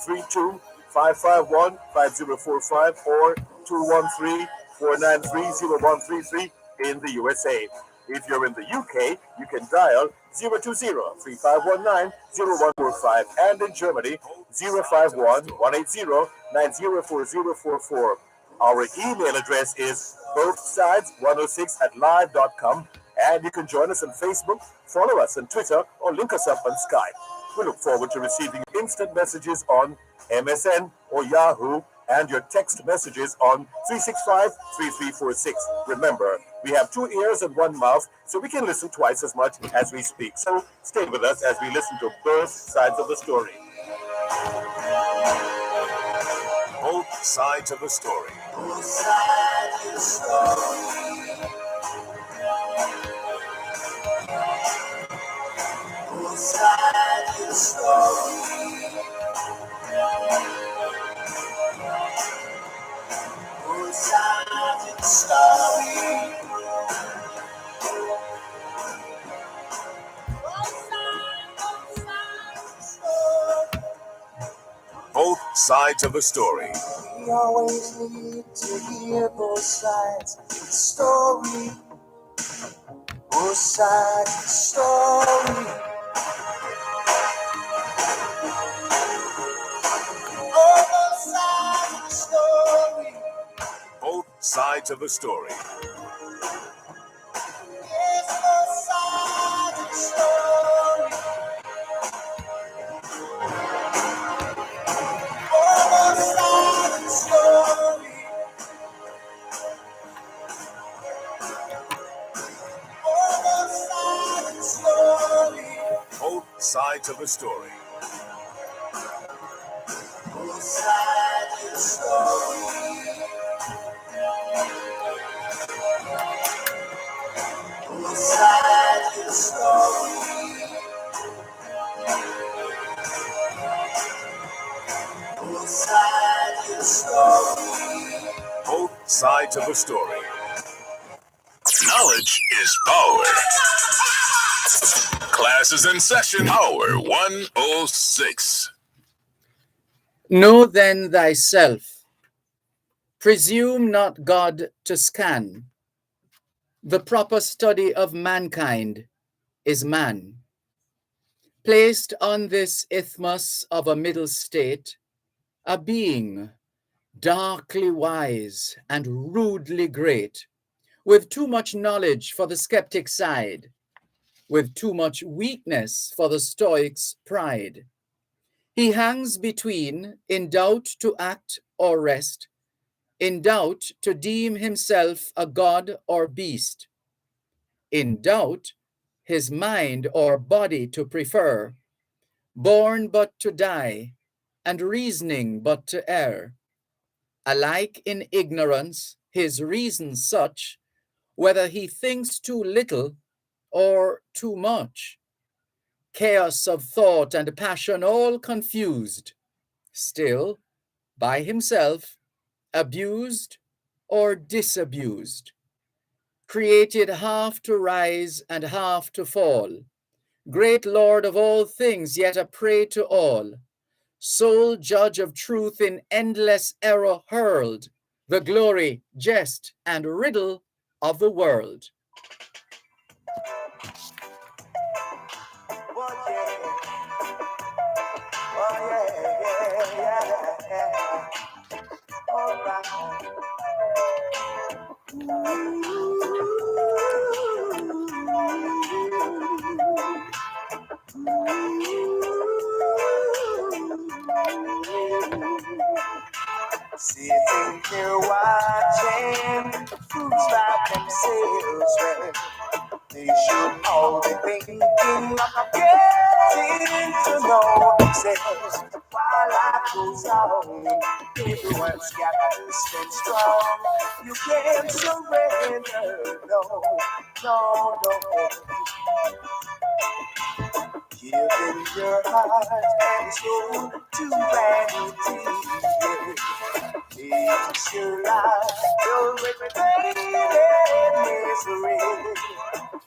232-551-5045 or 213-493-0133 in the USA. If you're in the UK, you can dial 020-3519-0145 and in Germany 051-180-904044. Our email address is bothsides106@live.com, and you can join us on Facebook, follow us on Twitter, or link us up on Skype. We look forward to receiving instant messages on MSN or Yahoo and your text messages on 365-3346. Remember, we have 2 ears and 1 mouth, so we can listen twice as much as we speak. So stay with us as we listen to both sides of the story. Both sides of the story. Both sides of the story. Both sides of the story. Both sides of the story. Both sides of the story. We always need to hear both sides of the story. Both sides of the story. Both sides of the story. Both sides of the story. Yes, both sides of the story. Both sides of the story. Both sides of the story. Both sides of the story. Both sides of the story. Both sides of the story. Both sides of the story. Both sides of the story. Knowledge is power. Class is in session. Power 106. Know then thyself. Presume not God to scan. The proper study of mankind is man. Placed on this isthmus of a middle state, a being darkly wise and rudely great, with too much knowledge for the skeptic side, with too much weakness for the stoic's pride. He hangs between, in doubt to act or rest, in doubt to deem himself a god or beast, in doubt his mind or body to prefer, born but to die, and reasoning but to err. Alike in ignorance, his reason such, whether he thinks too little or too much. Chaos of thought and passion all confused, still by himself abused or disabused. Created half to rise and half to fall. Great Lord of all things, yet a prey to all. Sole judge of truth in endless error hurled, the glory, jest, and riddle of the world. Sitting here watching fools by themselves, well, they should all be thinking of getting to know themselves. While life goes on, everyone's got to stay strong. You can't surrender, no, no, no. Giving your heart and soul to vanity. Makes your life filled with pain and misery.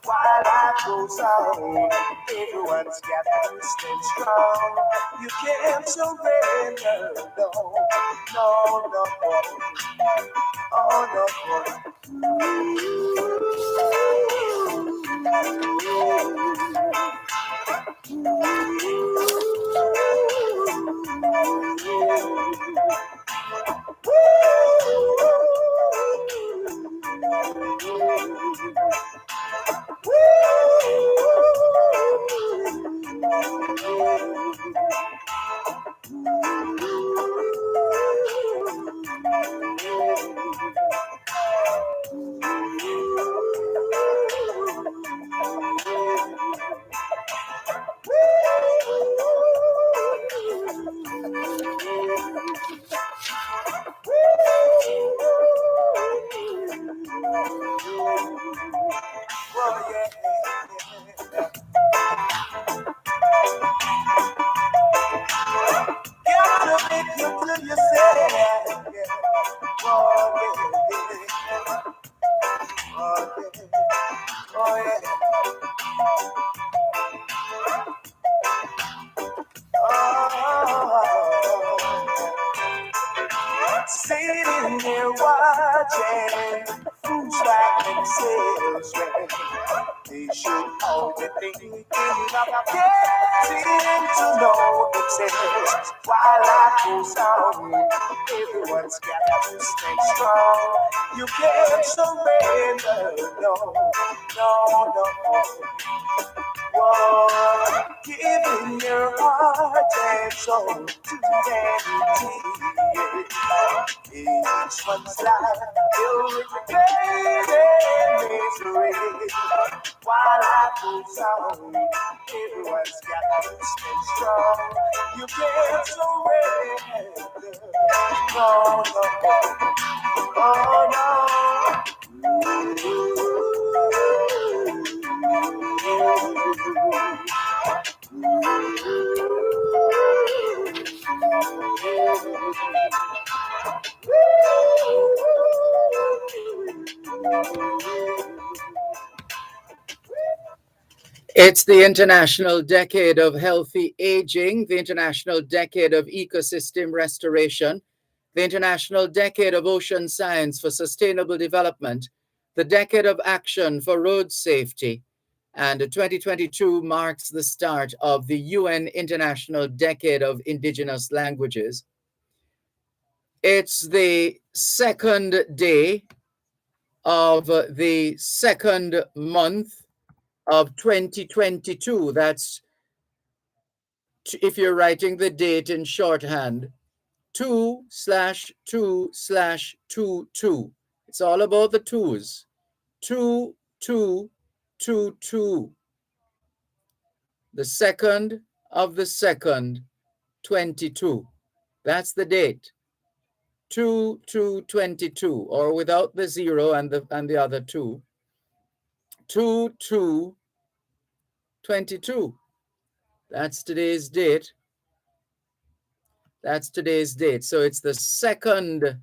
while life goes on. Everyone's got to stand strong. You can't surrender, no, no, no, oh gotta make you to yourself. Oh, yeah. Sitting there watching fools like themselves. They should all be thinking of getting to know themselves. While life goes on, everyone's got to stay strong. You can't surrender, no, no, no. Whoa, giving your heart and soul to humanity. Each one's life filled with pain and misery. While life goes on, everyone's got to stay strong. You can't surrender. No, no, oh It's the International Decade of Healthy Aging, the International Decade of Ecosystem Restoration, the International Decade of Ocean Science for Sustainable Development, the Decade of Action for Road Safety, and 2022 marks the start of the UN International Decade of Indigenous Languages. It's the second day of the second month of 2022. That's, if you're writing the date in shorthand, 2/2/22. It's all about the twos. 2222. The second of the second, 22. That's the date. 2222, or without the zero and the other two. 2222. That's today's date. That's today's date. So it's the second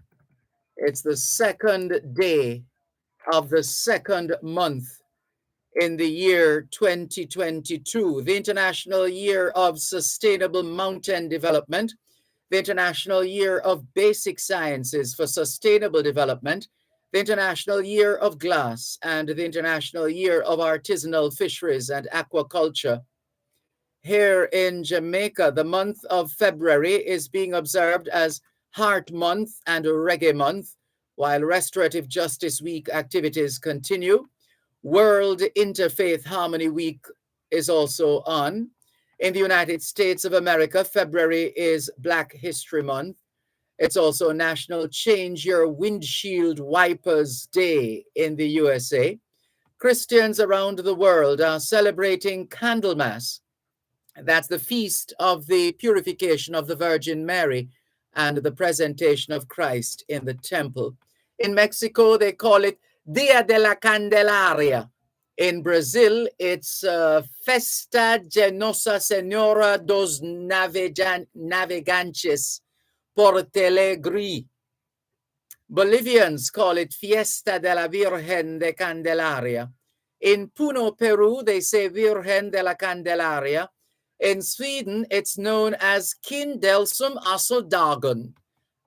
day of the second month in the year 2022, the International Year of Sustainable Mountain Development, the International Year of Basic Sciences for Sustainable Development, the International Year of Glass, and the International Year of Artisanal Fisheries and Aquaculture. Here in Jamaica, the month of February is being observed as Heart Month and Reggae Month, while Restorative Justice Week activities continue. World Interfaith Harmony Week is also on. In the United States of America, February is Black History Month. It's also National Change Your Windshield Wipers Day in the USA. Christians around the world are celebrating Candlemas. That's the feast of the purification of the Virgin Mary and the presentation of Christ in the temple. In Mexico, they call it Dia de la Candelaria. In Brazil, it's Festa de Nossa Senhora dos Navegantes, Porto Alegre. Bolivians call it Fiesta de la Virgen de Candelaria. In Puno, Peru, they say Virgen de la Candelaria. In Sweden, it's known as Kindelsum Asseldagen,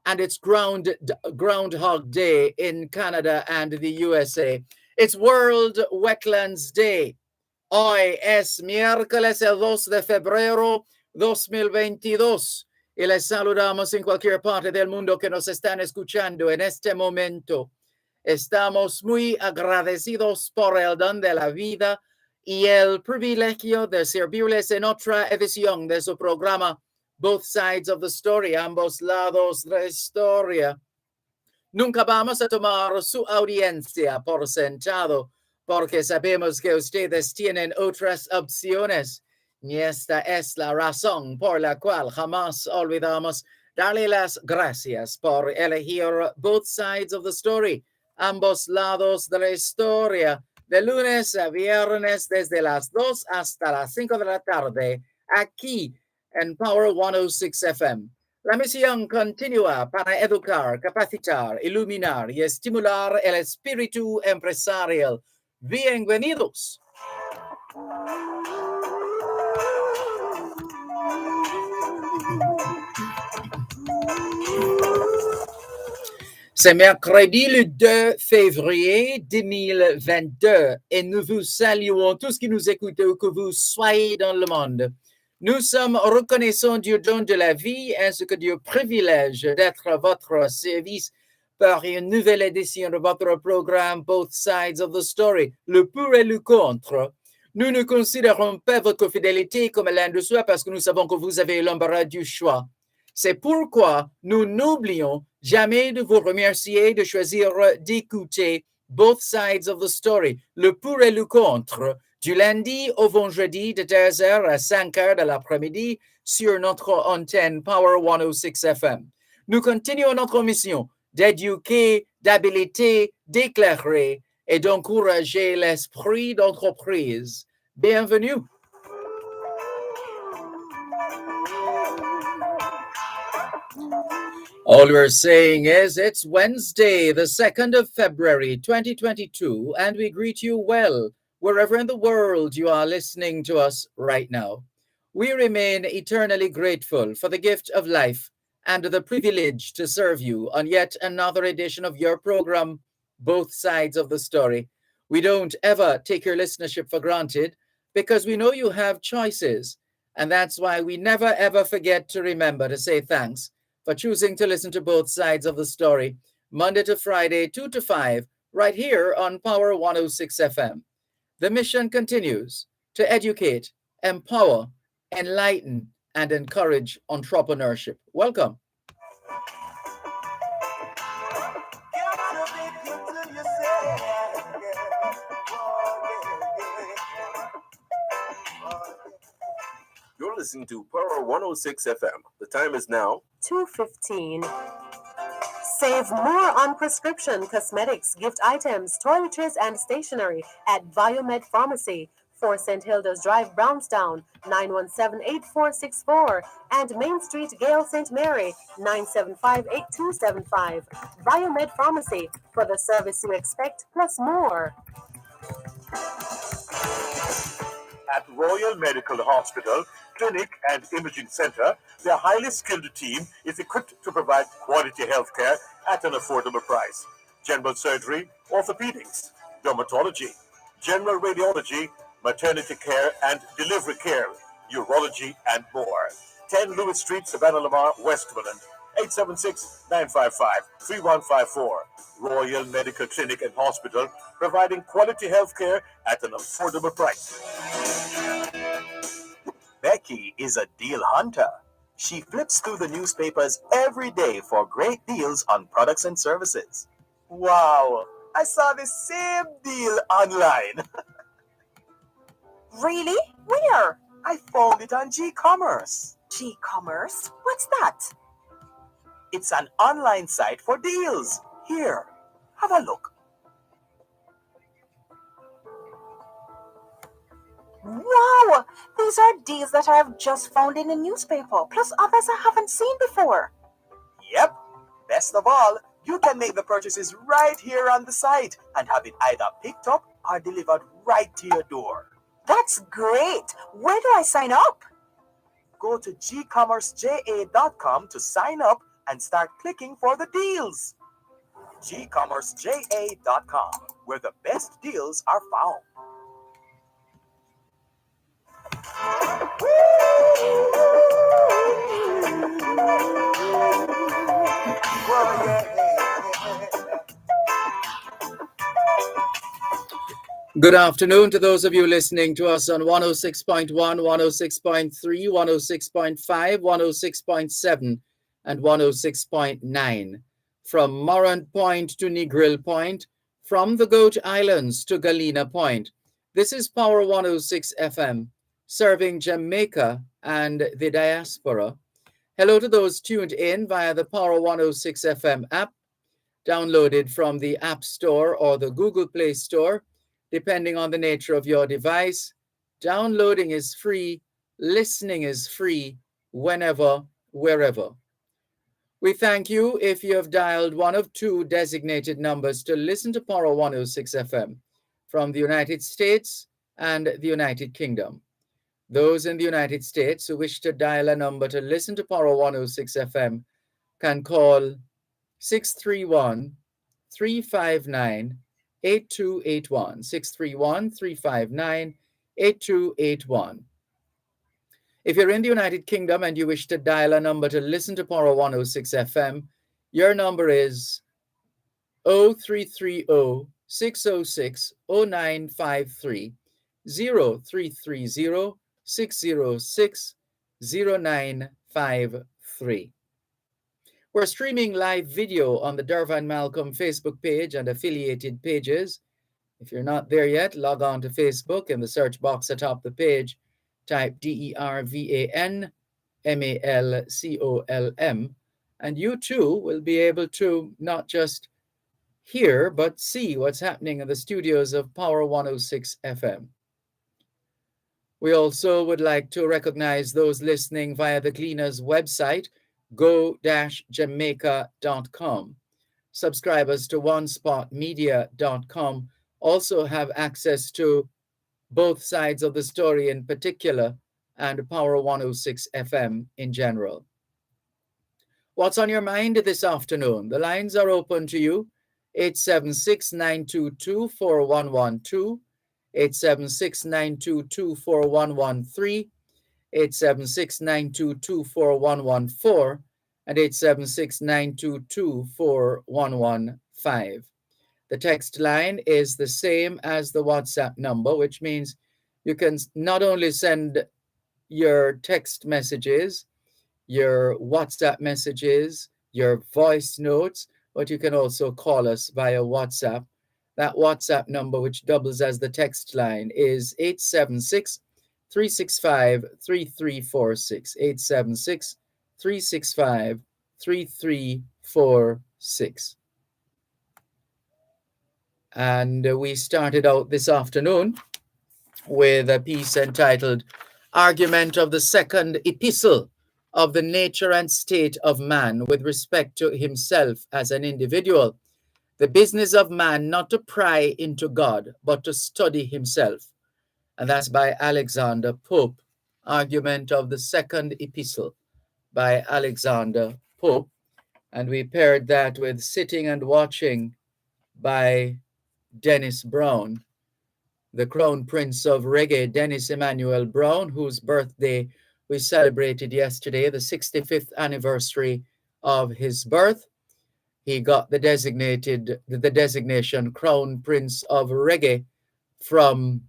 and it's Groundhog Day in Canada and the USA. It's World Wetlands Day. Hoy es miércoles el 2 de febrero 2022 y les saludamos en cualquier parte del mundo que nos están escuchando en este momento. Estamos muy agradecidos por el don de la vida y el privilegio de servirles en otra edición de su programa Both Sides of the Story, ambos lados de la historia. Nunca vamos a tomar su audiencia por sentado, porque sabemos que ustedes tienen otras opciones. Y esta es la razón por la cual jamás olvidamos darle las gracias por elegir Both Sides of the Story, ambos lados de la historia, de lunes a viernes desde las 2 hasta las 5 de la tarde, aquí en Power 106 FM. La misión continúa para educar, capacitar, iluminar y estimular el espíritu empresarial. Bienvenidos. C'est mercredi le 2 février 2022 et nous vous saluons tous qui nous écoutent où que vous soyez dans le monde. Nous sommes reconnaissants du don de la vie ainsi que du privilège d'être à votre service par une nouvelle édition de votre programme Both Sides of the Story, le pour et le contre. Nous ne considérons pas votre fidélité comme l'un de soi parce que nous savons que vous avez l'embarras du choix. C'est pourquoi nous n'oublions jamais de vous remercier de choisir d'écouter Both Sides of the Story, le pour et le contre, du lundi au vendredi de 2h à 5h de l'après-midi sur notre antenne Power 106 FM. Nous continuons notre mission d'éduquer, d'habiliter, d'éclairer et d'encourager l'esprit d'entreprise. Bienvenue. All we're saying is it's Wednesday, the 2nd of February, 2022, and we greet you well, wherever in the world you are listening to us right now. We remain eternally grateful for the gift of life and the privilege to serve you on yet another edition of your program, Both Sides of the Story. We don't ever take your listenership for granted because we know you have choices, and that's why we never ever forget to remember to say thanks for choosing to listen to Both Sides of the Story, Monday to Friday, 2 to 5, right here on Power 106 FM. The mission continues to educate, empower, enlighten, and encourage entrepreneurship. Welcome. You're listening to Power 106 FM. The time is now 2:15. Save more on prescription, cosmetics, gift items, toiletries, and stationery at Biomed Pharmacy, 4 St. Hilda's Drive, Brownstown, 917-8464, and Main Street, Gale St. Mary, 975-8275. Biomed Pharmacy, for the service you expect, plus more. at Royal Medical Hospital, Clinic and Imaging Center. Their highly skilled team is equipped to provide quality health care at an affordable price. General surgery, orthopedics, dermatology, general radiology, maternity care and delivery care, urology, and more. 10 Lewis Street, Savannah Lamar, Westmoreland. 876-955-3154. Royal Medical Clinic and Hospital, providing quality health care at an affordable price. Becky is a deal hunter. She flips through the newspapers every day for great deals on products and services. Wow, I saw the same deal online. Really? Where? I found it on G-Commerce. G-Commerce? What's that? It's an online site for deals. Here, have a look. Wow! These are deals that I have just found in the newspaper, plus others I haven't seen before. Yep. Best of all, you can make the purchases right here on the site and have it either picked up are delivered right to your door. That's great. Where do I sign up? Go to gcommerceja.com to sign up and start clicking for the deals. gcommerceja.com, where the best deals are found. Well, yeah. Good afternoon to those of you listening to us on 106.1, 106.3, 106.5, 106.7, and 106.9. From Morant Point to Negril Point, from the Goat Islands to Galena Point. This is Power 106 FM, serving Jamaica and the diaspora. Hello to those tuned in via the Power 106 FM app, downloaded from the App Store or the Google Play Store, depending on the nature of your device. Downloading is free, listening is free, whenever, wherever. We thank you if you have dialed one of two designated numbers to listen to Power 106 FM from the United States and the United Kingdom. Those in the United States who wish to dial a number to listen to Power 106 FM can call 631-359-8281, 631-359-8281. If you're in the United Kingdom and you wish to dial a number to listen to Power 106 FM, your number is 0330-606-0953, 0330-606-0953. We're streaming live video on the Dervan Malcolm Facebook page and affiliated pages. If you're not there yet, log on to Facebook. In the search box atop the page, type DERVAN MALCOLM, and you too will be able to not just hear, but see what's happening in the studios of Power 106 FM. We also would like to recognize those listening via the Gleaner's website, go-jamaica.com. Subscribers to onespotmedia.com also have access to both sides of the story in particular and Power 106 FM in general. What's on your mind this afternoon? The lines are open to you. 876-922-4112, 876-922-4113, 876-922-4114, and 876-922-4115. The text line is the same as the WhatsApp number, which means you can not only send your text messages, your WhatsApp messages, your voice notes, but you can also call us via WhatsApp. That WhatsApp number, which doubles as the text line, is 876-365-3346, 876-365-3346. And we started out this afternoon with a piece entitled Argument of the Second Epistle of the Nature and State of Man with respect to himself as an individual. The business of man not to pry into God, but to study himself. And that's by Alexander Pope. Argument of the Second Epistle by Alexander Pope. And we paired that with Sitting and Watching by Dennis Brown, the Crown Prince of Reggae, Dennis Emmanuel Brown, whose birthday we celebrated yesterday, the 65th anniversary of his birth. He got the designation Crown Prince of Reggae from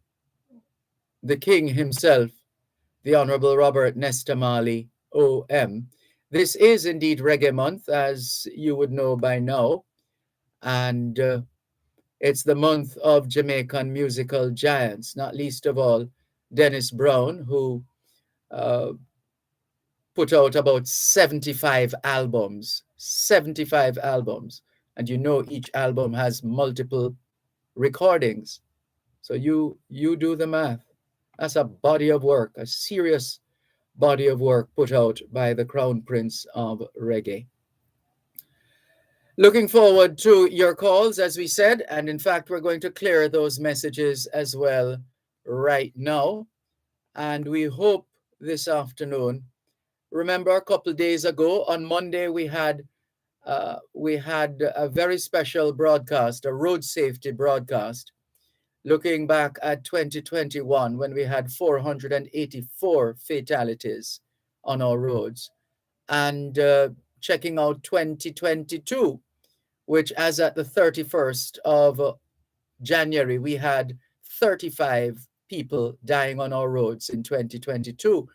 the King himself, the Honorable Robert Nesta Marley, OM. This is indeed Reggae Month, as you would know by now, and it's the month of Jamaican musical giants, not least of all Dennis Brown, who put out about 75 albums, and you know each album has multiple recordings. So you do the math. That's a body of work, a serious body of work put out by the Crown Prince of Reggae. Looking forward to your calls, as we said, and in fact, we're going to clear those messages as well right now. And we hope this afternoon. Remember, a couple days ago on Monday, we had a very special broadcast, a road safety broadcast, looking back at 2021 when we had 484 fatalities on our roads, and checking out 2022, which, as at the 31st of January, we had 35 people dying on our roads in 2022.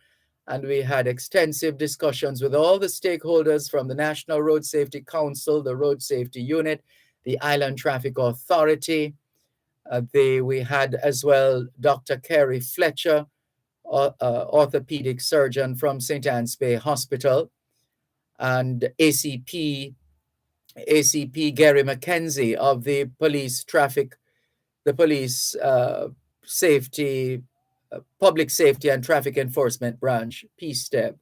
And we had extensive discussions with all the stakeholders from the National Road Safety Council, the Road Safety Unit, the Island Traffic Authority. We had as well Dr. Kerry Fletcher, orthopedic surgeon from St. Anne's Bay Hospital, and ACP Gary McKenzie of the police safety, public safety and traffic enforcement branch, PSTEB.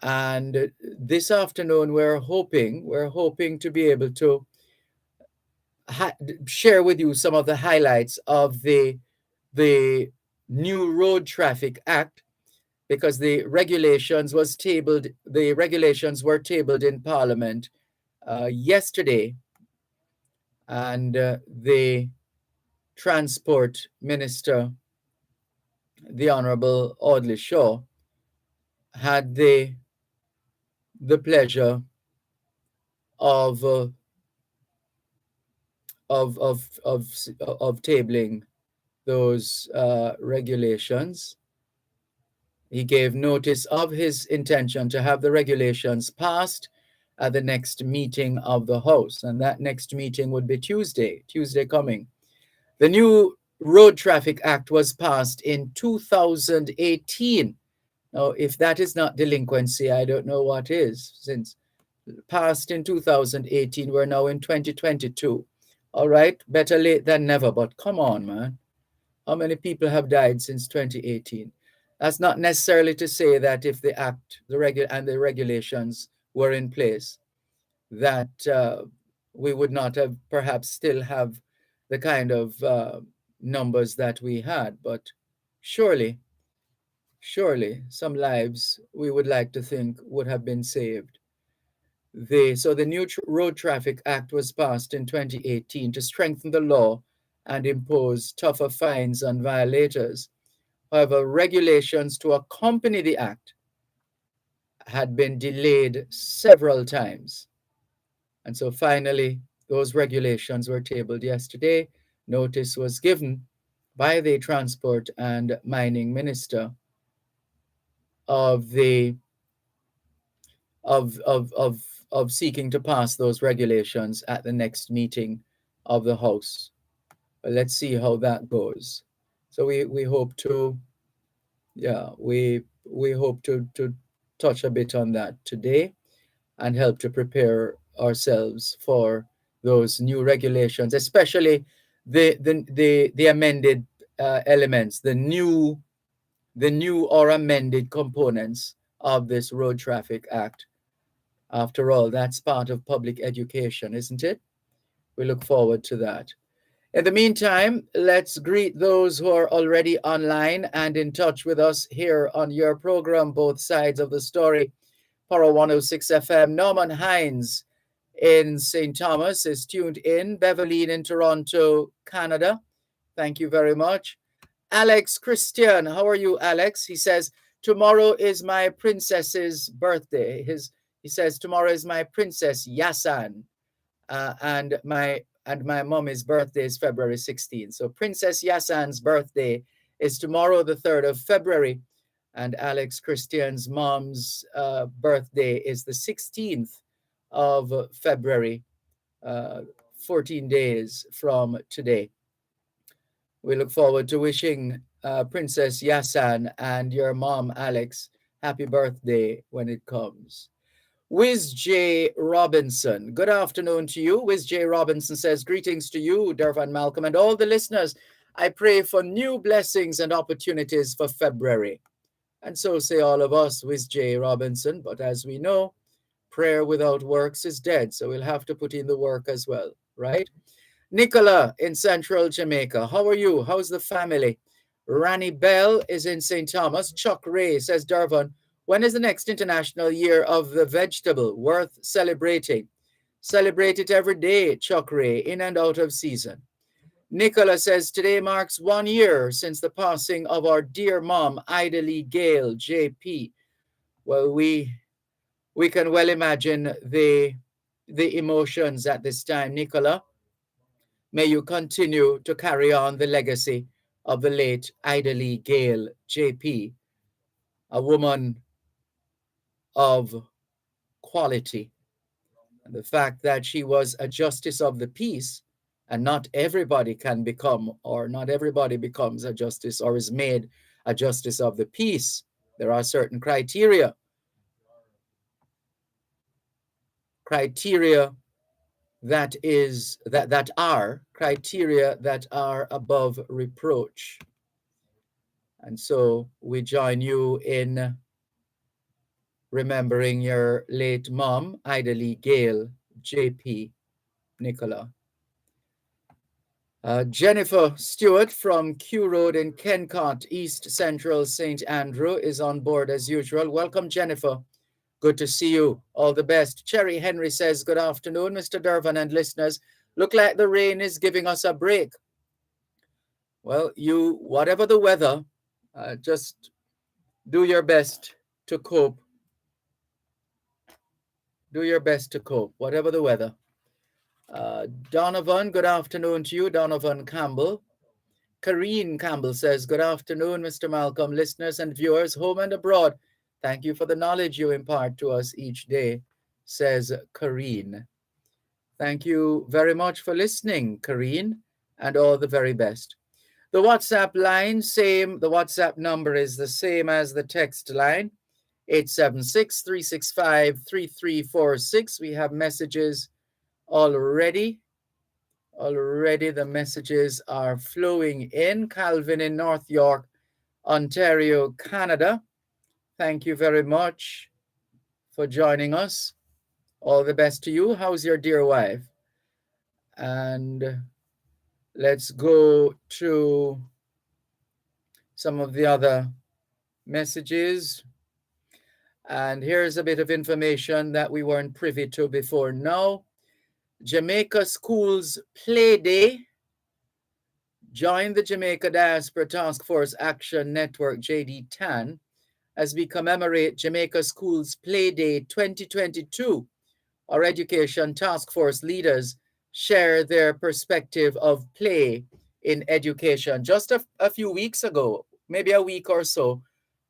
And this afternoon, we're hoping to be able to share with you some of the highlights of the new Road Traffic Act, because the regulations were tabled in Parliament yesterday, and the Transport Minister, the Honorable Audley Shaw, had the pleasure of tabling those regulations. He gave notice of his intention to have the regulations passed at the next meeting of the House, and that next meeting would be Tuesday coming. The new Road Traffic Act was passed in 2018. Now, if that is not delinquency, I don't know what is. Since passed in 2018, we're now in 2022. All right, better late than never, but come on, man. How many people have died since 2018? That's not necessarily to say that if the act, the regulations were in place, that we would not have perhaps still have the kind of numbers that we had. But surely some lives, we would like to think, would have been saved. So the new Road Traffic Act was passed in 2018 to strengthen the law and impose tougher fines on violators. However, regulations to accompany the act had been delayed several times. And so finally, those regulations were tabled yesterday. Notice was given by the Transport and Mining Minister of seeking to pass those regulations at the next meeting of the House. But let's see how that goes. So we hope to, we hope to touch a bit on that today and help to prepare ourselves for those new regulations, especially the amended elements, the new or amended components of this Road Traffic Act. After all, that's part of public education, isn't it? We look forward to that. In the meantime, let's greet those who are already online and in touch with us here on your program, Both Sides of the Story, Power 106 FM. Norman Hines in St. Thomas is tuned in. Beverly in Toronto, Canada. Thank you very much. Alex Christian, how are you, Alex? He says, tomorrow is my princess's birthday. He says, tomorrow is my princess Yasan, and my mommy's birthday is February 16th. So Princess Yasan's birthday is tomorrow, the 3rd of February, and Alex Christian's mom's birthday is the 16th of February, 14 days from today. We look forward to wishing Princess Yasan and your mom, Alex, happy birthday when it comes. Wiz J. Robinson, good afternoon to you. Wiz J. Robinson says, greetings to you, Dervan, Malcolm, and all the listeners. I pray for new blessings and opportunities for February. And so say all of us, Wiz J. Robinson. But as we know, Prayer without works is dead. So we'll have to put in the work as well, right? Nicola in Central Jamaica. How are you? How's the family? Rani Bell is in St. Thomas. Chuck Ray says, Dervan, when is the next International Year of the Vegetable? Worth celebrating. Celebrate it every day, Chuck Ray, in and out of season. Nicola says, today marks 1 year since the passing of our dear mom, Ida Lee Gale, JP. Well, we can well imagine the emotions at this time, Nicola. May you continue to carry on the legacy of the late Ida Lee Gale, JP, a woman of quality. And the fact that she was a justice of the peace, and not everybody can become, or not everybody becomes a justice or is made a justice of the peace. There are certain criteria that are above reproach. And so we join you in remembering your late mom, Ida Lee Gale, JP, Nicola. Jennifer Stewart from Q Road in Kencott, East Central St. Andrew, is on board as usual. Welcome, Jennifer. Good to see you. All the best. Cherry Henry says, good afternoon, Mr. Dervan and listeners. Look like the rain is giving us a break. Well, whatever the weather, just do your best to cope. Do your best to cope, whatever the weather. Donovan, good afternoon to you, Donovan Campbell. Kareen Campbell says, good afternoon, Mr. Malcolm, listeners and viewers, home and abroad. Thank you for the knowledge you impart to us each day, says Kareen. Thank you very much for listening, Kareen, and all the very best. The WhatsApp line, the WhatsApp number is the same as the text line, 876-365-3346. We have messages already. Already the messages are flowing in. Calvin in North York, Ontario, Canada. Thank you very much for joining us. All the best to you. How's your dear wife? And let's go to some of the other messages. And here's a bit of information that we weren't privy to before now. Jamaica Schools Play Day. Join the Jamaica Diaspora Task Force Action Network, JD-TAN, as we commemorate Jamaica Schools Play Day 2022. Our education task force leaders share their perspective of play in education. Just a few weeks ago, maybe a week or so,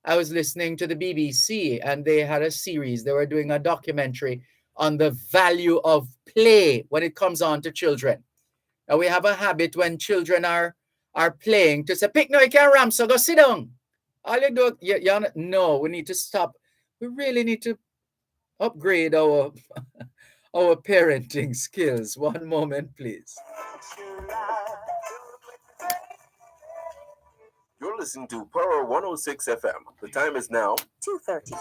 I was listening to the BBC and they had a series. They were doing a documentary on the value of play when it comes on to children. Now we have a habit when children are playing to say, pick no, you can't ram, so go sit down. All you do, no, we need to stop. We really need to upgrade our parenting skills. One moment, please. You're listening to Power 106 FM. The time is now 2:30.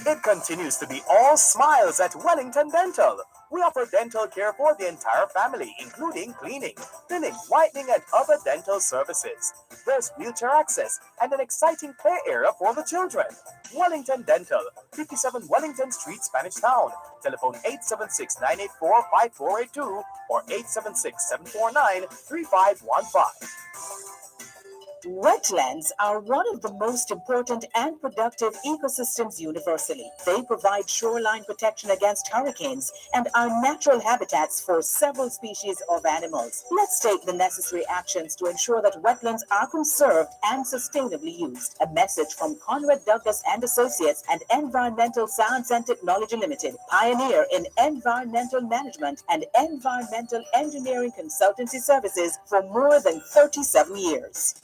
It continues to be all smiles at Wellington Dental. We offer dental care for the entire family, including cleaning, filling, whitening, and other dental services. There's wheelchair access and an exciting play area for the children. Wellington Dental, 57 Wellington Street, Spanish Town. Telephone 876-984-5482 or 876-749-3515. Wetlands are one of the most important and productive ecosystems universally. They provide shoreline protection against hurricanes and are natural habitats for several species of animals. Let's take the necessary actions to ensure that wetlands are conserved and sustainably used. A message from Conrad Douglas and Associates and Environmental Science and Technology Limited, pioneer in environmental management and environmental engineering consultancy services for more than 37 years.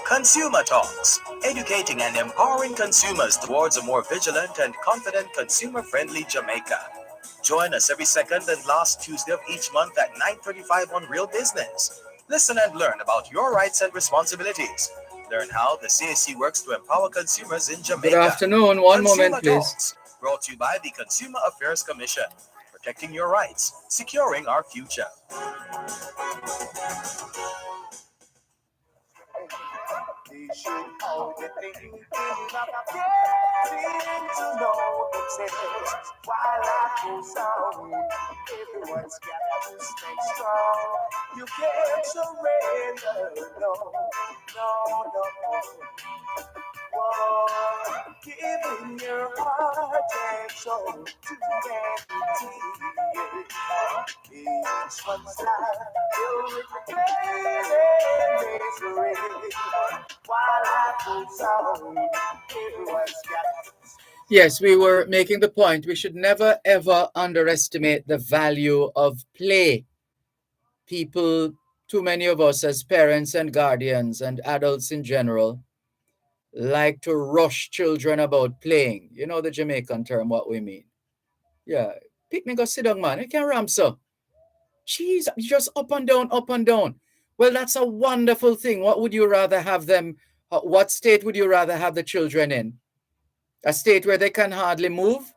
Consumer Talks, educating and empowering consumers towards a more vigilant and confident consumer-friendly Jamaica. Join us every second and last Tuesday of each month at 9:35 on Real Business. Listen and learn about your rights and responsibilities. Learn how the CAC works to empower consumers in Jamaica. Good afternoon. One Consumer moment, please. Talks, Brought to you by the Consumer Affairs Commission. Protecting your rights, securing our future. They should all be thinking of getting to know themselves while life goes on. Everyone's got to stay strong. You can't surrender, no, no, no. Whoa. Giving your heart and soul to humanity. Each one's life filled with pain and misery. While life goes on, everyone's got. Yes, we were making the point we should never ever underestimate the value of play. People, too many of us as parents and guardians and adults in general, like to rush children about playing. You know the Jamaican term, what we mean. Yeah, picnic or sit down, man. You can't ram, so. Jeez, just up and down, up and down. Well, that's a wonderful thing. What would you rather have them, what state would you rather have the children in? A state where they can hardly move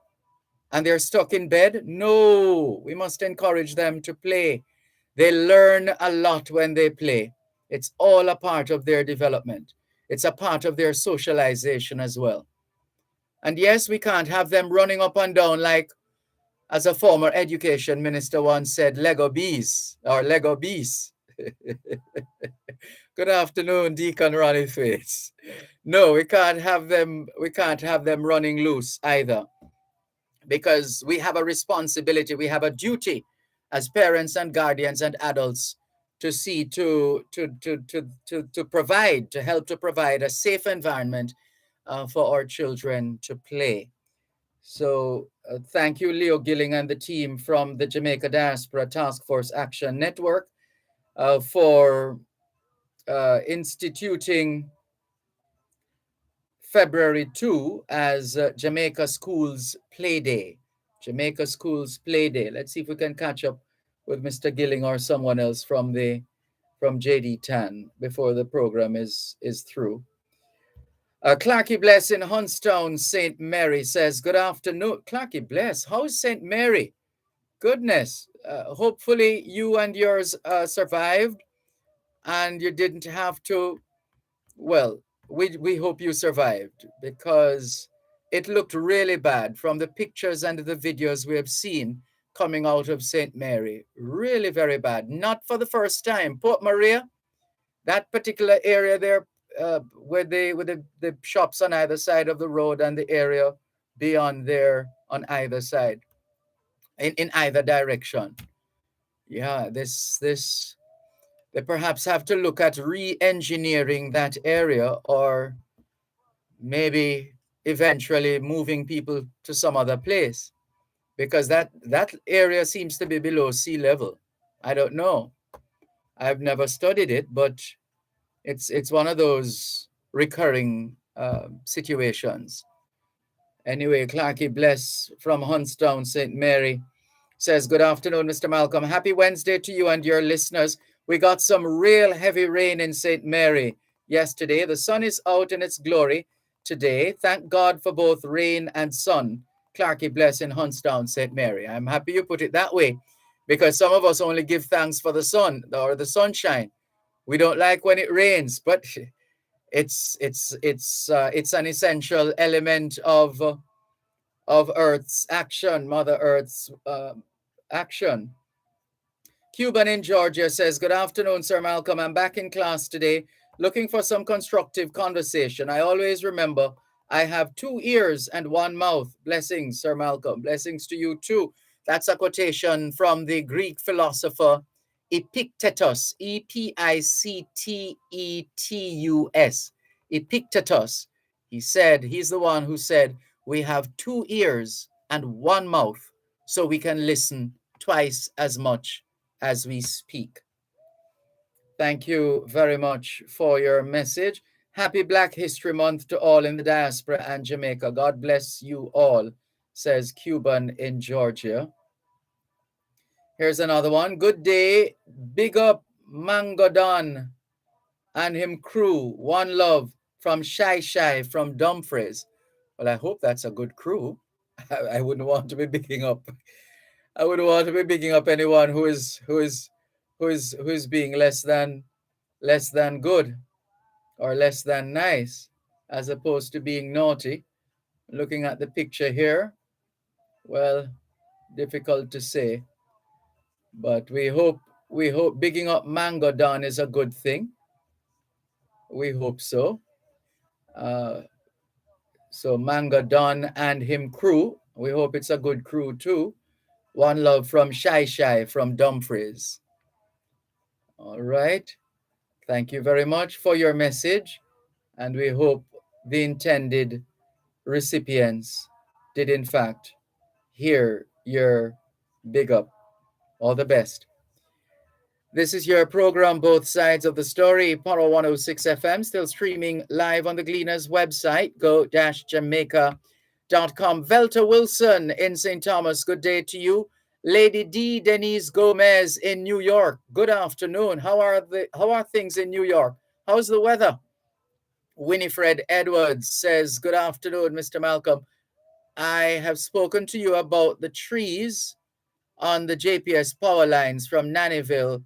and they're stuck in bed? No, we must encourage them to play. They learn a lot when they play. It's all a part of their development. It's a part of their socialization as well. And yes, we can't have them running up and down like, as a former education minister once said, Lego bees or Lego bees. Good afternoon, Deacon Ronnie Thwaites. No, we can't have them running loose either, because we have a responsibility, we have a duty as parents and guardians and adults to see to provide, to help to provide a safe environment for our children to play. So thank you, Leo Gilling and the team from the Jamaica Diaspora Task Force Action Network for instituting February 2 as Jamaica Schools Play Day. Jamaica Schools Play Day. Let's see if we can catch up with Mr. Gilling or someone else from JD Tan before the program is through. Clarky Bless in Hunstown, St. Mary says, good afternoon. Clarky Bless, how's St. Mary? Goodness. Hopefully you and yours survived and you didn't have to, well, we hope you survived, because it looked really bad from the pictures and the videos we have seen coming out of St. Mary. Really very bad. Not for the first time. Port Maria, that particular area there, with the shops on either side of the road and the area beyond there on either side, in either direction. Yeah, they perhaps have to look at re-engineering that area, or maybe eventually moving people to some other place, because that area seems to be below sea level. I don't know. I've never studied it, but it's one of those recurring situations. Anyway, Clarky Bless from Hunstown, St. Mary says, good afternoon, Mr. Malcolm. Happy Wednesday to you and your listeners. We got some real heavy rain in St. Mary yesterday. The sun is out in its glory today. Thank God for both rain and sun. Clarky Bless in Hunstown, St. Mary. I'm happy you put it that way, because some of us only give thanks for the sun or the sunshine. We don't like when it rains, but it's an essential element of Earth's action, Mother Earth's action. Cuban in Georgia says, good afternoon, Sir Malcolm. I'm back in class today, looking for some constructive conversation. I always remember I have 2 ears and 1 mouth. Blessings, Sir Malcolm. Blessings to you too. That's a quotation from the Greek philosopher Epictetus, Epictetus. Epictetus. He's the one who said, we have 2 ears and 1 mouth, so we can listen twice as much as we speak. Thank you very much for your message. Happy Black History Month to all in the diaspora and Jamaica. God bless you all, says Cuban in Georgia. Here's another one. Good day. Big up Mangodon and him crew. One love from Shy from Dumfries. Well, I hope that's a good crew. I wouldn't want to be picking up. I wouldn't want to be picking up anyone who is being less than good or less than nice, as opposed to being naughty. Looking at the picture here, well, difficult to say, but we hope bigging up Mango Don is a good thing. We hope so. Uh, so Mango Don and him crew. We hope it's a good crew too. One love from Shy Shy from Dumfries. All right. Thank you very much for your message, and we hope the intended recipients did in fact hear your big up. All the best. This is your program, Both Sides of the Story, Paro 106 FM, still streaming live on the Gleaners website, go-jamaica.com. Velta Wilson in St. Thomas, good day to you. Lady D. Denise Gomez in New York, good afternoon. How are things in New York? How's the weather? Winifred Edwards says, good afternoon, Mr. Malcolm. I have spoken to you about the trees on the JPS power lines from Nannyville.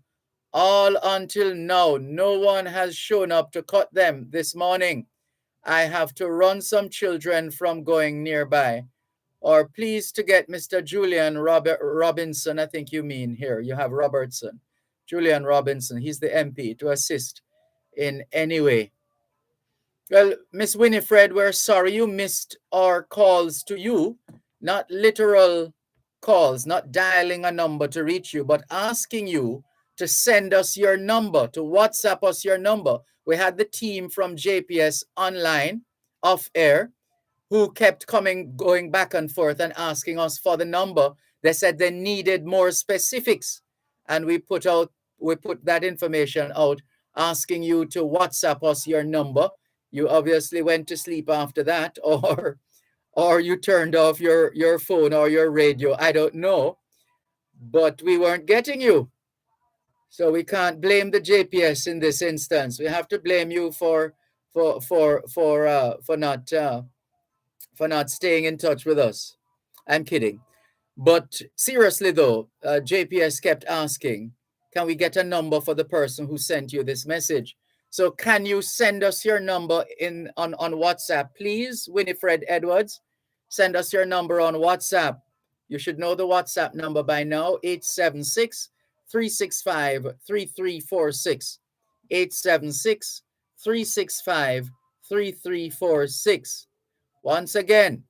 All until now, no one has shown up to cut them this morning. I have to run some children from going nearby. Or please to get Mr. Julian Robinson, I think you mean here. You have Robertson. Julian Robinson, he's the MP, to assist in any way. Well, Miss Winifred, we're sorry you missed our calls to you. Not literal calls, not dialing a number to reach you, but asking you to send us your number, to WhatsApp us your number. We had the team from JPS online, off air, who kept going back and forth and asking us for the number. They said they needed more specifics. And we put that information out, asking you to WhatsApp us your number. You obviously went to sleep after that, or you turned off your phone or your radio. I don't know. But we weren't getting you. So we can't blame the JPS in this instance. We have to blame you for not staying in touch with us. I'm kidding. But seriously though, JPS kept asking, can we get a number for the person who sent you this message? So can you send us your number on WhatsApp, please, Winifred Edwards? Send us your number on WhatsApp. You should know the WhatsApp number by now, 876-365-3346. 876-365-3346. Once again,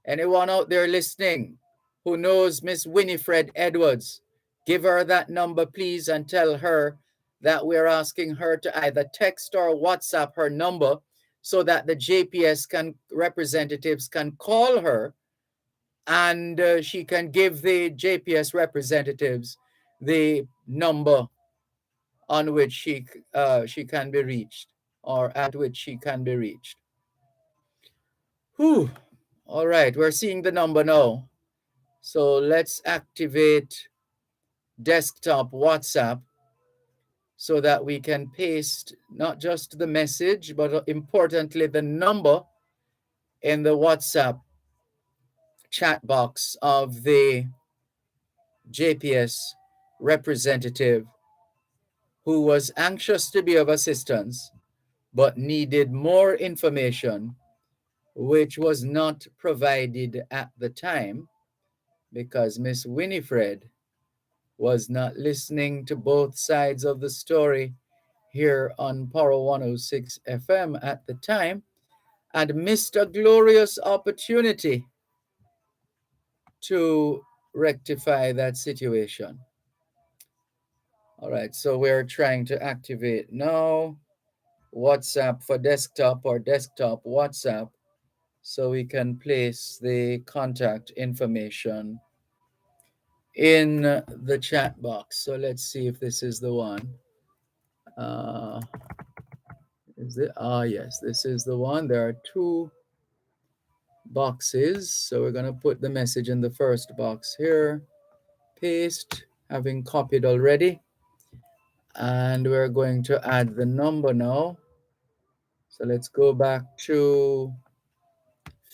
anyone out there listening who knows Miss Winifred Edwards, give her that number, please, and tell her that we're asking her to either text or WhatsApp her number so that the JPS representatives can call her, and she can give the JPS representatives the number on which she can be reached, or at which she can be reached. Whew. All right, we're seeing the number now. So let's activate desktop WhatsApp so that we can paste not just the message, but importantly, the number in the WhatsApp chat box of the JPS representative who was anxious to be of assistance, but needed more information, which was not provided at the time because Miss Winifred was not listening to both sides of the story here on Power 106 FM at the time, and missed a glorious opportunity to rectify that situation. All right, so we're trying to activate now WhatsApp for desktop or desktop WhatsApp so we can place the contact information in the chat box. So let's see if this is the one. Is it? Yes, this is the one. There are two boxes. So we're going to put the message in the first box here. Paste, having copied already. And we're going to add the number now. So let's go back to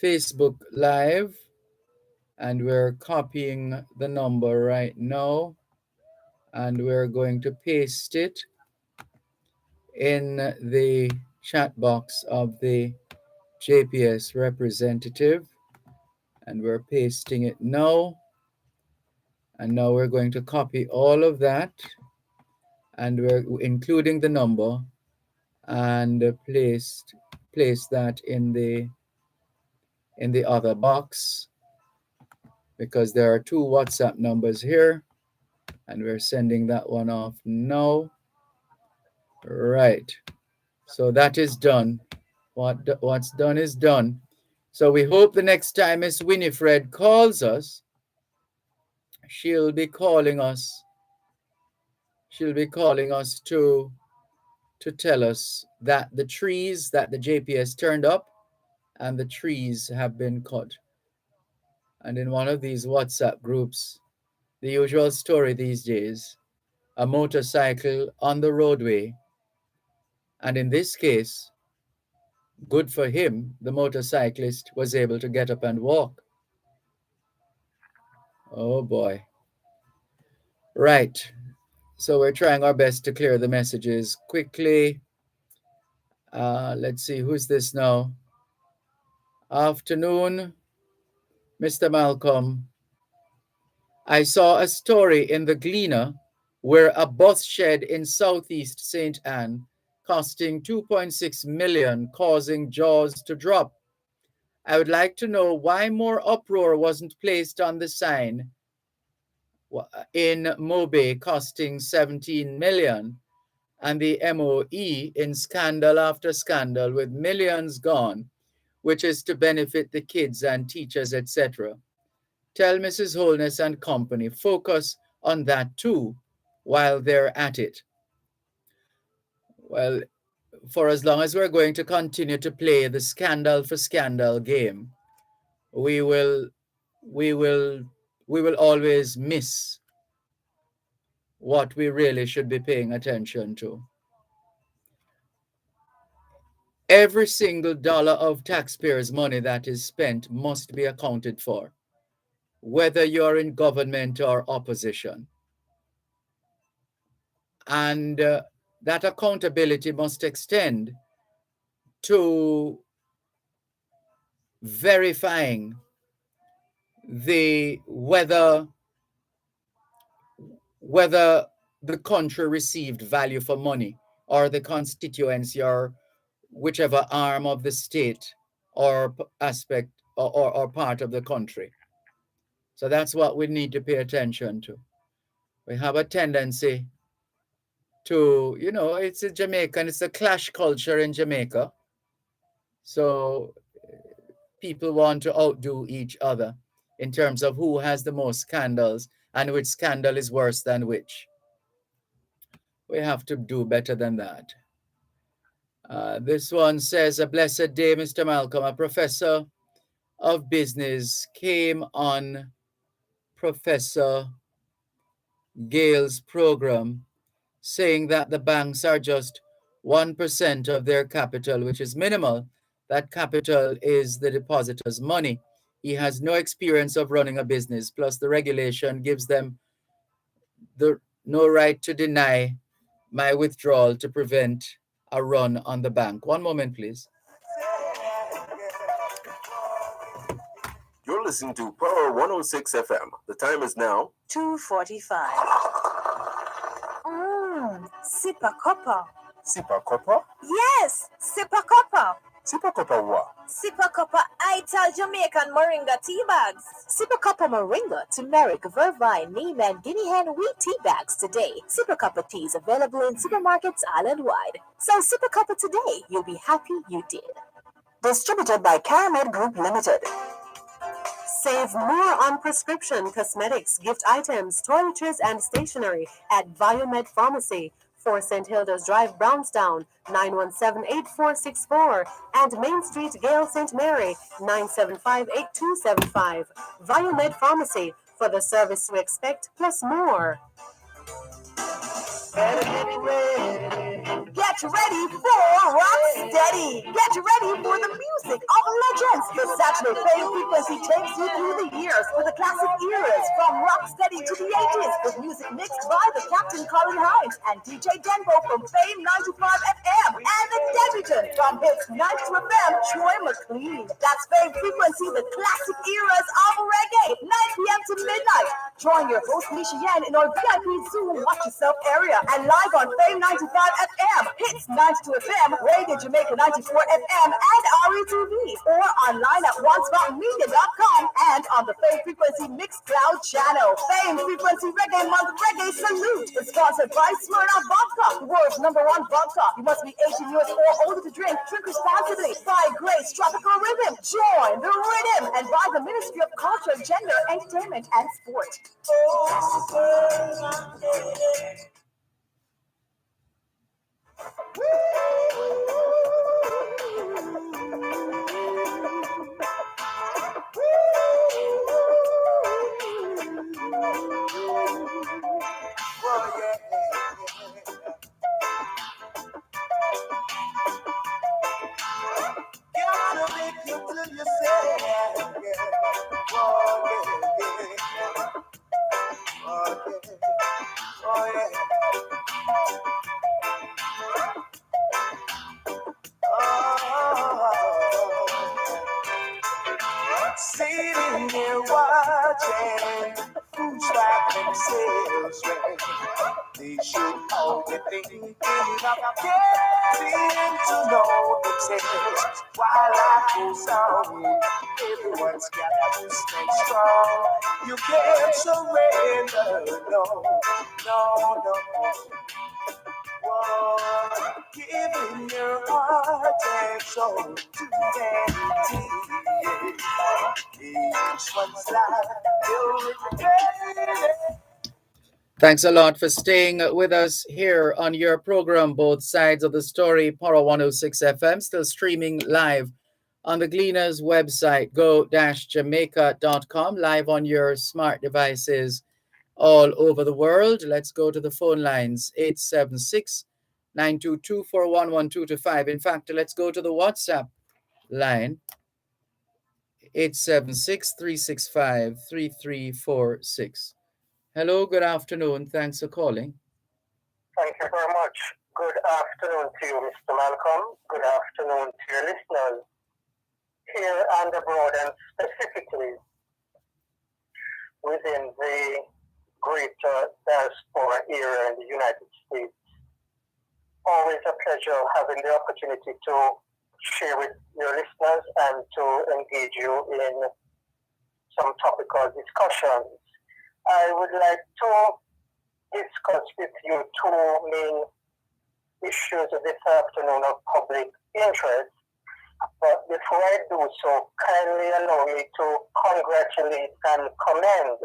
Facebook Live. and we're copying the number right now, and we're going to paste it in the chat box of the JPS representative, and we're pasting it now. And now we're going to copy all of that, and we're including the number, and place that in the other box, because there are two WhatsApp numbers here, and we're sending that one off now. Right. So that is done. What's done is done. So we hope the next time Miss Winifred calls us, she'll be calling us to tell us that the trees that the JPS turned up and the trees have been cut. And in one of these WhatsApp groups, the usual story these days, a motorcycle on the roadway. And in this case, good for him, the motorcyclist was able to get up and walk. Oh boy. Right. So we're trying our best to clear the messages quickly. Let's see, who's this now? Afternoon, Mr. Malcolm. I saw a story in the Gleaner where a bus shed in Southeast St. Anne costing 2.6 million causing jaws to drop. I would like to know why more uproar wasn't placed on the sign in Mobe costing 17 million and the MOE in scandal after scandal with millions gone, which is to benefit the kids and teachers, etc. Tell Mrs. Holness and company, focus on that too while they're at it. Well, for as long as we're going to continue to play the scandal for scandal game, we will always miss what we really should be paying attention to. Every single dollar of taxpayers' money that is spent must be accounted for, whether you're in government or opposition. And that accountability must extend to verifying whether the country received value for money, or the constituency, or whichever arm of the state or aspect or part of the country. So that's what we need to pay attention to. We have a tendency to, it's a Jamaican, it's a clash culture in Jamaica. So people want to outdo each other in terms of who has the most scandals and which scandal is worse than which. We have to do better than that. This one says, a blessed day, Mr. Malcolm. A professor of business came on Professor Gale's program saying that the banks are just 1% of their capital, which is minimal. That capital is the depositor's money. He has no experience of running a business, plus the regulation gives them no right to deny my withdrawal to prevent a run on the bank. One moment, please. You're listening to Power 106 FM. The time is now 2:45. Sipa Copper. Sipa Copper? Yes, Sipa Copper. Sipa Copper what? Sipa Copper Ital Jamaican Moringa tea bags. Sipa Copper Moringa, turmeric, vervine, neem, and guinea hen wheat tea bags today. Sipa Copper teas available in supermarkets island-wide. So Sipa Copper today, you'll be happy you did. Distributed by Caramed Group Limited. Save more on prescription, cosmetics, gift items, toiletries, and stationery at Biomed Pharmacy, 4 St. Hilda's Drive, Brownstown, 917-8464, and Main Street, Gale St. Mary, 975-8275. Biomed Pharmacy, for the service you expect, plus more. Get Get ready for Rocksteady. Get ready for the music of legends. The Saturday Fame Frequency takes you through the years with the classic eras from Rocksteady to the 80s with music mixed by the Captain Colin Hines and DJ Denbo from Fame 95 FM and the debutant from Hits 92 FM, Troy McLean. That's Fame Frequency, the classic eras of reggae, 9 p.m. to midnight. Join your host Misha Yan in our VIP Zoom Watch Yourself area and live on Fame 95 FM, Hits 92 FM, Radio Jamaica 94 FM, and RETV, or online at onespotmedia.com and on the Fame Frequency Mixcloud channel. Fame Frequency Reggae Month Reggae Salute is sponsored by Smirnoff Vodka, the world's #1 vodka. You must be 18 years or older to drink. Drink responsibly. By Grace Tropical Rhythm. Join the rhythm and by the Ministry of Culture, Gender, Entertainment, and Sport. Sitting here watching who's laughing sales ring. They should all be thinking of getting to know themselves. While life goes on, everyone's got to stay strong. You can't surrender, no. Whoa. Giving your heart and soul to humanity. Each one's life filled with pain. Thanks a lot for staying with us here on your program, Both Sides of the Story, Power 106 FM, still streaming live on the Gleaners website, go-jamaica.com, live on your smart devices all over the world. Let's go to the phone lines, 876-922-411-225. In fact, let's go to the WhatsApp line, 876-365-3346. Hello, good afternoon. Thanks for calling. Thank you very much. Good afternoon to you, Mr. Malcolm. Good afternoon to your listeners here and abroad, and specifically within the greater diaspora area in the United States. Always a pleasure having the opportunity to share with your listeners and to engage you in some topical discussions. I would like to discuss with you two main issues this afternoon of public interest. But before I do so, kindly allow me to congratulate and commend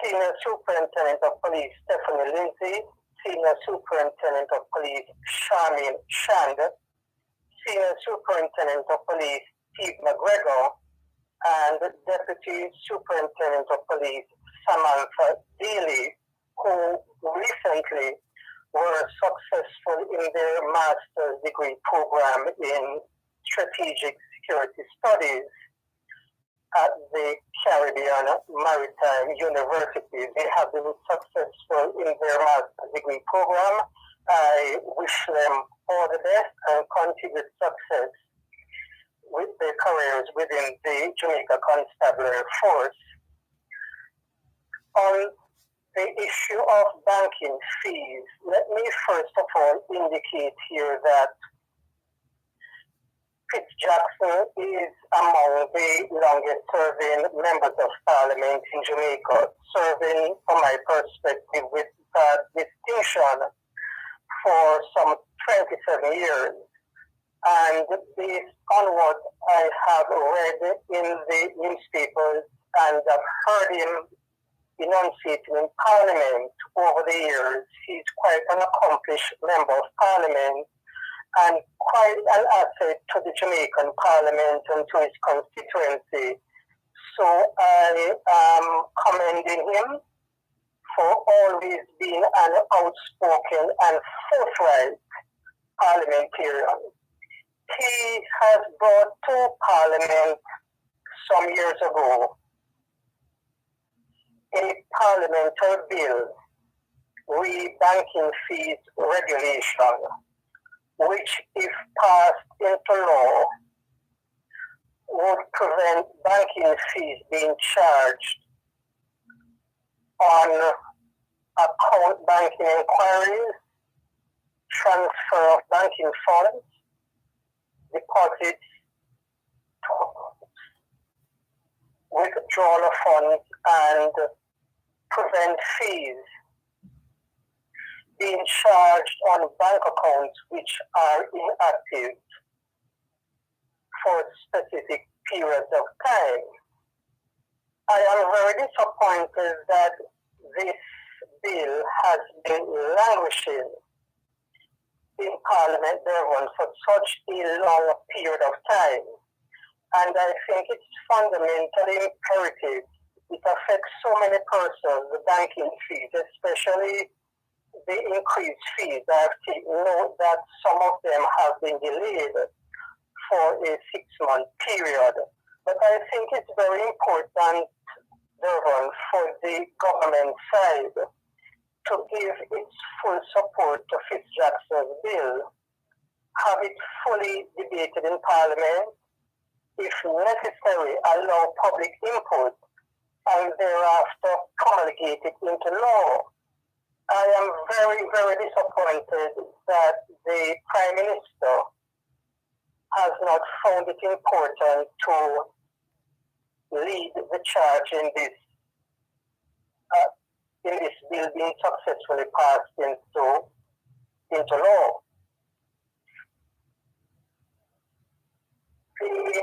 Senior Superintendent of Police Stephanie Lindsay, Senior Superintendent of Police Charmaine Shand, Senior Superintendent of Police Steve McGregor, and Deputy Superintendent of Police Samantha Daly, who recently were successful in their master's degree program in strategic security studies at the Caribbean Maritime University. They have been successful in their master's degree program. I wish them all the best and continued success with their careers within the Jamaica Constabulary Force. On the issue of banking fees, let me first of all indicate here that Fitz Jackson is among the longest serving members of parliament in Jamaica, serving from my perspective with that distinction for some 27 years. And based on what I have read in the newspapers and have heard him enunciating in Parliament over the years, he's quite an accomplished member of Parliament and quite an asset to the Jamaican Parliament and to his constituency. So I am commending him for always being an outspoken and forthright parliamentarian. He has brought to Parliament some years ago a parliamentary bill, re-banking fees regulation, which, if passed into law, would prevent banking fees being charged on account banking inquiries, transfer of banking funds, deposits, withdrawal of funds, and prevent fees being charged on bank accounts which are inactive for specific periods of time. I am very disappointed that this bill has been languishing in Parliament, Dervan, for such a long period of time. And I think it's fundamentally imperative. It affects so many persons, the banking fees, especially the increased fees. I've taken note that some of them have been delayed for a 6-month period. But I think it's very important, Dervan, for the government side to give its full support to Fitzjackson's bill, have it fully debated in Parliament, if necessary, allow public input, and thereafter promulgate it into law. I am very, very disappointed that the Prime Minister has not found it important to lead the charge in this bill being successfully passed into law. The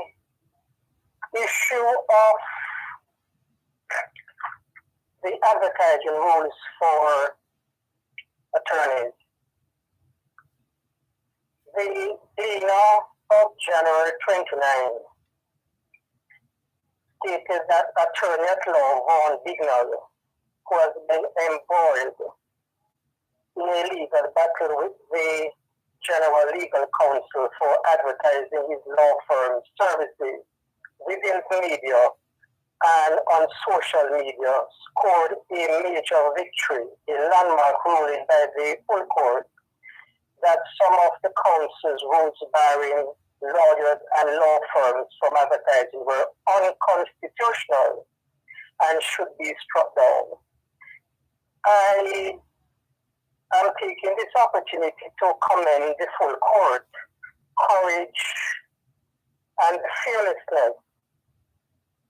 issue of the advertising rules for attorneys. The data of January 29 stated that attorney at law Vaughan Bignell, who has been embroiled in a legal battle with the General Legal Counsel for advertising his law firm's services within the media and on social media, scored a major victory, a landmark ruling by the full court that some of the counsel's rules barring lawyers and law firms from advertising were unconstitutional and should be struck down. I am taking this opportunity to commend the full court, courage and fearlessness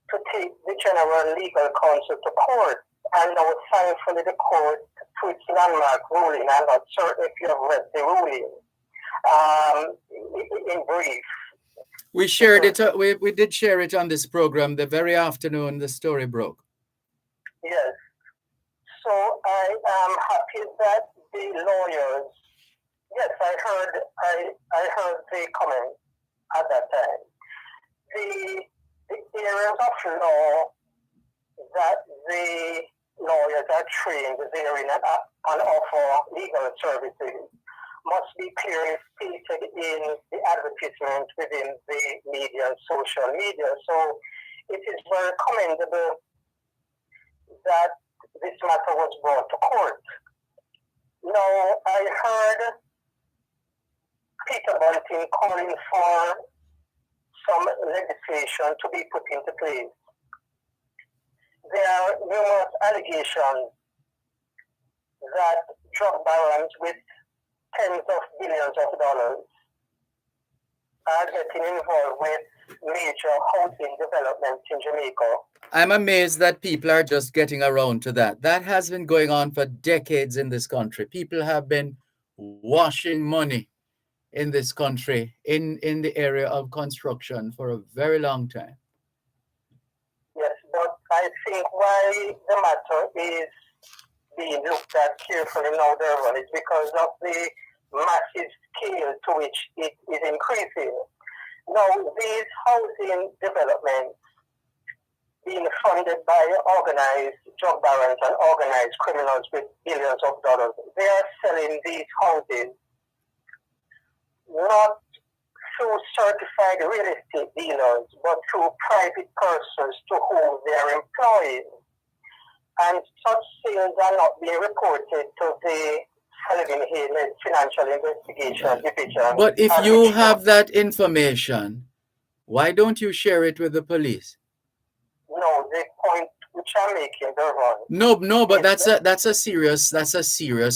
to take the General Legal Counsel to court. And now, thankfully, the court, to its landmark ruling, I'm not certain if you have read the ruling, in brief. We shared it. We did share it on this program the very afternoon the story broke. Yes. So I am happy that the lawyers, yes, I heard the comment at that time. The areas of law that the lawyers are trained therein and offer legal services must be clearly stated in the advertisement within the media and social media. So it is very commendable that this matter was brought to court. Now, I heard Peter Bunting calling for some legislation to be put into place. There are numerous allegations that drug barons with tens of billions of dollars are getting involved with major housing developments in Jamaica. I'm amazed that people are just getting around to that. That has been going on for decades in this country. People have been washing money in this country in the area of construction for a very long time. Yes, but I think why the matter is being looked at carefully now, Dervan, is because of the massive scale to which it is increasing. Now, these housing developments, being funded by organized drug barons and organized criminals with billions of dollars. They are selling these houses not through certified real estate dealers, but through private persons to whom they are employing. And such sales are not being reported to the Sullivan Haynes Financial Investigation Division. But if you have that information, why don't you share it with the police? No, the point which I'm making, Dervan. No, but that's a serious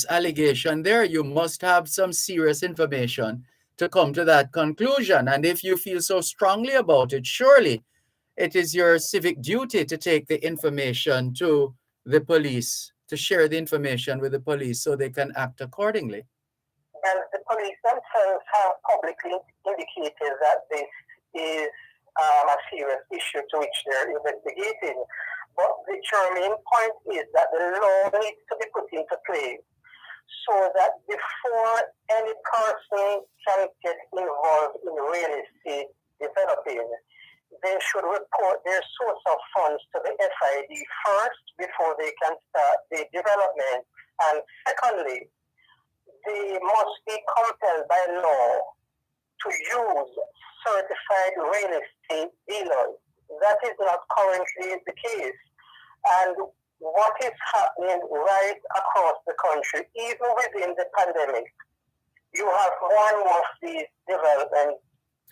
allegation there. You must have some serious information to come to that conclusion. And if you feel so strongly about it, surely it is your civic duty to take the information to the police, to share the information with the police so they can act accordingly. Well, the police themselves have publicly indicated that this is a serious issue to which they're investigating. But the germane point is that the law needs to be put into place so that before any person can get involved in real estate developing, they should report their source of funds to the FID first before they can start the development. And secondly, they must be compelled by law to use certified real estate dealers. That is not currently the case. And what is happening right across the country, even within the pandemic, you have more and more of these developments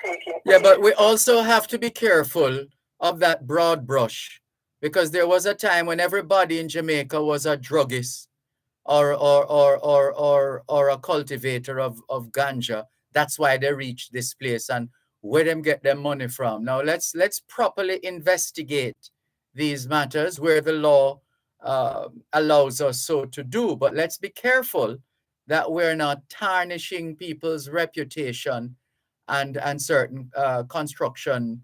taking place. Yeah, but we also have to be careful of that broad brush, because there was a time when everybody in Jamaica was a druggist or a cultivator of ganja. That's why they reached this place and where them get their money from. Now let's properly investigate these matters where the law allows us so to do. But let's be careful that we're not tarnishing people's reputation and certain construction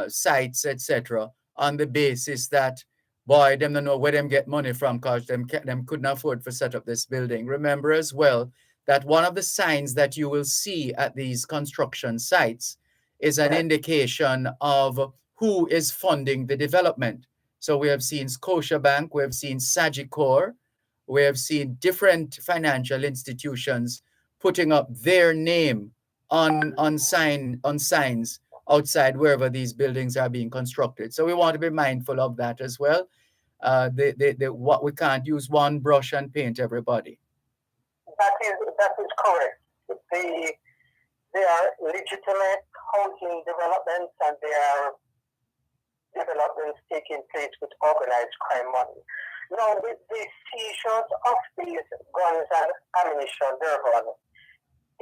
sites, etc., on the basis that, boy, them don't know where them get money from because them couldn't afford to set up this building. Remember as well that one of the signs that you will see at these construction sites is an indication of who is funding the development. So we have seen Scotiabank, we have seen Sagicor, we have seen different financial institutions putting up their name on signs outside wherever these buildings are being constructed. So we want to be mindful of that as well. What we can't use one brush and paint everybody. That is correct. They are legitimate housing developments, and they are developments taking place with organized crime money. Now, with the seizures of these guns and ammunition, Dervan,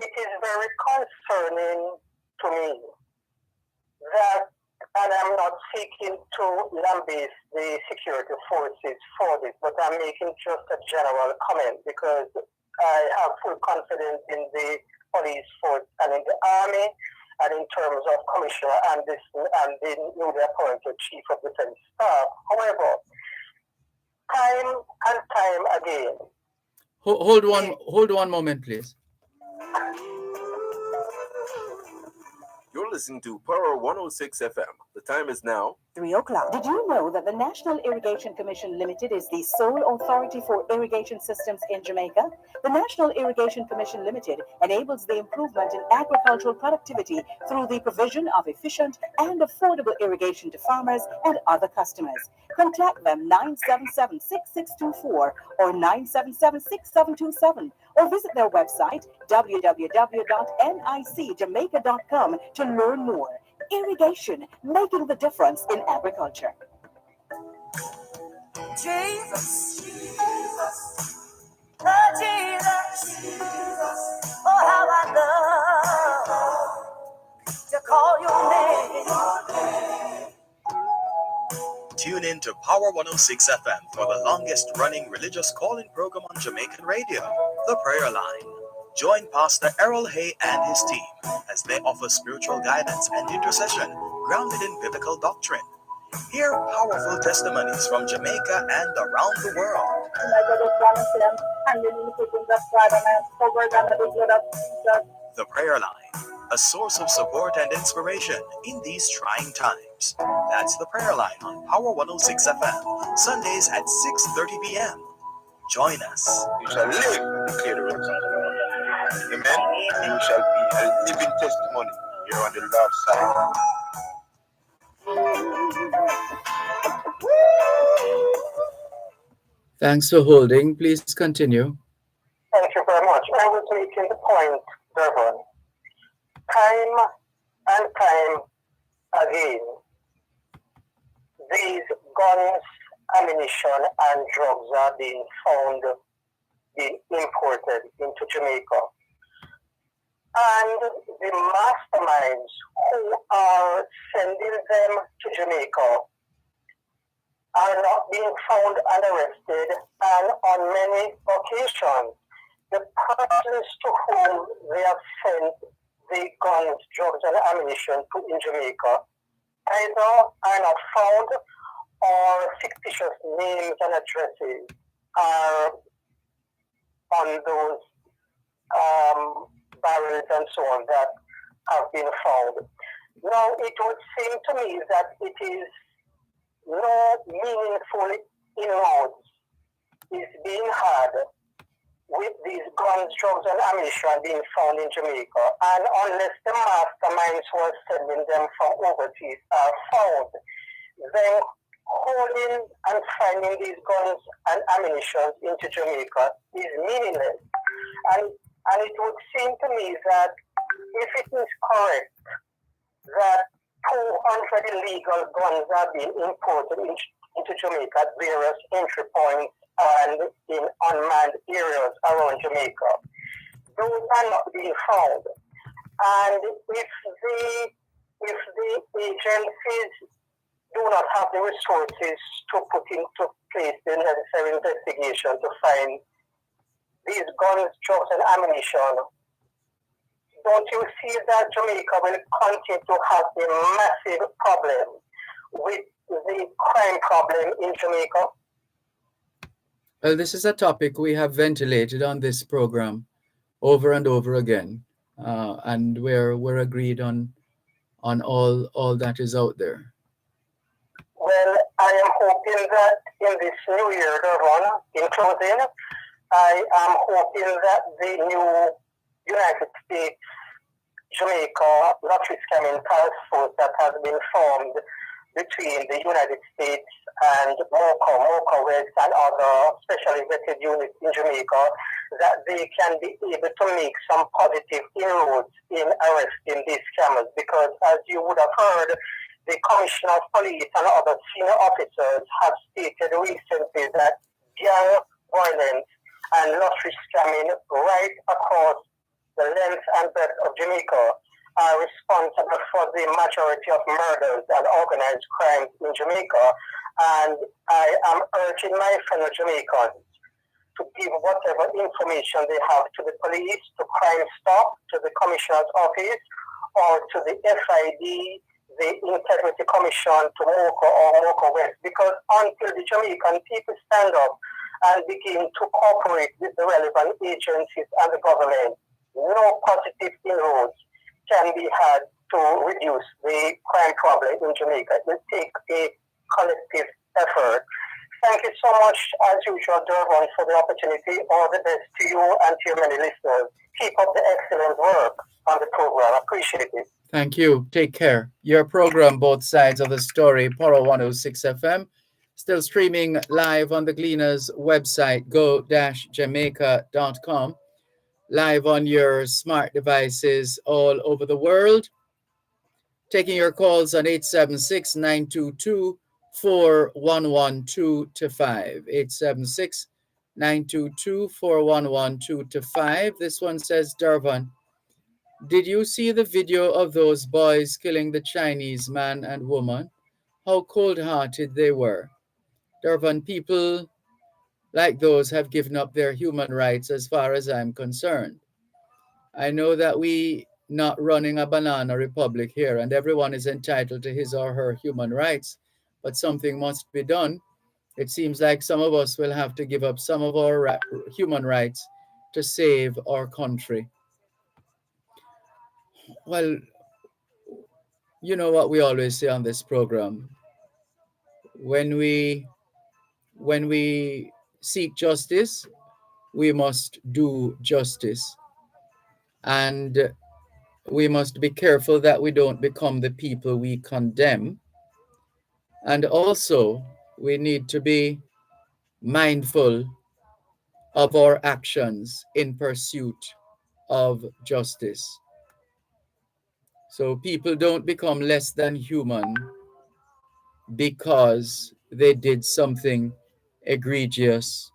it is very concerning to me that, and I'm not seeking to lambaste the security forces for this, but I'm making just a general comment because I have full confidence in the police force and in the army, and in terms of commissioner and the newly appointed chief of defense staff. However, time and time again. Hold one moment, please. You're listening to Power 106 FM. The time is now 3 o'clock. Did you know that the National Irrigation Commission Limited is the sole authority for irrigation systems in Jamaica? The National Irrigation Commission Limited enables the improvement in agricultural productivity through the provision of efficient and affordable irrigation to farmers and other customers. Contact them 977-6624 or 977-6727 or visit their website www.nicjamaica.com to learn more. Irrigation, making the difference in agriculture. Jesus, Jesus, oh Jesus, oh how I love to call your name. Tune in to Power 106 FM for the longest running religious call-in program on Jamaican radio, The Prayer Line. Join Pastor Errol Hay and his team as they offer spiritual guidance and intercession grounded in biblical doctrine. Hear powerful testimonies from Jamaica and around the world. The Prayer Line, a source of support and inspiration in these trying times. That's the prayer line on Power 106 FM, Sundays at 6:30 p.m. Join us. You shall live and declare the works of the Lord. Amen. You shall be a living testimony here on the Lord's side. Thanks for holding. Please continue. Thank you very much. I was making the point, Dervan. Time and time again, these guns, ammunition, and drugs are being found being imported into Jamaica. And the masterminds who are sending them to Jamaica are not being found and arrested, and on many occasions, the persons to whom they have sent the guns, drugs, and ammunition to in Jamaica either are not found or fictitious names and addresses are on those barrels and so on that have been found. Now, it would seem to me that it is no meaningful inroads is being had with these guns, drugs, and ammunition being found in Jamaica. And unless the masterminds who are sending them from overseas are found, then holding and finding these guns and ammunition into Jamaica is meaningless. And it would seem to me that if it is correct that 200 illegal guns are being imported into Jamaica at various entry points and in unmanned areas around Jamaica, those are not being found. And if the agencies do not have the resources to put into place the necessary investigation to find these guns, drugs, and ammunition, don't you see that Jamaica will continue to have a massive problem with the crime problem in Jamaica? Well, this is a topic we have ventilated on this program over and over again, and we're agreed on all that is out there. Well, I am hoping that in this new year, Dervan, in closing, I am hoping that the new United States Jamaica lottery scamming task force that has been formed between the United States and MOCA West and other specially vetted units in Jamaica, that they can be able to make some positive inroads in arresting these scammers. Because as you would have heard, the Commissioner of Police and other senior officers have stated recently that gang violence and lottery scamming right across the length and breadth of Jamaica are responsible for the majority of murders and organized crimes in Jamaica. And I am urging my fellow Jamaicans to give whatever information they have to the police, to Crime Stop, to the Commissioner's Office, or to the FID, the Integrity Commission, to MOCA or MOCA West. Because until the Jamaican people stand up and begin to cooperate with the relevant agencies and the government, no positive inroads can be had to reduce the crime problem in Jamaica. It will take a collective effort. Thank you so much, as usual, Dervan, for the opportunity. All the best to you and to your many listeners. Keep up the excellent work on the program. Appreciate it. Thank you. Take care. Your program, Both Sides of the Story, Power 106 FM, still streaming live on the Gleaners website, go-jamaica.com. Live on your smart devices all over the world. Taking your calls on 876-922-4112-5. 876-922-4112-5. This one says, Dervan, did you see the video of those boys killing the Chinese man and woman? How cold-hearted they were. Dervan, people like those have given up their human rights as far as I'm concerned. I know that we not running a banana republic here and everyone is entitled to his or her human rights, but something must be done. It seems like some of us will have to give up some of our human rights to save our country. Well, you know what we always say on this program. when we seek justice, we must do justice, and we must be careful that we don't become the people we condemn. And also, we need to be mindful of our actions in pursuit of justice. So people don't become less than human because they did something egregious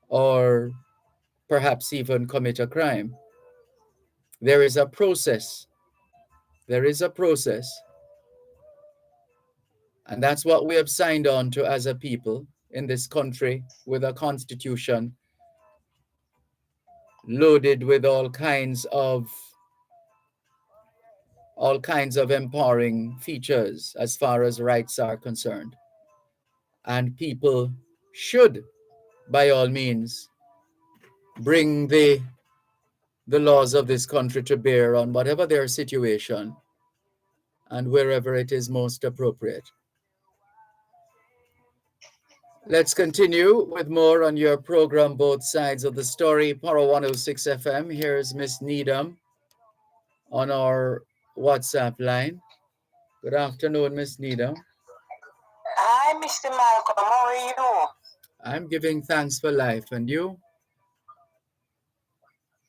or perhaps even commit a crime. There is a process. There is a process. And that's what we have signed on to as a people in this country, with a constitution loaded with all kinds of empowering features as far as rights are concerned. And people should, by all means, bring the laws of this country to bear on whatever their situation and wherever it is most appropriate. Let's continue with more on your program, Both Sides of the Story, Power 106 FM. Here's Miss Needham on our WhatsApp line. Good afternoon, Miss Needham. Hi, Mr. Malcolm. How are you? I'm giving thanks for life. And you?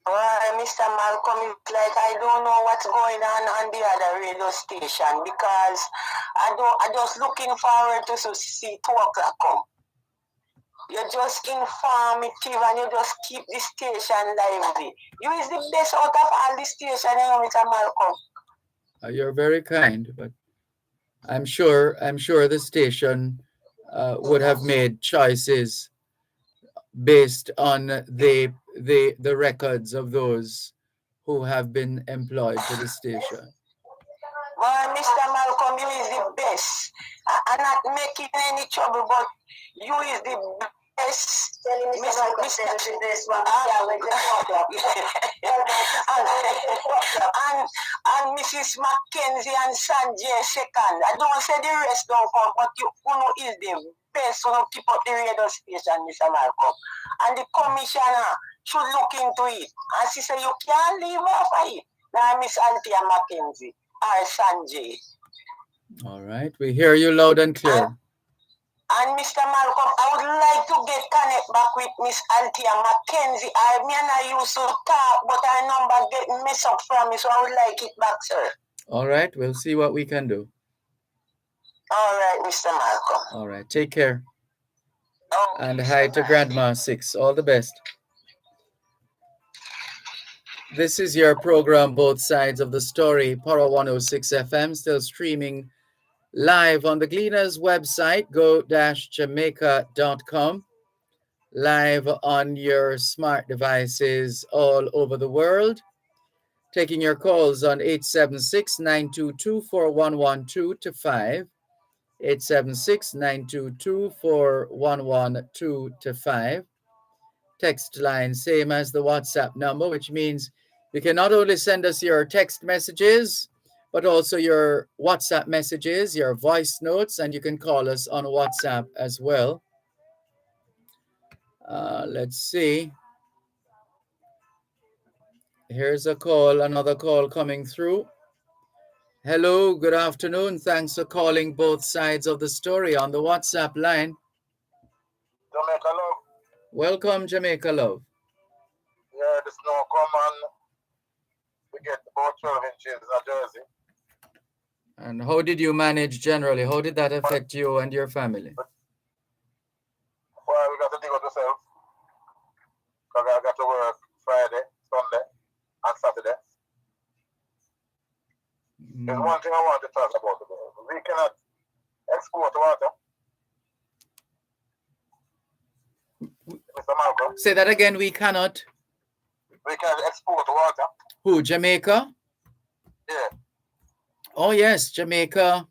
Well, Mr. Malcolm, it's like I don't know what's going on the other radio station, because I just looking forward to see 2 o'clock come. You're just informative and you just keep the station lively. You is the best out of all the station, Mr. Malcolm. You're very kind, but I'm sure the station would have made choices based on the records of those who have been employed to the station. Well, Mr. Malcolm, you is the best. I'm not making any trouble, but you is the best. Mr. and Mrs. Mackenzie and Sanjay second. I don't say the rest don't come, but you is the best. Keep up the radio station, Mr. Malcolm. And the commissioner should look into it. And she said you can't leave off of it. Now, Miss Althea Mackenzie or Sanjay. All right, we hear you loud and clear. And Mr. Malcolm, I would like to get connect back with Miss Althea Mackenzie. I used to talk, but our number get messed up from me, so I would like it back, sir. All right, we'll see what we can do. All right, Mr. Malcolm. All right, take care. Oh, and hi to Grandma 6. All the best. This is your program, Both Sides of the Story, Power 106 FM, still streaming live on the Gleaners website, go-jamaica.com, live on your smart devices all over the world. Taking your calls on 876-922-4112-5, 876-922-4112-5. Text line, same as the WhatsApp number, which means you can not only send us your text messages, but also your WhatsApp messages, your voice notes, and you can call us on WhatsApp as well. Let's see. Here's a call, another call coming through. Hello, good afternoon. Thanks for calling Both Sides of the Story on the WhatsApp line. Jamaica Love. Welcome, Jamaica Love. Yeah, the snow come and we get about 12 inches of Jersey. And how did you manage generally? How did that affect you and your family? Well, we got to dig out ourselves. Because I got to work Friday, Sunday, and Saturday. There's one thing I want to talk about today. We cannot export water. Mr. Malcolm. Say that again, we cannot. We can export water. Who, Jamaica? Yeah. Oh yes, Jamaica.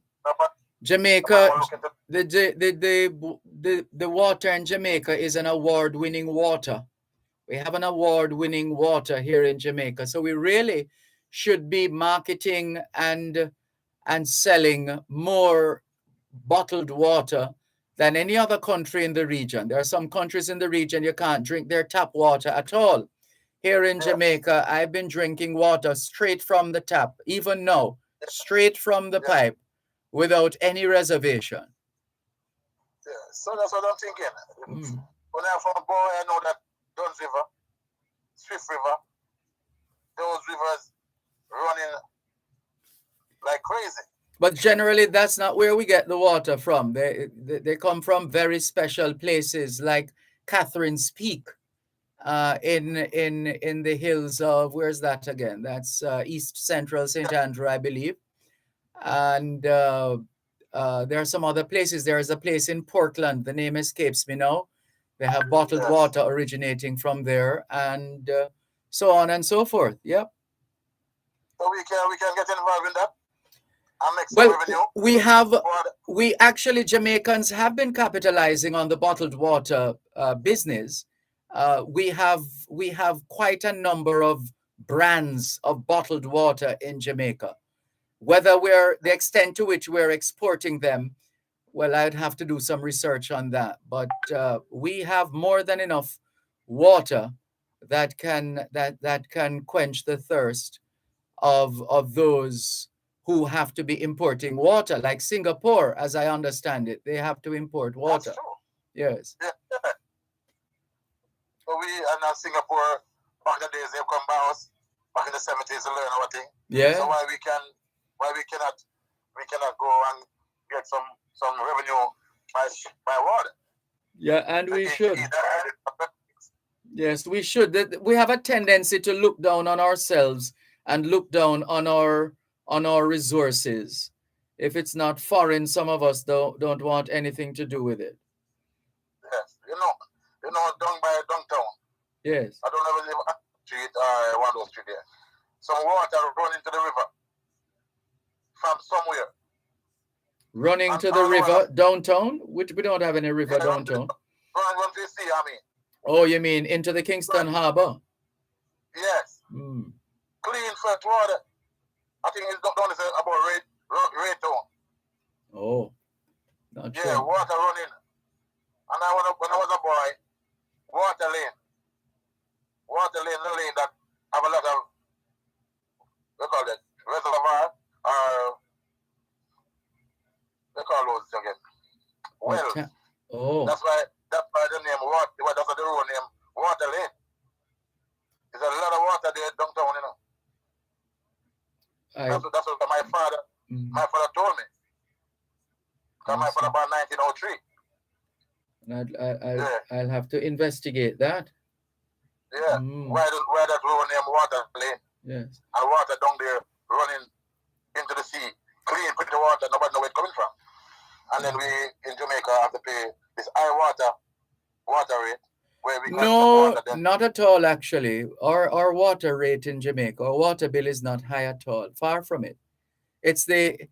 Jamaica. The water in Jamaica is an award-winning water. We have an award-winning water here in Jamaica, so we really should be marketing and selling more bottled water than any other country in the region. There are some countries in the region you can't drink their tap water at all. Here in Jamaica, I've been drinking water straight from the tap, even now, straight from the pipe, without any reservation. Yeah. So that's what I'm thinking. When I'm from Boy, I know that Duns River, Swift River, those rivers running like crazy. But generally, that's not where we get the water from. They come from very special places like Catherine's Peak in the hills of, where's that again? That's East Central St. Andrew, I believe. And there are some other places. There is a place in Portland. The name escapes me now. They have bottled water originating from there, and so on and so forth. Yep. So we can get involved in that and make some revenue. We actually, Jamaicans have been capitalizing on the bottled water business. We have quite a number of brands of bottled water in Jamaica. Whether the extent to which we're exporting them, well, I'd have to do some research on that. But we have more than enough water that can quench the thirst of those who have to be importing water, like Singapore, as I understand it. They have to import water. That's true. Yes. Yeah. So we and Singapore, back in the days, they come by us back in the 70s to learn our thing. Yeah. So why we cannot go and get some revenue by water? Yeah, and we should. Yes, we should. We have a tendency to look down on ourselves and look down on our resources. If it's not foreign, some of us don't want anything to do with it. Yes, you know, down by downtown. Yes. I don't ever live on street or one of those street there. Some water run into the river from somewhere. Running to the river downtown? Which we don't have any river downtown. Run to the sea, I mean. Oh, you mean into the Kingston Harbor? Yes. Clean fresh water. I think it's down about Ray Town. Oh, not sure. Yeah, water running. And when I was a boy, water lane, the lane that have a lot of, we call it reservoir, or they call those again, wells. Oh. That's why the name water. That's the road name water lane. There's a lot of water there downtown, you know. That's what my father told me. Because my father about 1903. I'll have to investigate that. Yeah. Why that road name water lane? Yes. And water down there running into the sea, clean, pretty water, nobody know where it's coming from. And then we in Jamaica have to pay this high water rate. No, not at all, actually. Our water rate in Jamaica, our water bill is not high at all. Far from it. It's if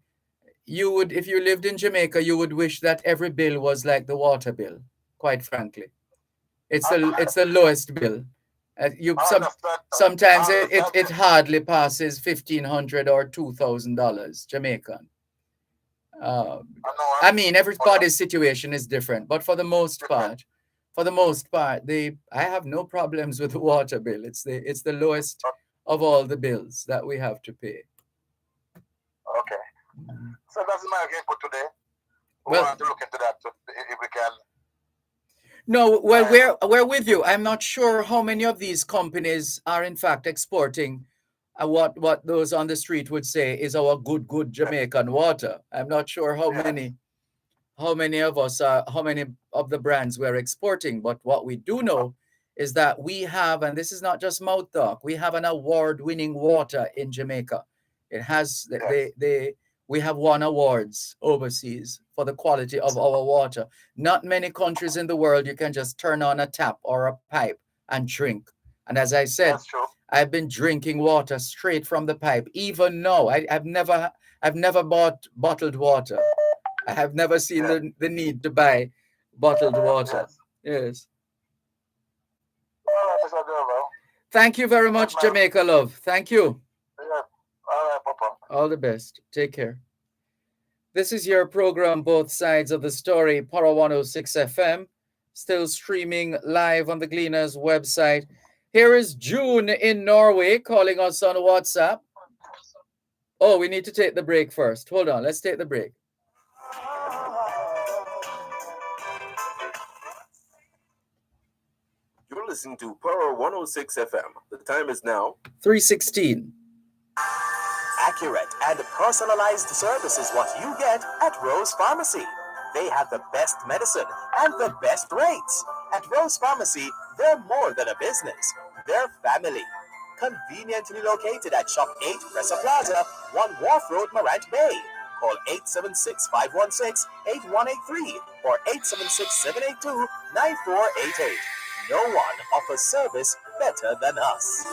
you lived in Jamaica, you would wish that every bill was like the water bill, quite frankly. It's the lowest bill. Sometimes it hardly passes $1,500 or $2,000 Jamaican. I mean, everybody's situation is different, but for the most part, I have no problems with the water bill. It's the lowest of all the bills that we have to pay. Okay. So that's my input today. We want to look into that if we can. No, well, we're with you. I'm not sure how many of these companies are in fact exporting what those on the street would say is our good Jamaican water. I'm not sure how many of us are, how many of the brands we're exporting. But what we do know is that we have, and this is not just mouth talk, we have an award-winning water in Jamaica. It has we have won awards overseas for the quality of our water. Not many countries in the world you can just turn on a tap or a pipe and drink. And as I said, I've been drinking water straight from the pipe. Even now, I've never bought bottled water. I have never seen the need to buy bottled water. Yes. Thank you very much, Jamaica love. Thank you. Yeah. All right, Papa. All the best. Take care. This is your program, Both Sides of the Story, Para 106 FM, still streaming live on the Gleaners website. Here is June in Norway calling us on WhatsApp. Oh, we need to take the break first. Hold on, let's take the break. You're listening to Para 106 FM. The time is now 3:16. Accurate and personalized service is what you get at Rose Pharmacy. They have the best medicine and the best rates. At Rose Pharmacy, they're more than a business. They're family. Conveniently located at Shop 8, Cressa Plaza, 1 Wharf Road, Morant Bay. Call 876-516-8183 or 876-782-9488. No one offers service better than us.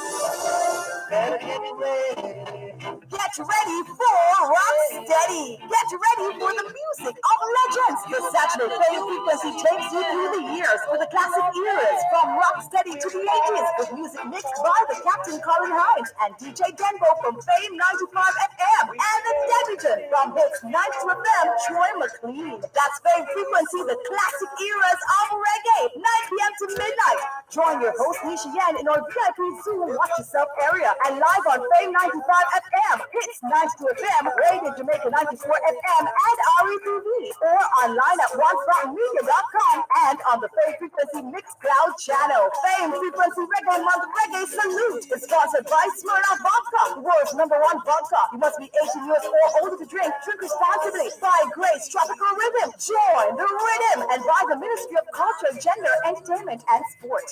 Get ready for Rocksteady. Get ready for the music of legends. The Saturday Fame Frequency takes you through the years for the classic eras from Rocksteady to the 80s with music mixed by the Captain Colin Hines and DJ Denbo from Fame 95 FM and the Debutant from Hits 92 FM, Troy McLean. That's Fame Frequency, the classic eras of reggae, 9 p.m. to midnight. Join your host Nisha Yen in our VIP Zoom Watch Yourself area and live on Fame 95 FM, Hits 92 FM, Radio Jamaica 94 FM, and RETV, or online at onefrontmedia.com and on the Fame Frequency Mixed Cloud channel. Fame Frequency Reggae Month Reggae Salute is sponsored by Smirnoff Vodka, the world's #1 vodka. You must be 18 years or older to drink. Drink responsibly. By Grace Tropical Rhythm. Join the rhythm and by the Ministry of Culture, Gender, Entertainment, and Sport.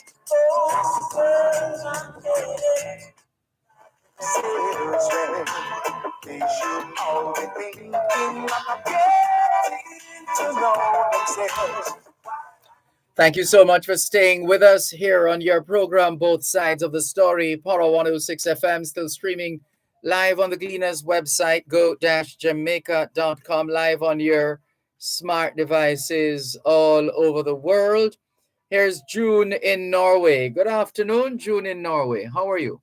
They should all be thinking of getting to know themselves. Thank you so much for staying with us here on your program, Both Sides of the Story, Para 106 FM, still streaming live on the Gleaners website, go-jamaica.com, live on your smart devices all over the world. Here's June in Norway. Good afternoon, June in Norway. How are you?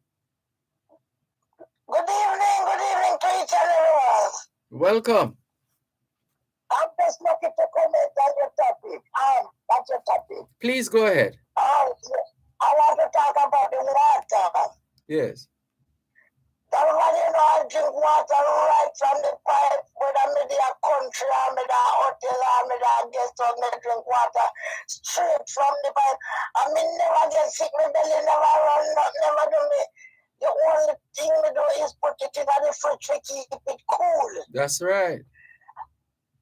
Good evening to each and everyone. Welcome. I'm just looking to comment on your topic. That's your topic. Please go ahead. I want to talk about the water. Yes. Everybody I drink water right from the pipe, whether I'm in a country, I'm in a hotel, I'm in a guest house, I drink water straight from the pipe. I mean, never get sick, my belly never run, never do me. The only thing we do is put it in the fridge to keep it cool. That's right.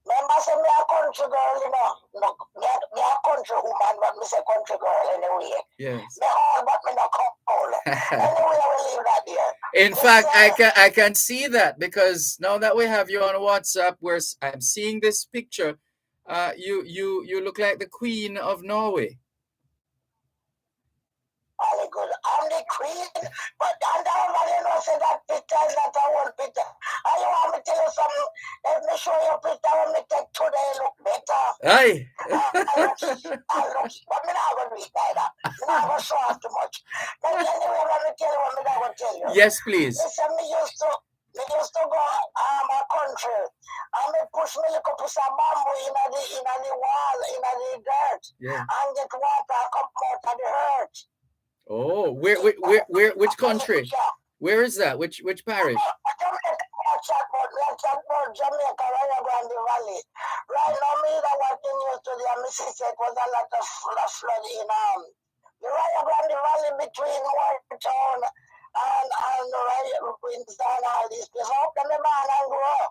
Remember, say me a country girl, you know. No, me a country woman, but me say country girl anyway. Yes. Me all, but me not cold. Anyway, I will leave that there. In fact, I can see that because now that we have you on WhatsApp, where I'm seeing this picture, you look like the Queen of Norway. All good. I'm the queen, but everybody knows that picture is not a one picture. And you want me to tell you something? Let me show you a picture when me take today look better. Aye. I look, but me not going to read neither. Me not going to show off too much. But anyway, let me tell you what me not going to tell you. Yes, please. Listen, me used to go my country and me push me little piece of bamboo in the wall, in the dirt, Yeah. and get water come out of the earth. Oh, where, which country? Where is that? Which parish? Jamaica, Rio Grande Valley. Right now, me that working news to the Mississippi was a lot of flood in the Rio Grande Valley between Wartown and Rio Queenstown and all these places. How can the man and grow?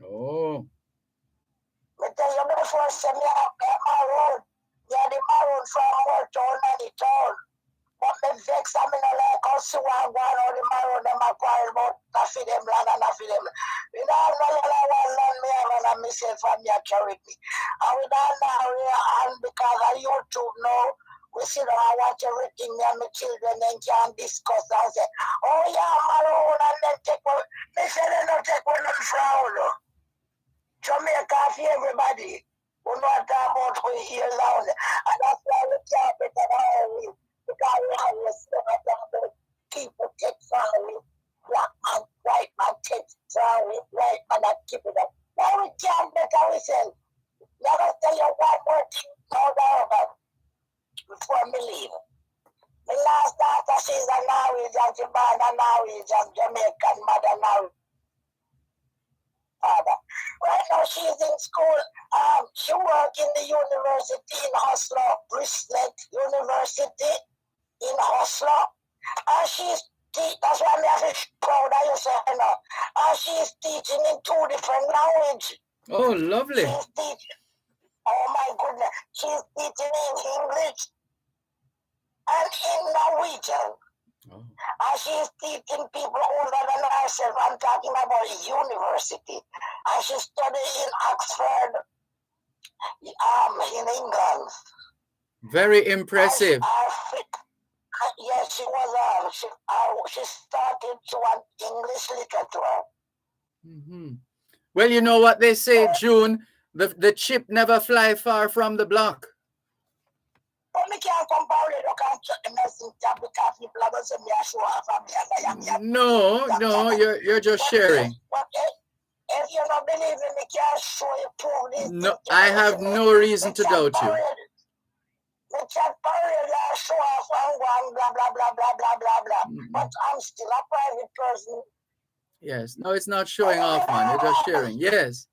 Oh. But tell you before, send me up my road. Yeah, the road from Wartown and the town. But the vex, I mean, like how see one going on the marrow, them are quarrel about to feed them land and to feed them. We don't know one land me have and myself and me a carry me. And we don't know, and because of YouTube now, we sit down and watch everything, me and my children then can discuss and say, oh yeah, marrow, and then take one. They say they don't take one of the frown. Jamaica for everybody. We know what about we hear loud. And that's why we can't be the because we have respect about people take family, black and white man take family, white man and keep it up. Now we can't be before me leave. My last daughter, she's a Norwegian, she born a Norwegian, Jamaican mother, Norwegian father. Right now she's in school. She works in the university in Oslo, Bristol University in Oslo. She's that's why I'm very proud of yourself, you know. She's teaching in 2 different languages. Oh, lovely. She's teaching. Oh my goodness. She's teaching in English and in Norwegian. Oh. She's teaching people older than herself. I'm talking about university. She's studying in Oxford, in England. Very impressive. Yes, she was. She started to want English literature. Mm-hmm. Well, you know what they say, June. The chip never fly far from the block. No, you're just sharing. If you don't believe in me, can't show you prove this. No, I have no reason to doubt you. The chat parade show off one blah blah blah blah blah blah blah. But I'm still a private person. Yes. No, it's not showing off, man. You're just sharing. Yes.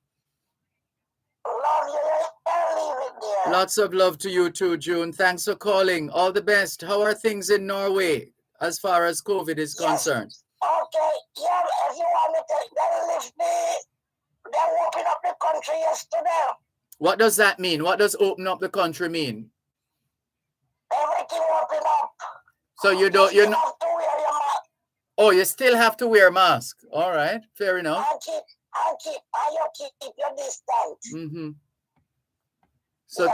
Love you. Leave it there. Lots of love to you too, June. Thanks for calling. All the best. How are things in Norway as far as COVID is concerned? Okay. Yeah, if you want me to, they lift me. They open up the country yesterday. What does that mean? What does open up the country mean? Everything open up. So you don't, you're not. Oh, you still have to wear a mask. All right, fair enough. You keep your distance. Mm-hmm. So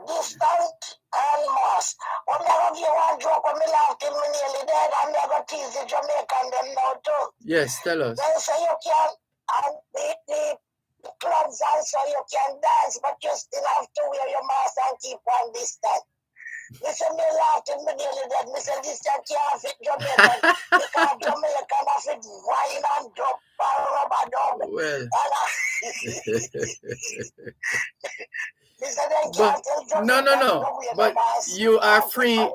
distant and mask. When I have you one joke when me laugh till me nearly dead, I'm never tease the Jamaican them now too. Yes, tell us. They say you can, and the clubs also you can dance, but you still have to wear your mask and keep one distance. Me say me laugh till me nearly dead. Me say this can't fit Jamaican because Jamaican have it wine and drop and rubber dub. Well. But, no. But you are free.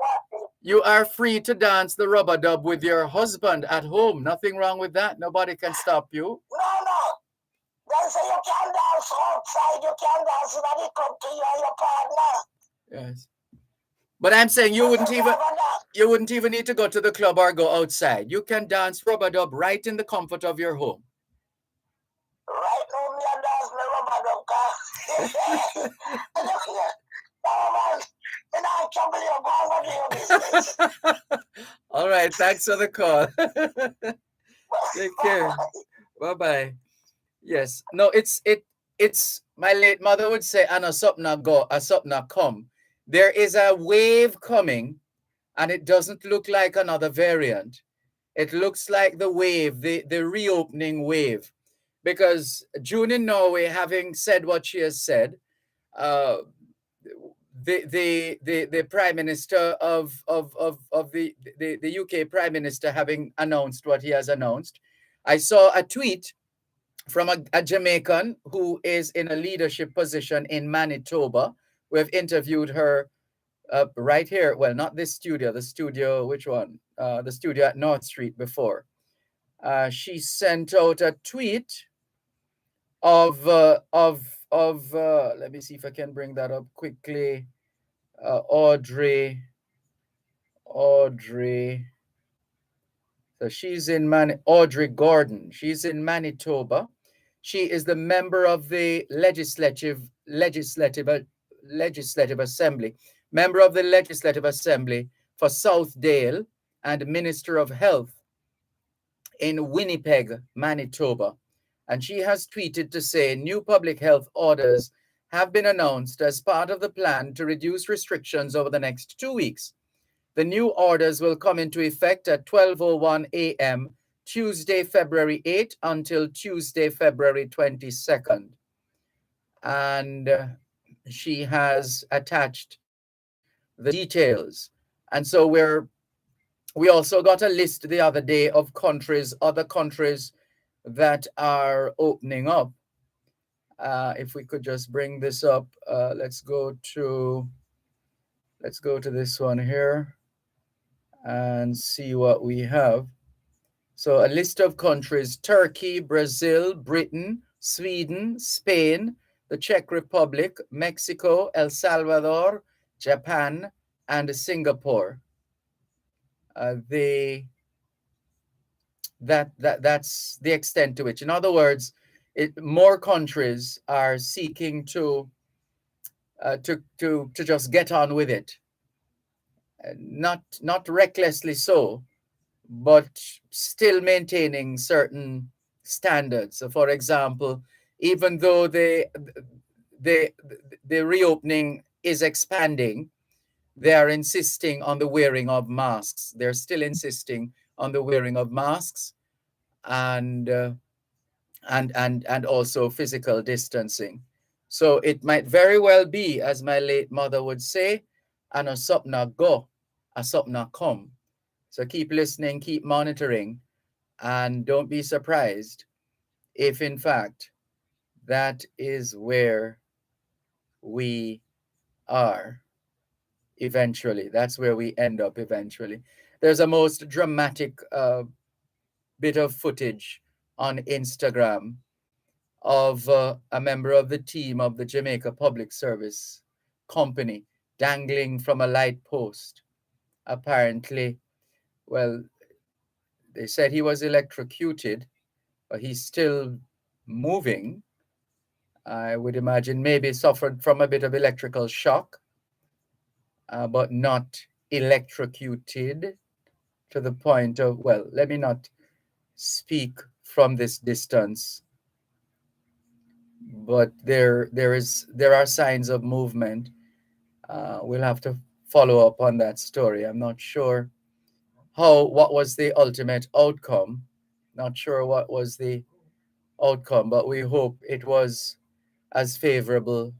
You are free to dance the rubber dub with your husband at home. Nothing wrong with that. Nobody can stop you. No. They say you can dance outside. You can dance in the country. You and your partner. Yes. But I'm saying you wouldn't even need to go to the club or go outside. You can dance rubber dub right in the comfort of your home. Right now, me and dance me rubber dub, cause look here, all right, thanks for the call. Take care. Bye-bye. Yes. No, it's my late mother would say, Anna something go, a something come. There is a wave coming, and it doesn't look like another variant. It looks like the wave, the reopening wave. Because June in Norway, having said what she has said, the Prime Minister of the UK Prime Minister having announced what he has announced, I saw a tweet from a Jamaican who is in a leadership position in Manitoba. We've interviewed her right here. Well, not this studio. The studio, which one? The studio at North Street before. She sent out a tweet of let me see if I can bring that up quickly. Audrey. So she's in Audrey Gordon. She's in Manitoba. She is the member of the Legislative Assembly, member of the Legislative Assembly for Southdale and Minister of Health in Winnipeg, Manitoba. And she has tweeted to say new public health orders have been announced as part of the plan to reduce restrictions over the next 2 weeks. The new orders will come into effect at 12:01 a.m. Tuesday, February 8 until Tuesday, February 22nd. And she has attached the details. And so we also got a list the other day of other countries that are opening up. If we could just bring this up, let's go to Let's go to this one here and see what we have. So a list of countries: Turkey, Brazil, Britain, Sweden, Spain, the Czech Republic, Mexico, El Salvador, Japan, and Singapore. That's the extent to which, in other words, more countries are seeking to just get on with it, not recklessly so, but still maintaining certain standards. So, for example, even though the reopening is expanding, they are insisting on the wearing of masks. They're still insisting on the wearing of masks and also physical distancing. So it might very well be, as my late mother would say, "An a supna go, a supna come." So keep listening, keep monitoring, and don't be surprised if, in fact, that is where we are eventually. That's where we end up eventually. There's a most dramatic bit of footage on Instagram of a member of the team of the Jamaica Public Service Company dangling from a light post. Apparently, well, they said he was electrocuted, but he's still moving. I would imagine maybe suffered from a bit of electrical shock, but not electrocuted to the point of, well, let me not speak from this distance, but there are signs of movement. We'll have to follow up on that story. I'm not sure what was the ultimate outcome. Not sure what was the outcome, but we hope it was as favorable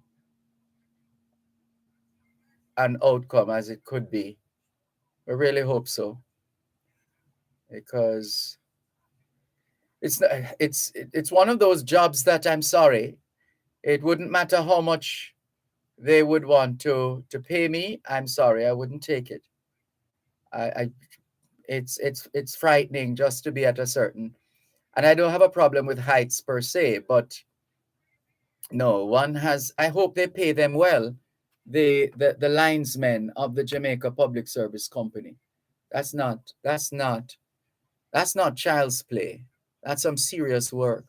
an outcome as it could be. We really hope so, because it's one of those jobs that, I'm sorry, it wouldn't matter how much they would want to pay me. I'm sorry, I wouldn't take it. It's frightening just to be at a certain, and I don't have a problem with heights per se, but no, one has, I hope they pay them well, the linesmen of the Jamaica Public Service Company. That's not child's play. That's some serious work.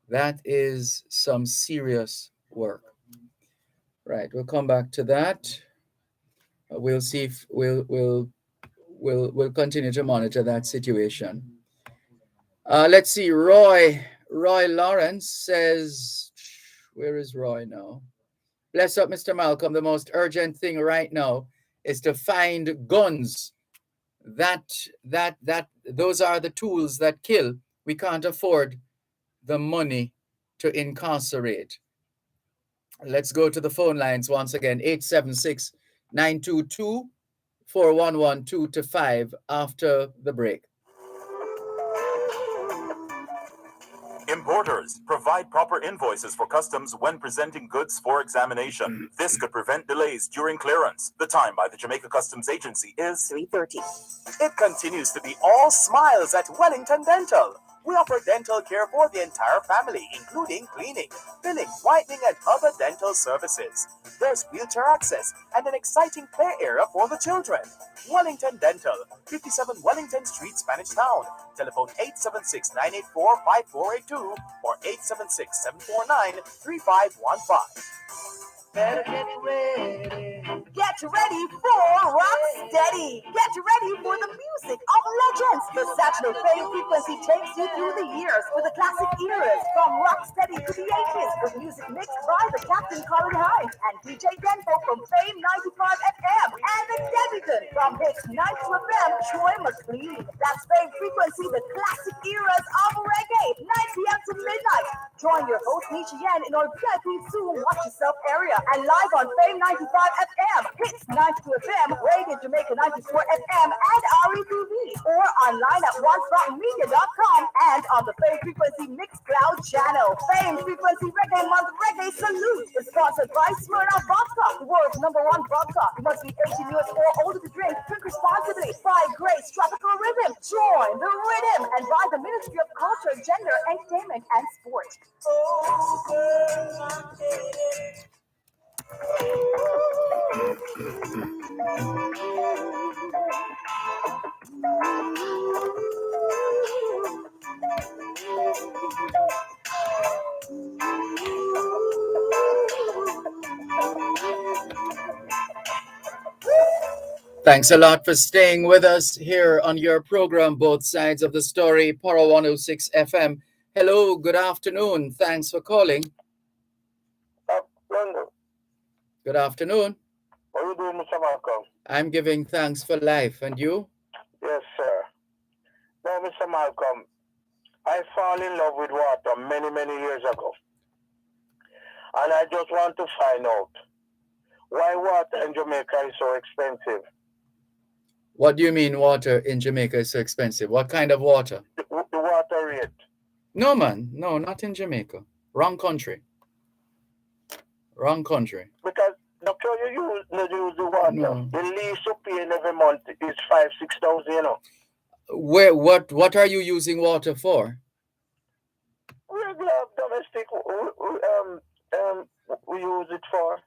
That is some serious work. Right, we'll come back to that. We'll see if we'll continue to monitor that situation. Let's see. Roy Lawrence says, where is Roy now? Bless up, Mr. Malcolm. The most urgent thing right now is to find guns. Those are the tools that kill. We can't afford the money to incarcerate. Let's go to the phone lines once again. 876-922-4112 after the break. Importers, provide proper invoices for customs when presenting goods for examination. This could prevent delays during clearance. The time by the Jamaica Customs Agency is 3:30. It continues to be all smiles at Wellington Dental. We offer dental care for the entire family, including cleaning, filling, whitening, and other dental services. There's wheelchair access and an exciting play area for the children. Wellington Dental, 57 Wellington Street, Spanish Town. Telephone 876-984-5482 or 876-749-3515. Better get ready. Get ready for Rocksteady. Get ready for the music of legends. The Saturday Fame Frequency takes you through the years with the classic eras from Rocksteady to the 80s with music mixed by the Captain Colin Hines and DJ Denver from Fame 95 FM and the Debiton from Hits 92 FM, Troy McLean. That's Fame Frequency, the classic eras of reggae, 9 p.m. to midnight. Join your host, Nisha Yan, in our VIP Zoom Watch Yourself area and live on Fame 95 FM, Hits 92 FM, Radio Jamaica 94 FM, and RETV, or online at onespotmedia.com and on the Fame Frequency Mixcloud channel. Fame Frequency Reggae Month Reggae Salute is sponsored by Smirnoff Vodka, the world's #1 vodka. You must be 18 years or older to drink. Drink responsibly. By Grace Tropical Rhythm. Join the rhythm and by the Ministry of Culture, Gender, Entertainment, and Sport. Thanks a lot for staying with us here on your program, Both Sides of the Story, Power 106 FM. Hello, good afternoon. Thanks for calling. Good afternoon. What are you doing, Mr. Malcolm? I'm giving thanks for life. And you? Yes, sir. Now, Mr. Malcolm, I fell in love with water many, many years ago. And I just want to find out why water in Jamaica is so expensive. What do you mean water in Jamaica is so expensive? What kind of water? The water rate. No, man. No, not in Jamaica. Wrong country. Wrong country. Because doctor, you use the water. No. The least you pay every month is 5,000-6,000, you know. What are you using water for? Regular domestic, we use it for.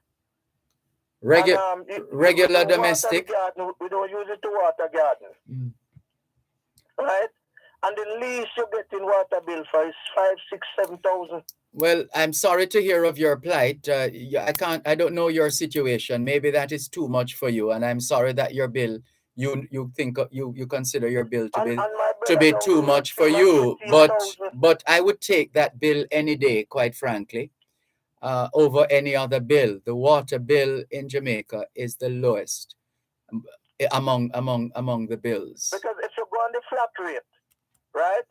Regular domestic. Garden, we don't use it to water garden. Right? And the least you get in water bill for is 5,000, 6,000, 7,000. Well, I'm sorry to hear of your plight. I don't know your situation. Maybe that is too much for you, and I'm sorry that your bill, you consider your bill to be too much for you. But I would take that bill any day, quite frankly, over any other bill. The water bill in Jamaica is the lowest among the bills. Because if you go on the flat rate, right?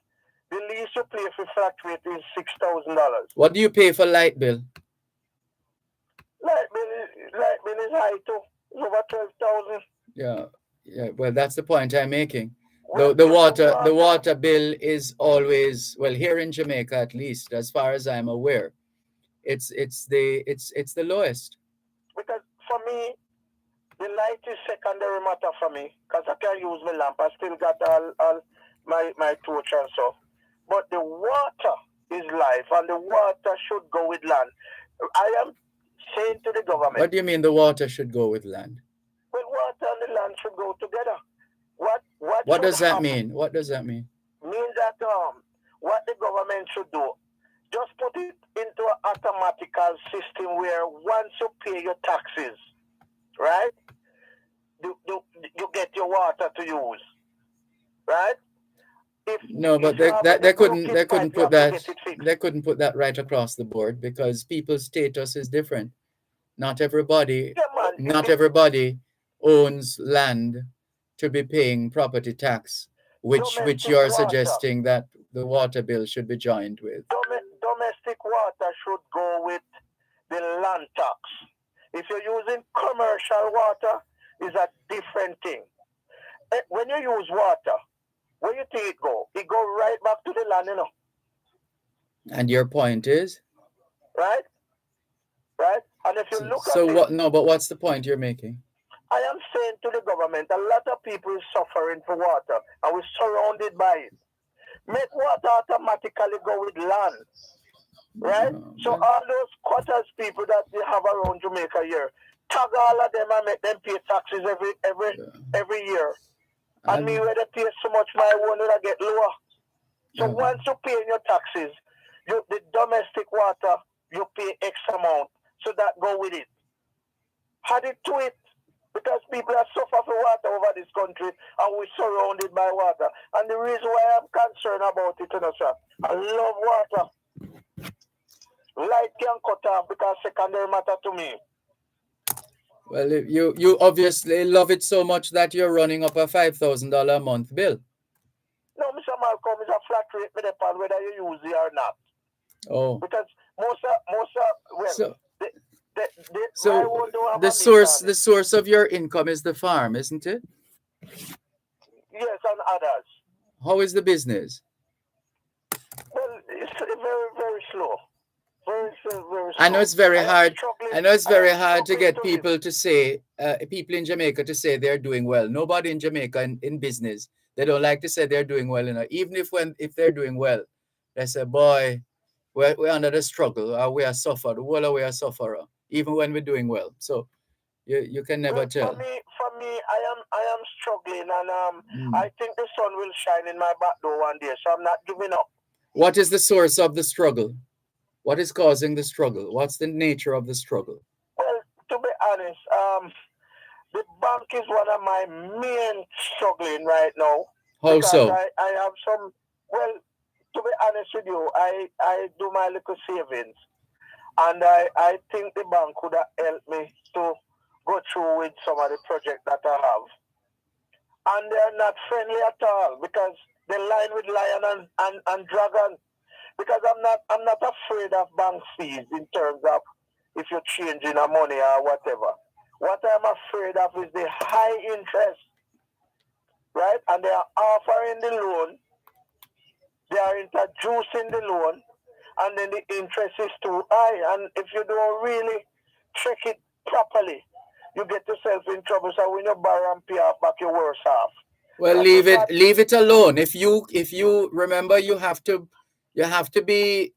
The least you pay for flat rate is $6,000. What do you pay for light bill? Light bill is high too. It's over 12,000. Yeah. Well, that's the point I'm making. The water bill is always, well, here in Jamaica at least, as far as I'm aware, it's the lowest. Because for me, the light is secondary matter for me, because I can use my lamp. I still got all my torch and stuff. But the water is life, and the water should go with land. I am saying to the government. What do you mean the water should go with land? Well, water and the land should go together. What does that mean? What does that mean? Means that what the government should do, just put it into an automatical system where once you pay your taxes, right, you get your water to use, right? No, but they couldn't put that right across the board, because people's status is different. Not everybody owns land to be paying property tax, which you're suggesting that the water bill should be joined with. Domestic water should go with the land tax. If you're using commercial water, it's a different thing. When you use water, where you think it go? It go right back to the land, you know. And your point is? Right? And if you look but what's the point you're making? I am saying to the government, a lot of people is suffering for water, and we're surrounded by it. Make water automatically go with land, right? So all those quarters people that we have around Jamaica here, tag all of them and make them pay taxes every year. And me, where they pay so much, my one will get lower. So once you pay your taxes, the domestic water, you pay X amount. So that go with it. Add it to it. Because people are suffering for water over this country, and we're surrounded by water. And the reason why I'm concerned about it, sir, I love water. Light can cut off because secondary matter to me. Well, you obviously love it so much that you're running up a $5,000 a month bill. No, Mr. Malcolm, it's a flat rate with the pan whether you use it or not. Oh. Because most well, So my so own don't have the a meter on it. source of your income is the farm, isn't it? Yes, and others. How is the business? Well, it's very, very slow. Very slow, very slow. I know it's very hard. I know it's very hard to struggling get to people to say, people in Jamaica to say they're doing well. Nobody in Jamaica in business, they don't like to say they're doing well. Even if they're doing well, they say, boy, we're under the struggle, or we are suffered. Well, we are sufferer, even when we're doing well. So you can never Well, tell. for me, I am struggling, and I think the sun will shine in my back door one day. So I'm not giving up. What is the source of the struggle? What is causing the struggle? What's the nature of the struggle? Well, to be honest, the bank is one of my main struggling right now. How Because so? I have some, well, to be honest with you, I do my little savings. And I think the bank could have helped me to go through with some of the projects that I have. And they're not friendly at all because they line with lion and dragon. Because I'm not afraid of bank fees in terms of if you're changing a money or whatever. What I'm afraid of is the high interest, right? And they are offering the loan, they are introducing the loan, and then the interest is too high. And if you don't really check it properly, you get yourself in trouble. So when you borrow and pay off back, you're worse off. Well, leave it alone. If you remember, you have to be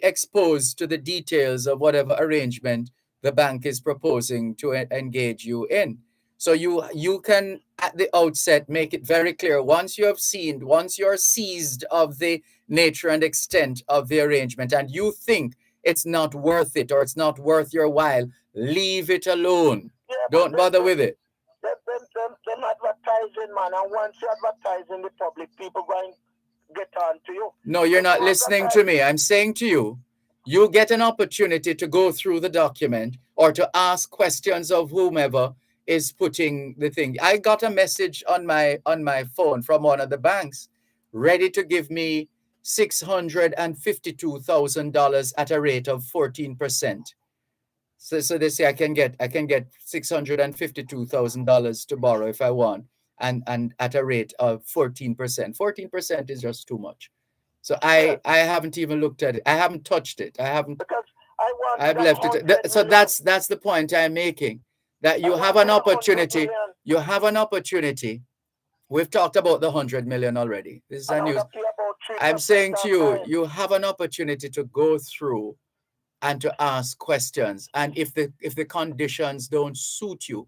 exposed to the details of whatever arrangement the bank is proposing to engage you in. So you can at the outset make it very clear once you're seized of the nature and extent of the arrangement and you think it's not worth it or it's not worth your while, leave it alone. Yeah, Don't bother with it. Them advertising, man, and once you advertise in the public, people going to get on to you. No, you're not listening to me. I'm saying to you, you get an opportunity to go through the document or to ask questions of whomever is putting the thing. I got a message on my phone from one of the banks ready to give me $652,000 at a rate of 14%. So they say I can get $652,000 to borrow if I want, and at a rate of 14%. 14% is just too much. So I haven't even looked at it. I haven't touched it. I've left it. So that's the point I'm making. That you have an opportunity. You have an opportunity. We've talked about the 100 million already. This is a news. I'm saying to you, you have an opportunity to go through and to ask questions. And if the conditions don't suit you,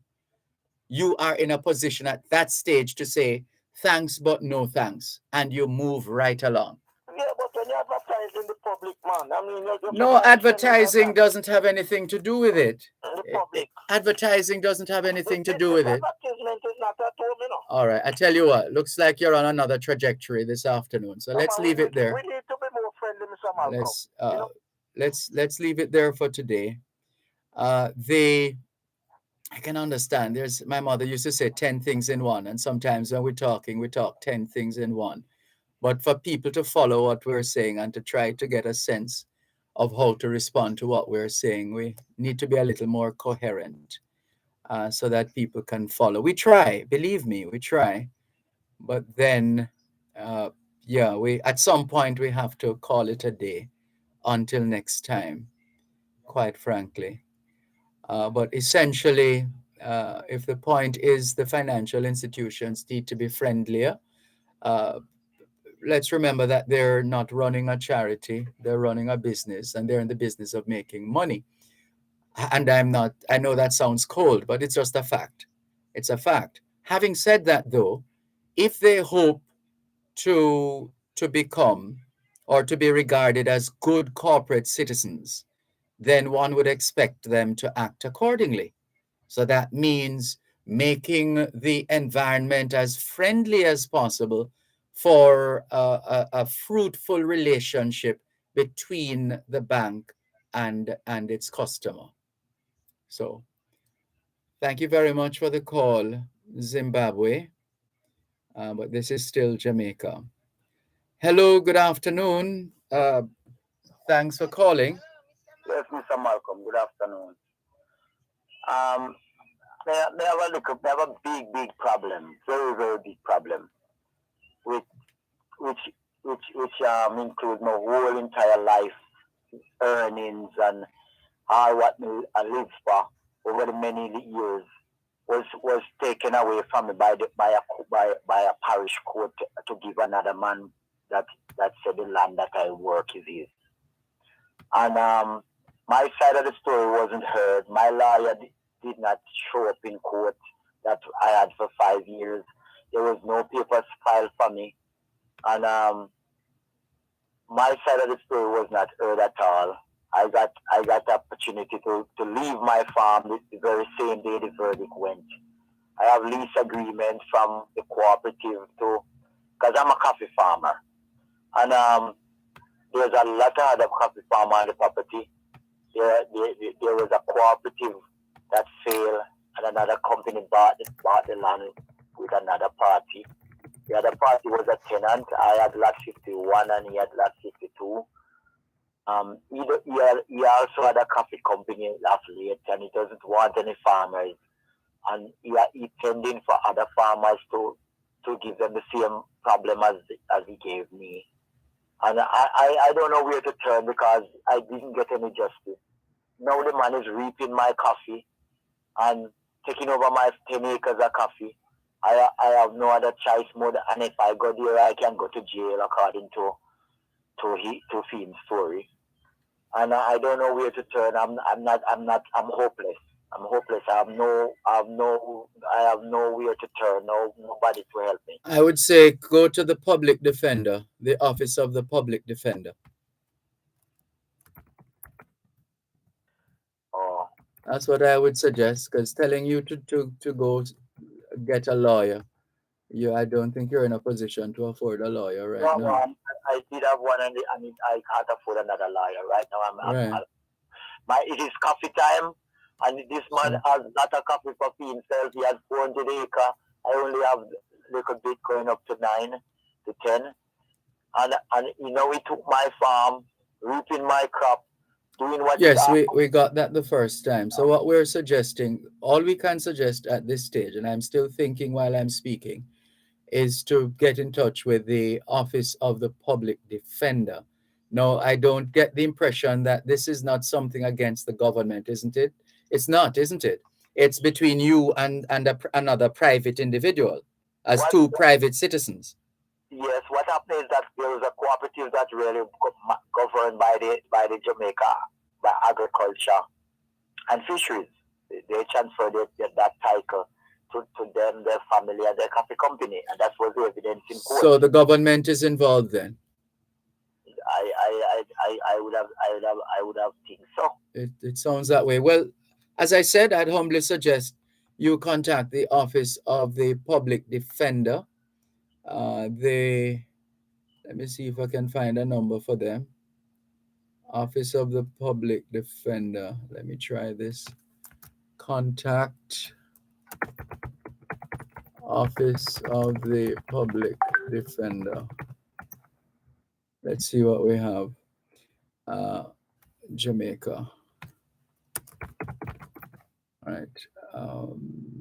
you are in a position at that stage to say, thanks, but no thanks. And you move right along. Yeah, but when you advertise in the public, man, I mean... No, advertising doesn't have anything to do with it. The public. Advertising doesn't have anything to do with it. Advertisement is not at home, you know. All right, I tell you what, looks like you're on another trajectory this afternoon. So let's leave it there. We need to be more friendly, Mr. Malcolm. Let's leave it there for today. I can understand. My mother used to say 10 things in one, and sometimes when we talk 10 things in one. But for people to follow what we're saying and to try to get a sense of how to respond to what we're saying, we need to be a little more coherent so that people can follow. We try, believe me, we try. But then, at some point we have to call it a day until next time, quite frankly. But essentially, if the point is the financial institutions need to be friendlier, let's remember that they're not running a charity, they're running a business, and they're in the business of making money. And I know that sounds cold, but it's just a fact. It's a fact. Having said that, though, if they hope to become or to be regarded as good corporate citizens, then one would expect them to act accordingly. So that means making the environment as friendly as possible for a fruitful relationship between the bank and its customer. So thank you very much for the call, Zimbabwe. But this is still Jamaica. Hello, good afternoon. Thanks for calling. Yes, Mr. Malcolm. Good afternoon. They have a big problem, very big problem, with which include my whole entire life earnings and all what I lived for over the many years was taken away from me by a parish court to give another man that said the land that I work is his. And my side of the story wasn't heard. My lawyer did not show up in court that I had for 5 years. There was no papers filed for me. And my side of the story was not heard at all. I got the opportunity to leave my farm the very same day the verdict went. I have lease agreement from the cooperative because I'm a coffee farmer. And there's a lot of other coffee farmers on the property. There was a cooperative that failed, and another company bought the land with another party. The other party was a tenant. I had lot 51 and he had lot 52. He also had a coffee company of late, and he doesn't want any farmers. And he tending for other farmers to give them the same problem as he gave me. And I don't know where to turn because I didn't get any justice. Now the man is reaping my coffee and taking over my 10 acres of coffee. I have no other choice more than, and if I go there, I can go to jail according to Fiend's story. And I don't know where to turn. I'm hopeless. I'm hopeless. I have nowhere to turn. Nobody to help me. I would say go to the public defender, the office of the public defender. Oh. That's what I would suggest, because telling you to go get a lawyer, I don't think you're in a position to afford a lawyer right now. I did have one, and I can't afford another lawyer right now. It is coffee time. And this man has not a coffee for himself. He has 400 acres. I only have a little bit going up to 9 to 10. And he took my farm, reaping my crop, doing what Yes, we got that the first time. So what we're suggesting, all we can suggest at this stage, and I'm still thinking while I'm speaking, is to get in touch with the office of the public defender. No, I don't get the impression that this is not something against the government, isn't it? It's not, isn't it? It's between you and another private individual, as two private citizens. Yes, what happened is that there is a cooperative that's really governed by the Jamaica, by agriculture and fisheries. They transferred that title to them, their family, and their coffee company, and that was the evidence in court. So the government is involved then? I would have think so. It sounds that way. Well, as I said, I'd humbly suggest you contact the office of the public defender. Let me see if I can find a number for them. Office of the public defender. Let me try this. Contact office of the public defender. Let's see what we have. Jamaica. All right.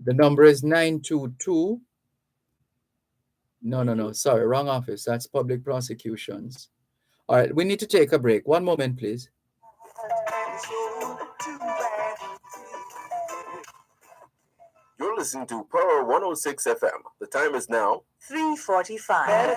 The number is 922. No. Sorry, wrong office. That's public prosecutions. All right. We need to take a break. One moment, please. You're listening to Power 106 FM. The time is now 3:45.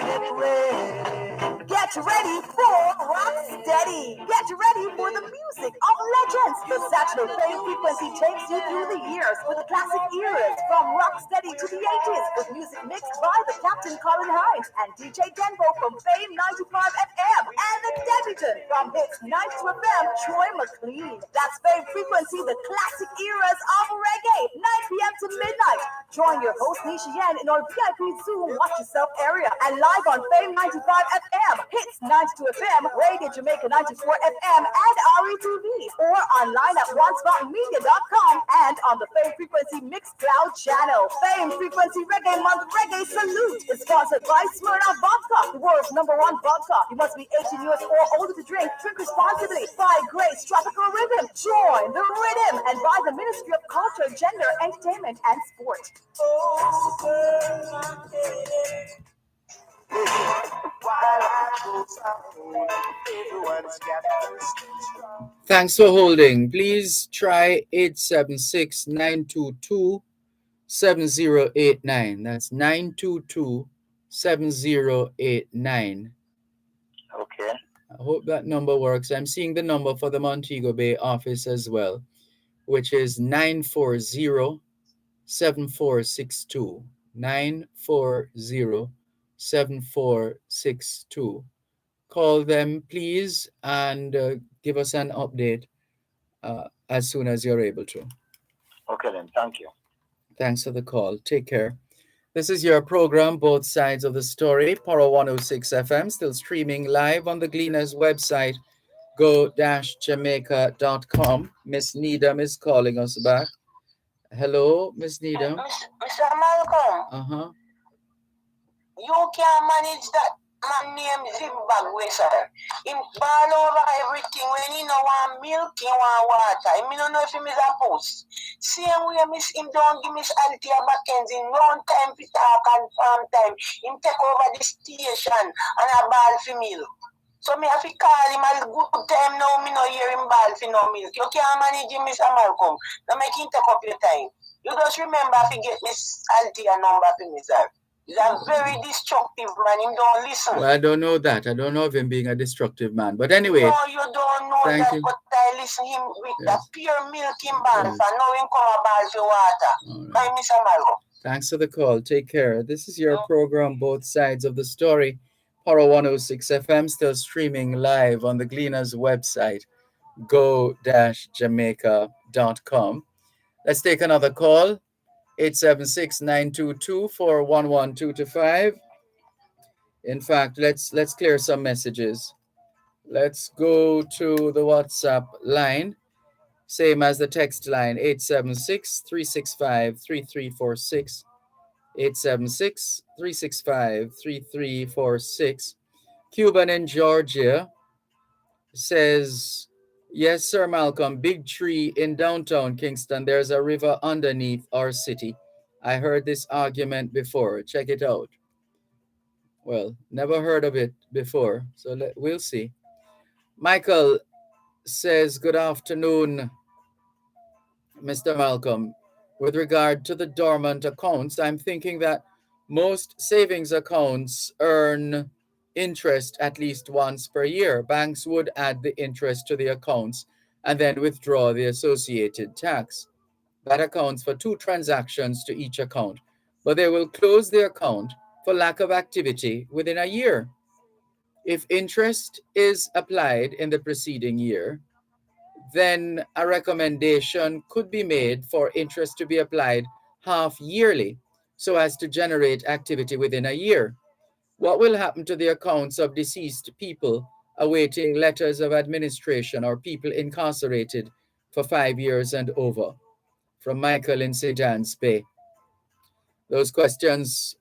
Get ready for Rocksteady. Get ready for the music of legends. The Saturday Fame Frequency takes you through the years with the classic eras from Rocksteady to the 80s with music mixed by the Captain Colin Hines and DJ Denbo from Fame 95 FM and the Debutant from Hits 92 FM, Troy McLean. That's Fame Frequency, the classic eras of reggae, 9 p.m. to midnight. Join your host Nisha Yen in our VIP Zoom Watch Yourself area and live on Fame 95 FM, Hits 92 FM, Radio Jamaica 94 FM, and RE TV or online at onespotmedia.com and on the Fame Frequency Mixcloud channel. Fame Frequency Reggae Month Reggae Salute is sponsored by Smirnoff Vodka, the world's #1 vodka. You must be 18 years or older to drink. Drink responsibly. By Grace Tropical Rhythm. Join the rhythm. And by the Ministry of Culture, Gender, Entertainment, and Sport. Thanks for holding. Please try 876-922-7089. That's 922-7089. Okay. I hope that number works. I'm seeing the number for the Montego Bay office as well, which is 940-7462. 940-7462. Call them, please, and give us an update as soon as you're able to. Okay, then. Thank you. Thanks for the call. Take care. This is your program, Both Sides of the Story, Power 106 FM, still streaming live on the Gleaners website, go-jamaica.com. Miss Needham is calling us back. Hello, Miss Needham. Mr. Malcolm. Uh-huh. You can manage that man named Zimbabwe, sir. Him ball over everything. When he no want milk, he want water. I don't know if he is a post. Same way, miss him don't give Miss Althea Mackenzie no time to talk and farm time. Him take over the station and a ball for milk. So me have to call him a good time now. Me no hear him ball for no milk. You can't manage him, Mr. Malcolm. Now make him take up your time. You just remember to get Miss Althea number for me, sir. He's a very destructive man. Him don't listen. Well, I don't know that. I don't know of him being a destructive man. But anyway. No, you don't know that, you. But I listen him with the pure milk in ball. And now him come a ball for water. Right. Mr. Malcolm. Thanks for the call. Take care. This is your program, Both Sides of the Story. Power 106 FM, still streaming live on the Gleaners website, go-jamaica.com. Let's take another call. 876-922-411225. In fact, let's clear some messages. Let's go to the WhatsApp line, same as the text line, 876-365-3346. 876-365-3346. Cuban in Georgia says, yes, Sir Malcolm, big tree in downtown Kingston. There's a river underneath our city. I heard this argument before. Check it out. Well, never heard of it before, so we'll see. Michael says, good afternoon, Mr. Malcolm. With regard to the dormant accounts, I'm thinking that most savings accounts earn interest at least once per year. Banks would add the interest to the accounts and then withdraw the associated tax. That accounts for 2 transactions to each account, but they will close the account for lack of activity within a year. If interest is applied in the preceding year, then a recommendation could be made for interest to be applied half yearly so as to generate activity within a year. What will happen to the accounts of deceased people awaiting letters of administration or people incarcerated for 5 years and over? From Michael in St. Anne's Bay. Those questions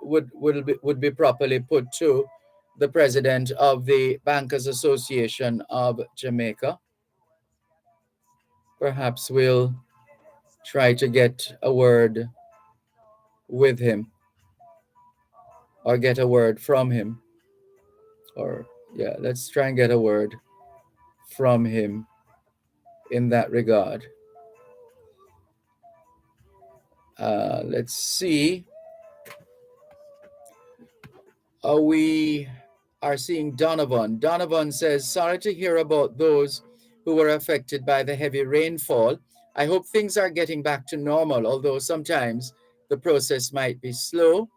would be properly put to the president of the Bankers Association of Jamaica. Perhaps we'll try to get a word with him or get a word from him. Let's try and get a word from him in that regard. Let's see. We are seeing Donovan. Donovan says, sorry to hear about those who were affected by the heavy rainfall. I hope things are getting back to normal, although sometimes the process might be slow.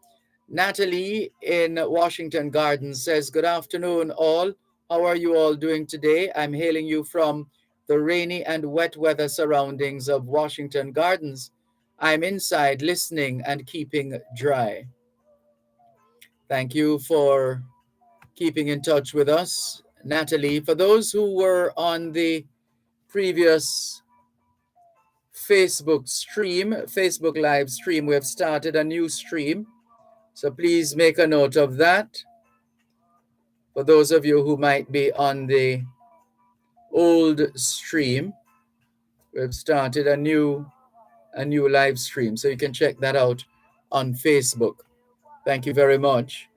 Natalie in Washington Gardens says, good afternoon, all. How are you all doing today? I'm hailing you from the rainy and wet weather surroundings of Washington Gardens. I'm inside listening and keeping dry. Thank you for keeping in touch with us, Natalie. For those who were on the previous Facebook stream, Facebook live stream, we have started a new stream. So please make a note of that. For those of you who might be on the old stream, we've started a new live stream. So you can check that out on Facebook. Thank you very much.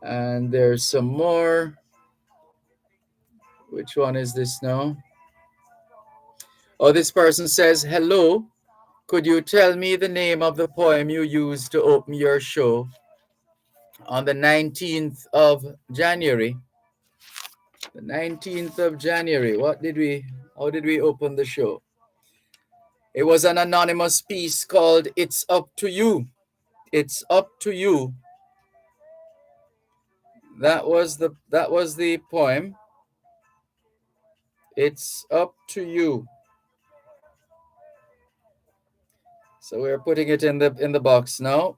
And there's some more. Which one is this now? Oh, this person says, hello. Could you tell me the name of the poem you used to open your show on the 19th of January? The 19th of January. How did we open the show? It was an anonymous piece called It's Up to You. It's Up to You. That was the poem. It's up to you. So we're putting it in the box now.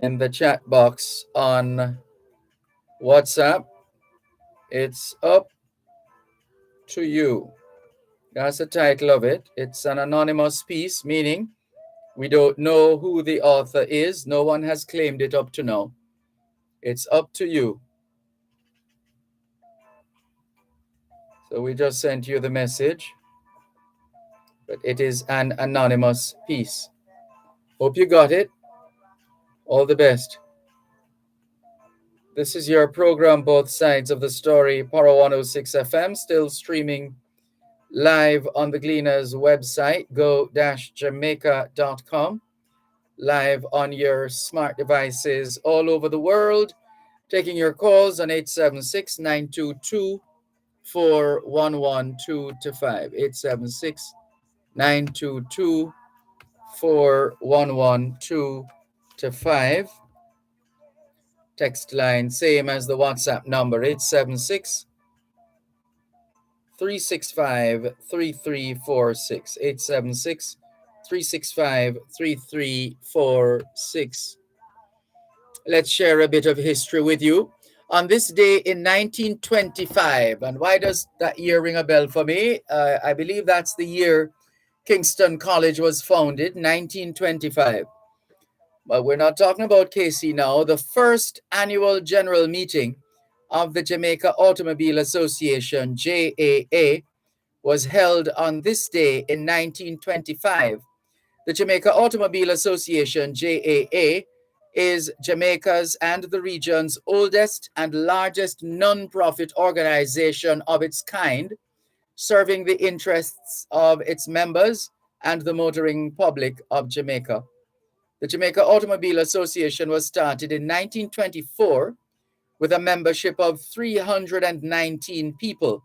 In the chat box on WhatsApp. It's up to you. That's the title of it. It's an anonymous piece, meaning we don't know who the author is. No one has claimed it up to now. It's up to you. So we just sent you the message. But it is an anonymous piece. Hope you got it. All the best. This is your program, Both Sides of the Story, Power 106 FM, still streaming live on the Gleaners website, go-jamaica.com, live on your smart devices all over the world, taking your calls on 876-922-4112 to 5, 876-922-4112 to 5. Text line, same as the WhatsApp number, 876 365-3346, 876-365-3346. Let's share a bit of history with you. On this day in 1925, and why does that year ring a bell for me? I believe that's the year Kingston College was founded, 1925. But we're not talking about KC now. The first annual general meeting of the Jamaica Automobile Association, JAA, was held on this day in 1925. The Jamaica Automobile Association, JAA, is Jamaica's and the region's oldest and largest non-profit organization of its kind, serving the interests of its members and the motoring public of Jamaica. The Jamaica Automobile Association was started in 1924 with a membership of 319 people,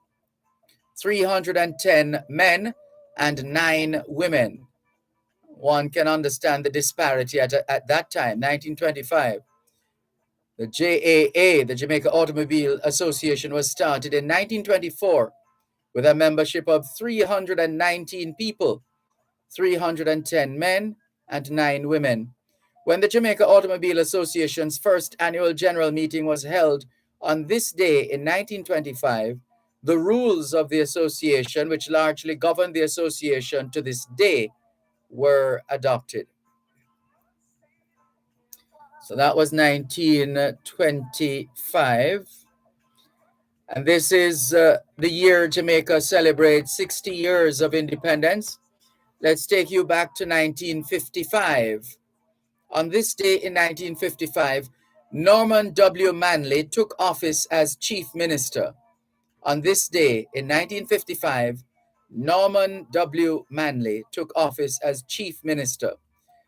310 men and 9 women. One can understand the disparity at that time, 1925. The JAA, the Jamaica Automobile Association, was started in 1924 with a membership of 319 people, 310 men and 9 women. When the Jamaica Automobile Association's first annual general meeting was held on this day in 1925, the rules of the association, which largely govern the association to this day, were adopted. So that was 1925. And this is the year Jamaica celebrates 60 years of independence. Let's take you back to 1955. On this day in 1955, Norman W. Manley took office as Chief Minister. On this day in 1955, Norman W. Manley took office as Chief Minister.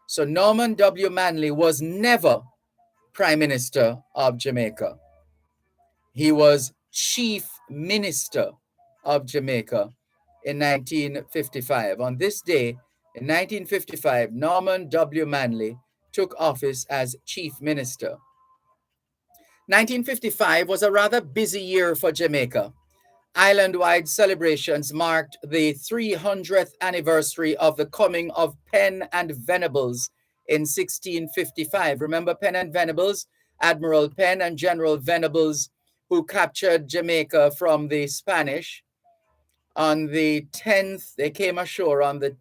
So Norman W. Manley was never Prime Minister of Jamaica. He was Chief Minister of Jamaica in 1955. On this day in 1955, Norman W. Manley took office as Chief Minister. 1955 was a rather busy year for Jamaica. Island-wide celebrations marked the 300th anniversary of the coming of Penn and Venables in 1655. Remember Penn and Venables? Admiral Penn and General Venables who captured Jamaica from the Spanish on the 10th. They came ashore on the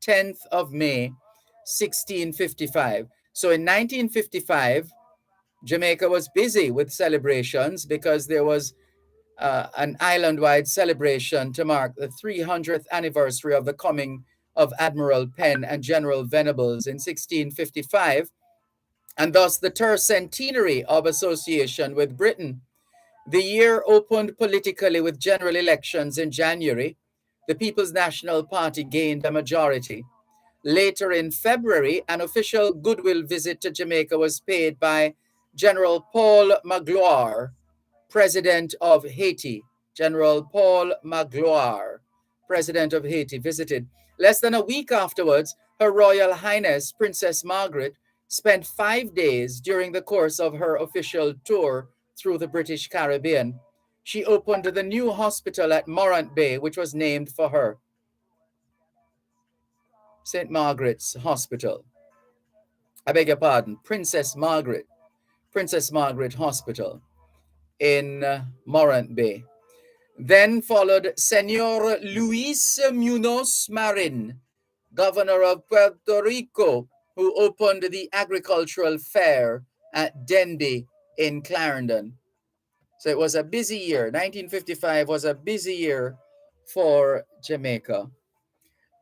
10th of May, 1655. So in 1955, Jamaica was busy with celebrations because there was an island-wide celebration to mark the 300th anniversary of the coming of Admiral Penn and General Venables in 1655, and thus the tercentenary of association with Britain. The year opened politically with general elections in January. The People's National Party gained a majority. Later in February, an official goodwill visit to Jamaica was paid by General Paul Magloire, President of Haiti. General Paul Magloire, President of Haiti, visited. Less than a week afterwards, Her Royal Highness Princess Margaret spent 5 days during the course of her official tour through the British Caribbean. She opened the new hospital at Morant Bay, which was named for her. St. Margaret's Hospital. I beg your pardon, Princess Margaret Hospital in Morant Bay. Then followed Senor Luis Munoz Marin, governor of Puerto Rico, who opened the agricultural fair at Denby in Clarendon. So it was a busy year. 1955 was a busy year for Jamaica.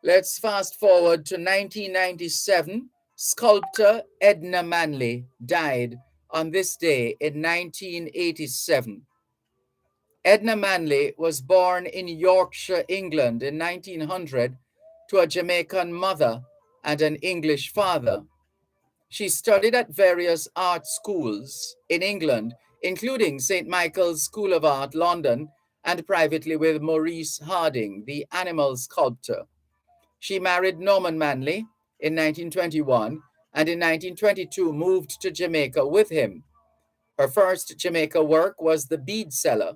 Let's fast forward to 1997. Sculptor Edna Manley died on this day in 1987. Edna Manley was born in Yorkshire, England in 1900 to a Jamaican mother and an English father. She studied at various art schools in England, including St. Michael's School of Art, London, and privately with Maurice Harding, the animal sculptor. She married Norman Manley in 1921 and in 1922 moved to Jamaica with him. Her first Jamaica work was The Bead Seller.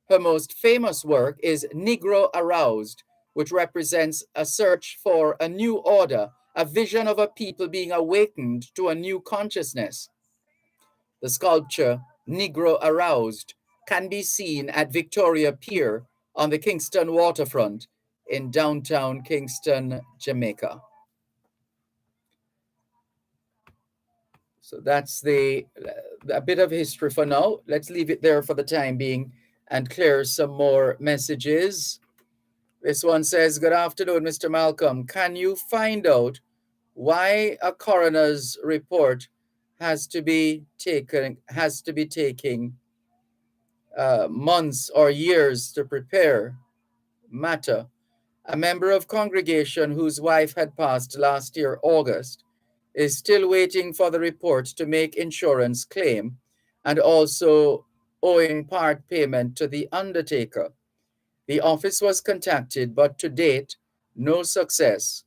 Her most famous work is Negro Aroused, which represents a search for a new order, a vision of a people being awakened to a new consciousness. The sculpture Negro Aroused can be seen at Victoria Pier on the Kingston waterfront in downtown Kingston, Jamaica. So that's a bit of history for now. Let's leave it there for the time being and clear some more messages. This one says, good afternoon, Mr. Malcolm. Can you find out why a coroner's report has to be taking months or years to prepare? Matter. A member of congregation whose wife had passed last year, August, is still waiting for the report to make insurance claim and also owing part payment to the undertaker. The office was contacted, but to date, no success.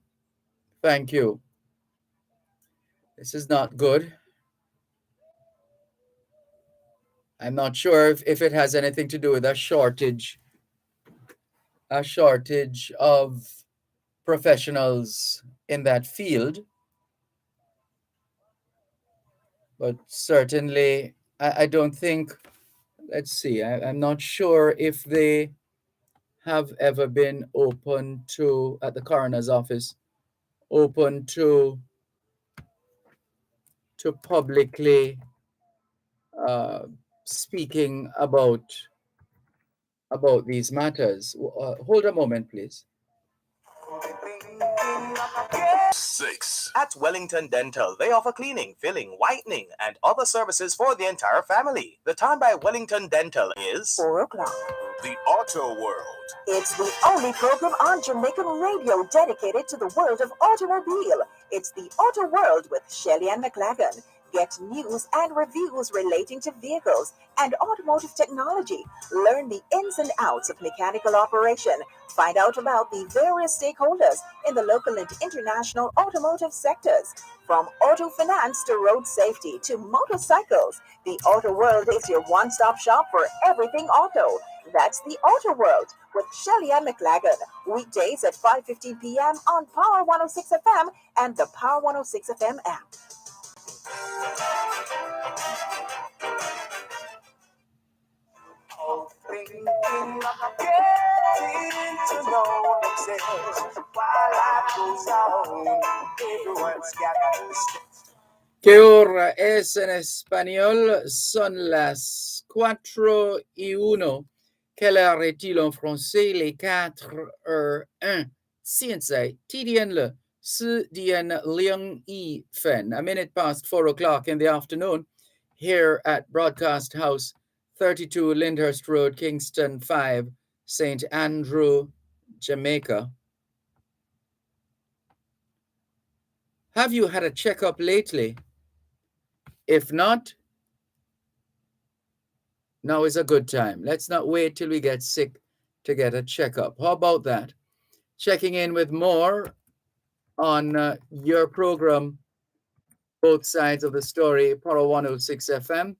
Thank you. This is not good. I'm not sure if it has anything to do with a shortage of professionals in that field. But certainly, I don't think, let's see, I'm not sure if they have ever been open to, at the coroner's office, open to publicly speaking about these matters. Hold a moment, please. 6. At Wellington Dental, they offer cleaning, filling, whitening, and other services for the entire family. The time by Wellington Dental is 4 o'clock. The Auto World. It's the only program on Jamaican radio dedicated to the world of automobile. It's the Auto World with Shelly and McLagan. Get news and reviews relating to vehicles and automotive technology. Learn the ins and outs of mechanical operation. Find out about the various stakeholders in the local and international automotive sectors. From auto finance to road safety to motorcycles, the Auto World is your one-stop shop for everything auto. That's the Auto World with Shelly and McLagan. Weekdays at 5:15 p.m. on Power 106 FM and the Power 106 FM app. getting to know themselves while life goes on. Everyone's got to step. ¿Qué hora es en español? Son las 4:01. Quelle heure est-il en français? Les 4:01. 现在几点了？4:02. A minute past 4 o'clock in the afternoon here at Broadcast House, 32 Lyndhurst Road, Kingston 5, St. Andrew, Jamaica. Have you had a checkup lately? If not, now is a good time. Let's not wait till we get sick to get a checkup. How about that? Checking in with more on your program, Both Sides of the Story, Power 106 FM,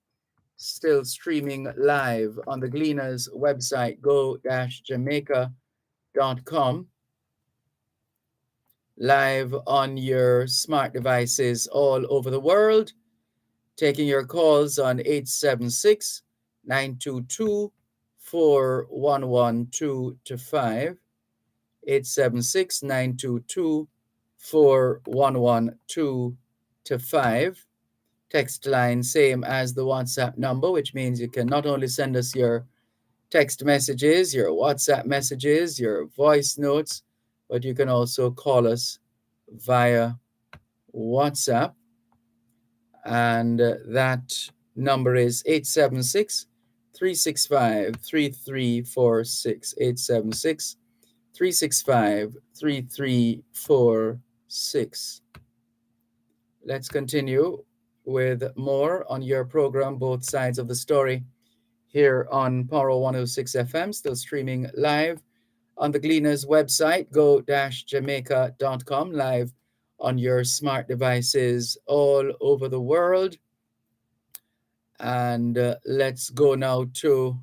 still streaming live on the Gleaners website, go-jamaica.com, live on your smart devices all over the world, taking your calls on 876 922 4112 to 5, 876 922 4112 to 5. Text line same as the WhatsApp number, which means you can not only send us your text messages, your WhatsApp messages, your voice notes, but you can also call us via WhatsApp. And that number is 876 365 3346. 876 365 3346. Let's continue with more on your program, Both Sides of the Story, here on Power 106 FM, still streaming live on the Gleaners website, go-jamaica.com, live on your smart devices all over the world. And let's go now to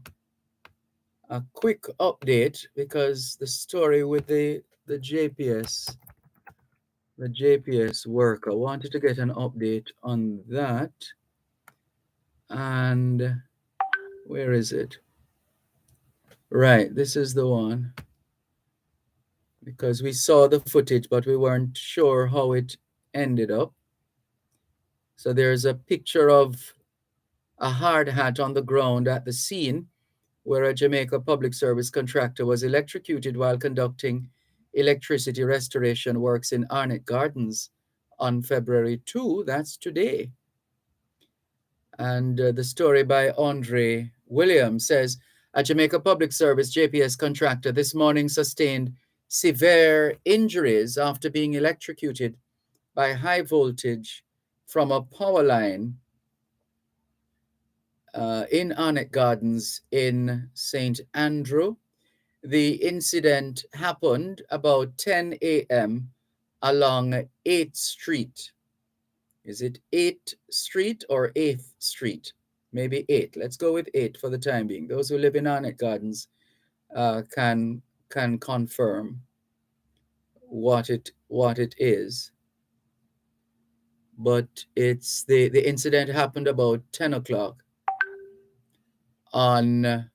a quick update, because the story with the JPS work, I wanted to get an update on that. And where is it? Right, this is the one. Because we saw the footage, but we weren't sure how it ended up. So there's a picture of a hard hat on the ground at the scene where a Jamaica Public Service contractor was electrocuted while conducting electricity restoration works in Arnett Gardens on February 2. That's today. And the story by Andre Williams says, a Jamaica Public Service JPS contractor this morning sustained severe injuries after being electrocuted by high voltage from a power line in Arnett Gardens in St. Andrew. The incident happened about 10 a.m. along 8th Street. Is it 8th Street or 8th Street? Maybe 8. Let's go with 8 for the time being. Those who live in Arnett Gardens can confirm what it is. But it's the incident happened about 10 o'clock along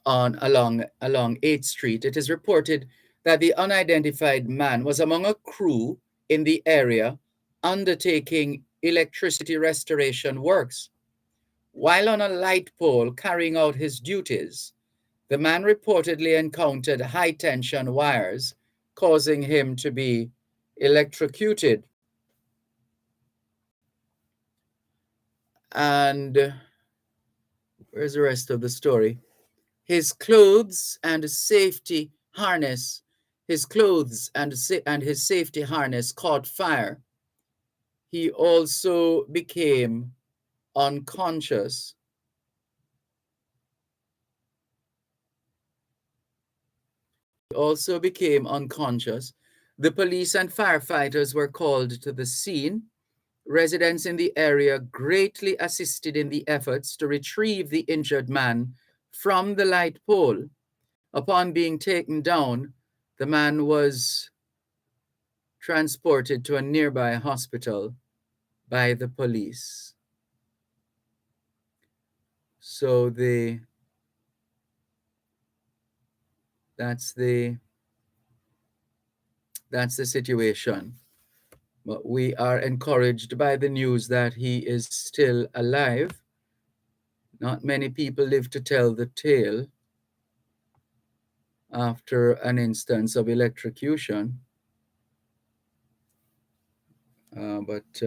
8th Street. It is reported that the unidentified man was among a crew in the area undertaking electricity restoration works. While on a light pole carrying out his duties, the man reportedly encountered high-tension wires, causing him to be electrocuted. And where's the rest of the story? His clothes and safety harness, his safety harness caught fire. He also became unconscious. The police and firefighters were called to the scene. Residents in the area greatly assisted in the efforts to retrieve the injured man from the light pole. Upon being taken down, the man was transported to a nearby hospital by the police. So that's the situation. But we are encouraged by the news that he is still alive. Not many people live to tell the tale after an instance of electrocution. But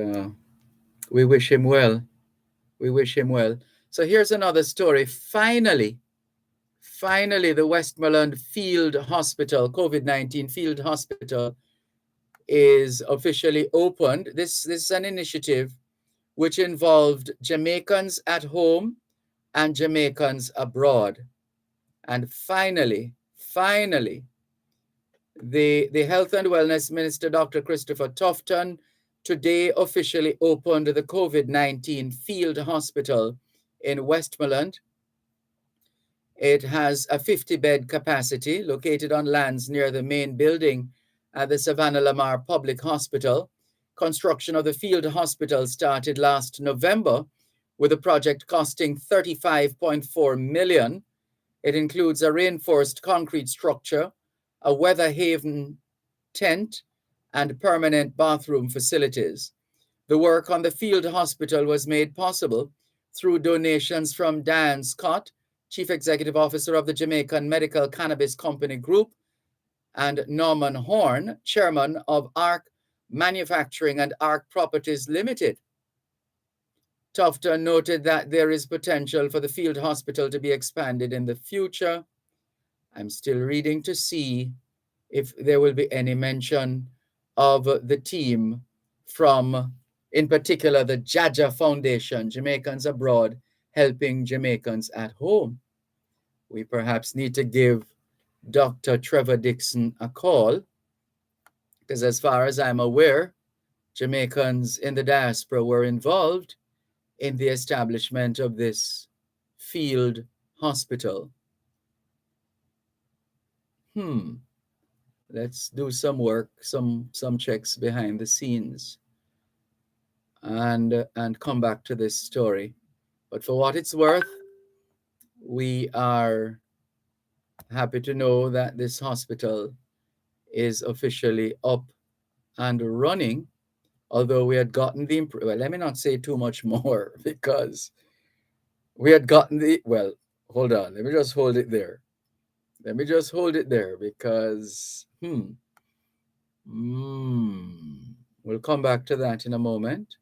we wish him well. We wish him well. So here's another story. Finally, the Westmoreland Field Hospital, COVID-19 Field Hospital, is officially opened. This is an initiative which involved Jamaicans at home and Jamaicans abroad. And finally, the Health and Wellness Minister, Dr. Christopher Tufton, today officially opened the COVID-19 Field Hospital in Westmoreland. It has a 50-bed capacity located on lands near the main building at the Savannah Lamar Public Hospital. Construction of the field hospital started last November with a project costing $35.4 million. It includes a reinforced concrete structure, a weather haven tent, and permanent bathroom facilities. The work on the field hospital was made possible through donations from Dan Scott, Chief Executive Officer of the Jamaican Medical Cannabis Company Group, and Norman Horn, Chairman of ARC Manufacturing and ARC Properties Limited. Tufton noted that there is potential for the field hospital to be expanded in the future. I'm still reading to see if there will be any mention of the team from, in particular, the Jaja Foundation, Jamaicans Abroad, helping Jamaicans at home. We perhaps need to give Dr. Trevor Dixon a call, because as far as I'm aware, Jamaicans in the diaspora were involved in the establishment of this field hospital. Let's do some work, some checks behind the scenes, and come back to this story. But for what it's worth, we are happy to know that this hospital is officially up and running, although we had gotten the, well, let me not say too much more, because we had gotten the, well, hold on, let me just hold it there. Because, we'll come back to that in a moment.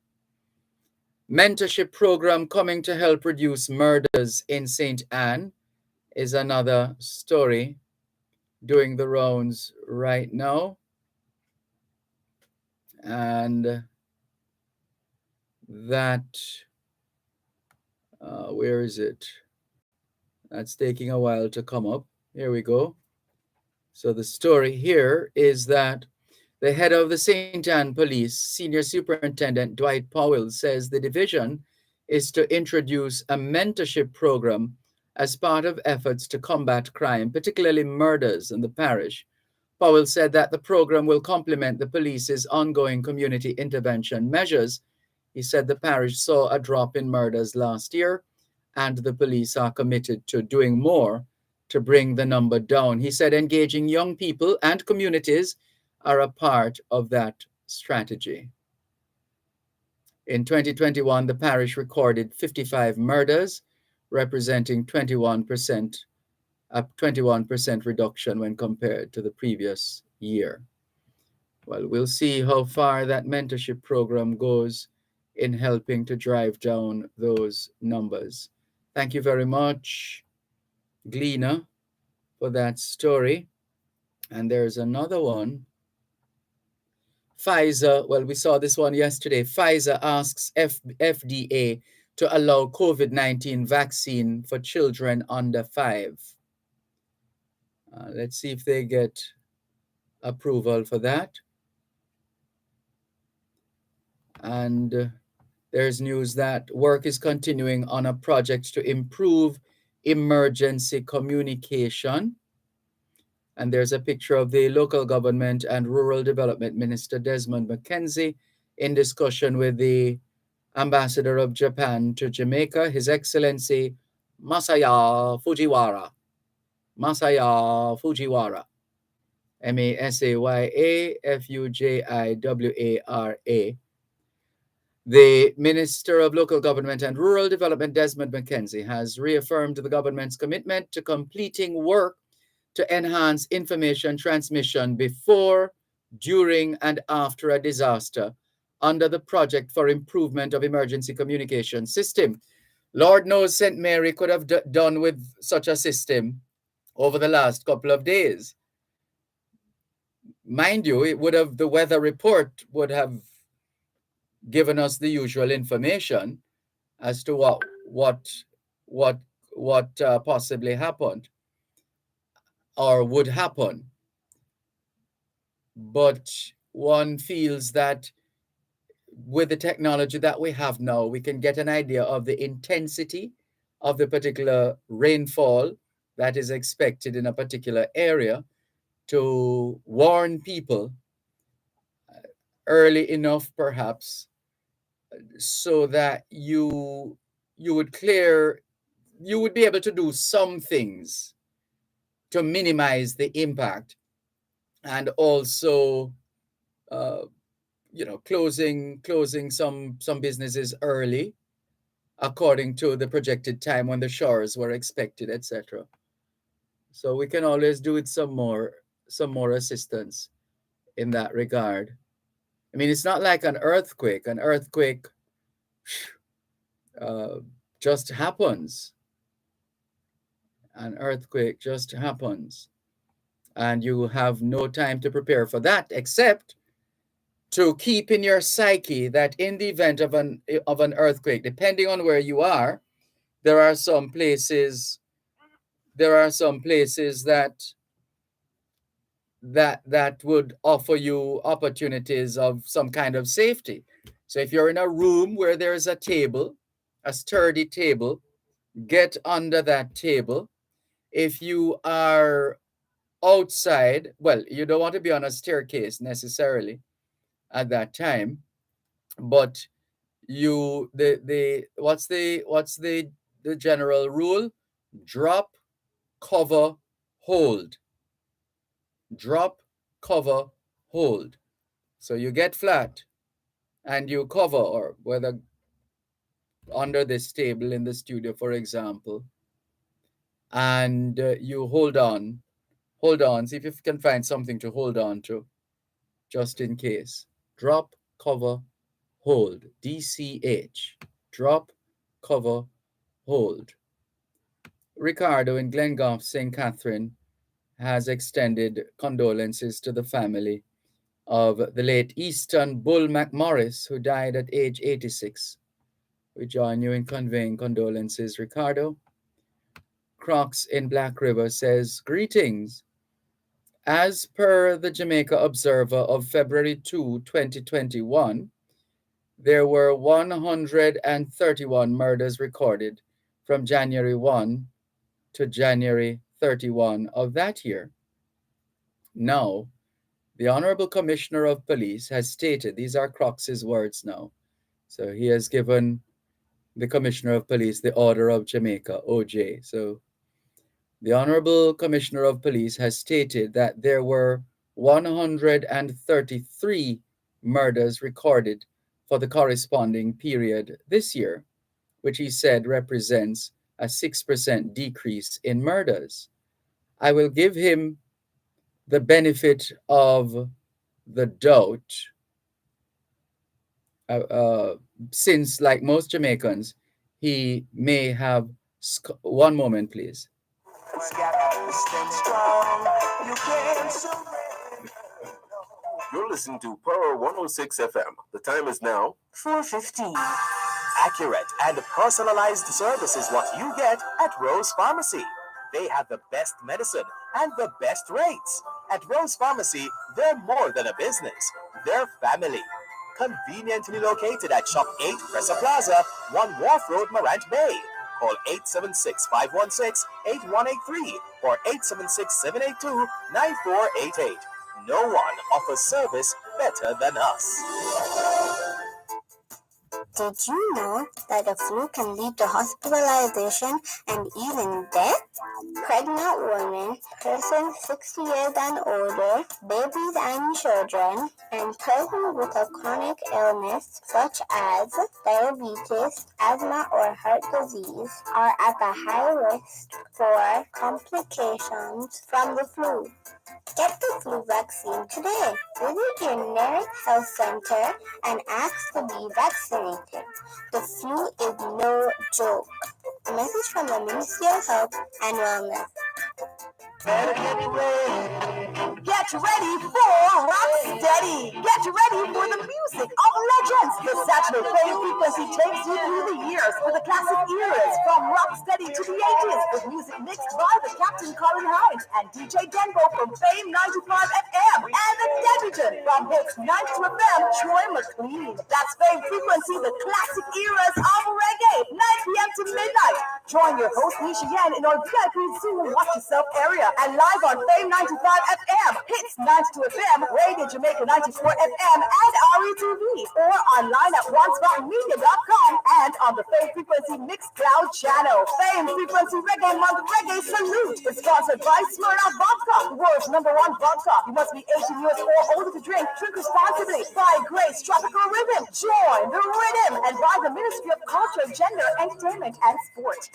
Mentorship program coming to help reduce murders in St. Anne is another story doing the rounds right now. And that, where is it? That's taking a while to come up. Here we go. So the story here is that the head of the St. Anne Police, Senior Superintendent Dwight Powell, says the division is to introduce a mentorship program as part of efforts to combat crime, particularly murders in the parish. Powell said that the program will complement the police's ongoing community intervention measures. He said the parish saw a drop in murders last year, and the police are committed to doing more to bring the number down. He said engaging young people and communities are a part of that strategy. In 2021, the parish recorded 55 murders, representing 21%, a 21% reduction when compared to the previous year. Well, we'll see how far that mentorship program goes in helping to drive down those numbers. Thank you very much, Gleena, for that story. And there's another one. Pfizer, well, we saw this one yesterday. Pfizer asks FDA to allow COVID-19 vaccine for children under 5. Let's see if they get approval for that. And there's news that work is continuing on a project to improve emergency communication. And there's a picture of the local government and rural development minister, Desmond McKenzie, in discussion with the ambassador of Japan to Jamaica, His Excellency Masaya Fujiwara. Masaya Fujiwara. Masayafujiwara. The Minister of Local Government and Rural Development, Desmond McKenzie, has reaffirmed the government's commitment to completing work to enhance information transmission before, during, and after a disaster under the Project for Improvement of Emergency Communication System. Lord knows St. Mary could have done with such a system over the last couple of days. Mind you, the weather report would have given us the usual information as to what possibly happened or would happen. But one feels that with the technology that we have now, we can get an idea of the intensity of the particular rainfall that is expected in a particular area to warn people early enough, perhaps, so that you would be able to do some things to minimize the impact, and also closing some businesses early according to the projected time when the showers were expected, etc. So we can always do with some more assistance in that regard. I mean, it's not like an earthquake. An earthquake just happens. An earthquake just happens. And you have no time to prepare for that, except to keep in your psyche that in the event of an earthquake, depending on where you are, there are some places that would offer you opportunities of some kind of safety. So if you're in a room where there is a table, a sturdy table, get under that table. If you are outside, well, you don't want to be on a staircase necessarily at that time, but what's the general rule? Drop, cover, hold. Drop, cover, hold. So you get flat and you cover, or whether under this table in the studio, for example, and you hold on, see if you can find something to hold on to, just in case. Drop, cover, hold. DCH. Drop, cover, hold. Ricardo in Glengoff, St. Catherine, has extended condolences to the family of the late Easton Bull McMorris, who died at age 86. We join you in conveying condolences, Ricardo. Crocs in Black River says, greetings. As per the Jamaica Observer of February 2, 2021, there were 131 murders recorded from January 1 to January 31 of that year. Now, the Honorable Commissioner of Police has stated, these are Crocs' words now, so he has given the Commissioner of Police the Order of Jamaica, OJ. So the Honorable Commissioner of Police has stated that there were 133 murders recorded for the corresponding period this year, which he said represents a 6% decrease in murders. I will give him the benefit of the doubt, since, like most Jamaicans, he may have... One moment, please. You're listening to Power 106 FM. The time is now 4:15. Accurate and personalized service is what you get at Rose Pharmacy. They have the best medicine and the best rates. At Rose Pharmacy, they're more than a business. They're family. Conveniently located at Shop 8, Cressa Plaza, 1 Wharf Road, Morant Bay. Call 876-516-8183 or 876-782-9488. No one offers service better than us. Did you know that the flu can lead to hospitalization and even death? Pregnant women, persons 60 years and older, babies and children, and persons with a chronic illness such as diabetes, asthma, or heart disease are at a high risk for complications from the flu. Get the flu vaccine today. Visit your nearest health center and ask to be vaccinated. The flu is no joke. A message from the Ministry of Health and Wellness. Get ready for Rocksteady! Get ready for the music of legends! The Saturday Fame Frequency takes you through the years with the classic eras from Rocksteady to the 80s with music mixed by the Captain Colin Hines and DJ Denbo from Fame 95 FM and the debutant from Hits 92 FM, Troy McLean. That's Fame Frequency, the classic eras of reggae, 9 p.m. to midnight. Join your host Nisha Yan in our VIP Zoom Watch Yourself area and live on Fame 95 FM, Hits 92 FM, Radio Jamaica 94 FM, and RETV, or online at onespotmedia.com and on the Fame Frequency Mixcloud channel. Fame Frequency Reggae Month Reggae Salute is sponsored by Smirnoff Vodka, the world's #1 vodka. You must be 18 years or older to drink. Drink responsibly. By Grace Tropical Rhythm. Join the rhythm and by the Ministry of Culture, Gender, Entertainment, and Sport.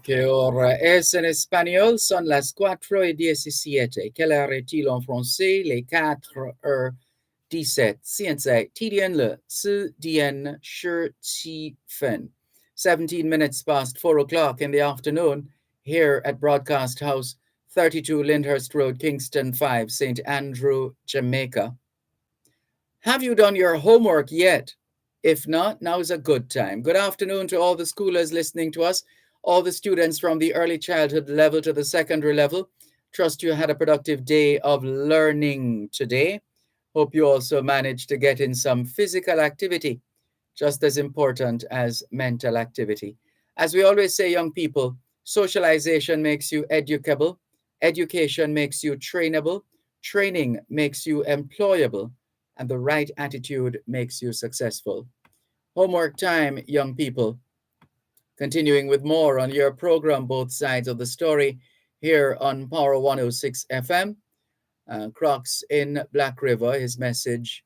Que ahora es en español, son las 4:17. Quelle heure est-il en français? Les 4:17. 现在几点了？4点17分。17 minutes past 4 o'clock in the afternoon here at Broadcast House, 32 Lyndhurst Road, Kingston 5, St. Andrew, Jamaica. Have you done your homework yet? If not, now is a good time. Good afternoon to all the schoolers listening to us, all the students from the early childhood level to the secondary level. Trust you had a productive day of learning today. Hope you also managed to get in some physical activity, just as important as mental activity. As we always say, young people, socialization makes you educable, education makes you trainable, training makes you employable, and the right attitude makes you successful. Homework time, young people. Continuing with more on your program, Both Sides of the Story, here on Power 106 FM. Crocs in Black River, his message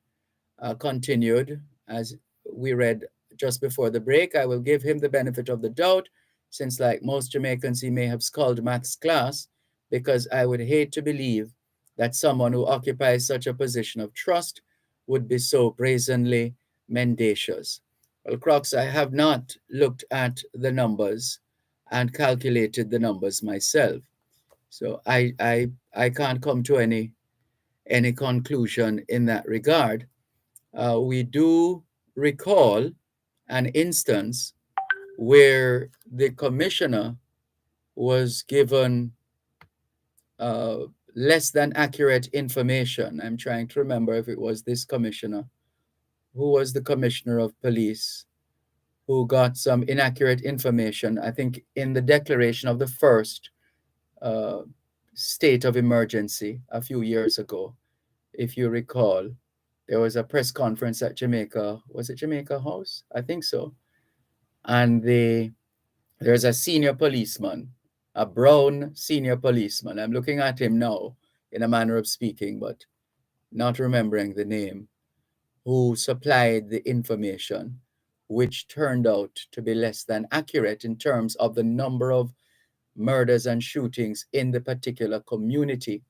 continued as we read just before the break. I will give him the benefit of the doubt, since like most Jamaicans, he may have sculled maths class, because I would hate to believe that someone who occupies such a position of trust would be so brazenly mendacious. Well, Crocs, I have not looked at the numbers and calculated the numbers myself. So I can't come to any conclusion in that regard. We do recall an instance where the commissioner was given less than accurate information. I'm trying to remember if it was this commissioner. Who was the commissioner of police who got some inaccurate information, I think, in the declaration of the first state of emergency a few years ago. If you recall, there was a press conference at Jamaica. Was it Jamaica House? I think so. And there's a senior policeman, a brown senior policeman. I'm looking at him now in a manner of speaking, but not remembering the name, who supplied the information, which turned out to be less than accurate in terms of the number of murders and shootings in the particular community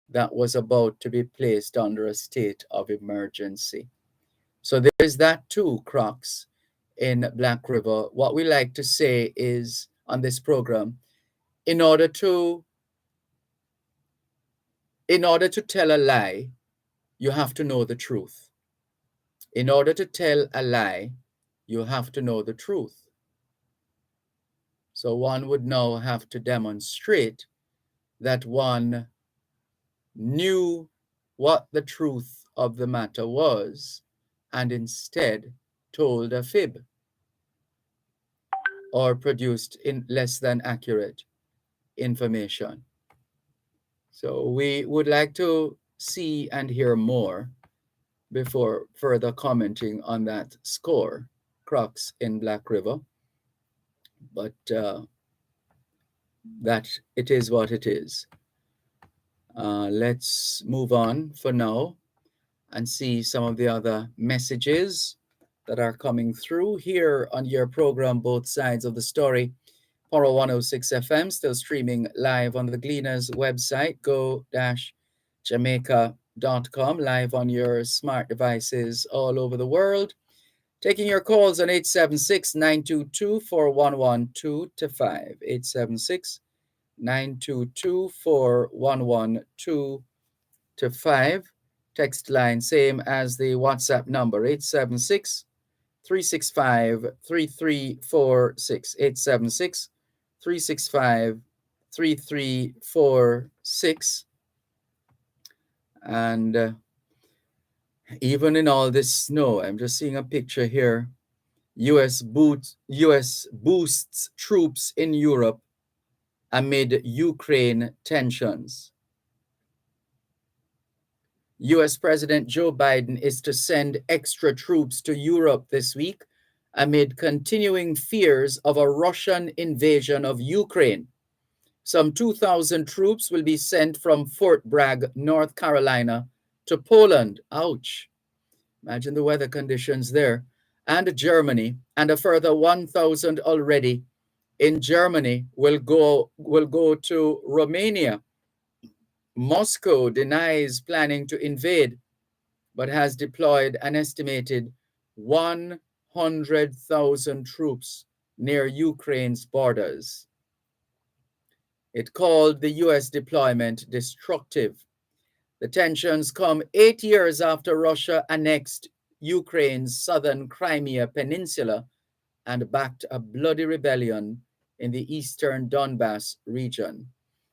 that was about to be placed under a state of emergency. So there's that too, Crocs, in Black River. What we like to say is on this program, in order to tell a lie, you have to know the truth. In order to tell a lie, you have to know the truth. So one would now have to demonstrate that one knew what the truth of the matter was and instead told a fib. or produced in less than accurate information. So we would like to see and hear more before further commenting on that score, Crocs in Black River. But that it is what it is. Let's move on for now and see some of the other messages that are coming through here on your program, Both Sides of the Story. Poro 106 FM, still streaming live on the Gleaners website, go-jamaica.com, live on your smart devices all over the world. Taking your calls on 876-922-4112-5, 876-922-4112-5. Text line, same as the WhatsApp number, 876-365-3346, 876-365-3346. And even in all this snow, I'm just seeing a picture here. US boosts troops in Europe amid Ukraine tensions. US President Joe Biden is to send extra troops to Europe this week amid continuing fears of a Russian invasion of Ukraine. Some 2,000 troops will be sent from Fort Bragg, North Carolina, to Poland. Ouch. Imagine the weather conditions there. And Germany, and a further 1,000 already in Germany will go to Romania. Moscow denies planning to invade, but has deployed an estimated 100,000 troops near Ukraine's borders. It called the US deployment destructive. The tensions come 8 years after Russia annexed Ukraine's southern Crimea Peninsula and backed a bloody rebellion in the eastern Donbas region.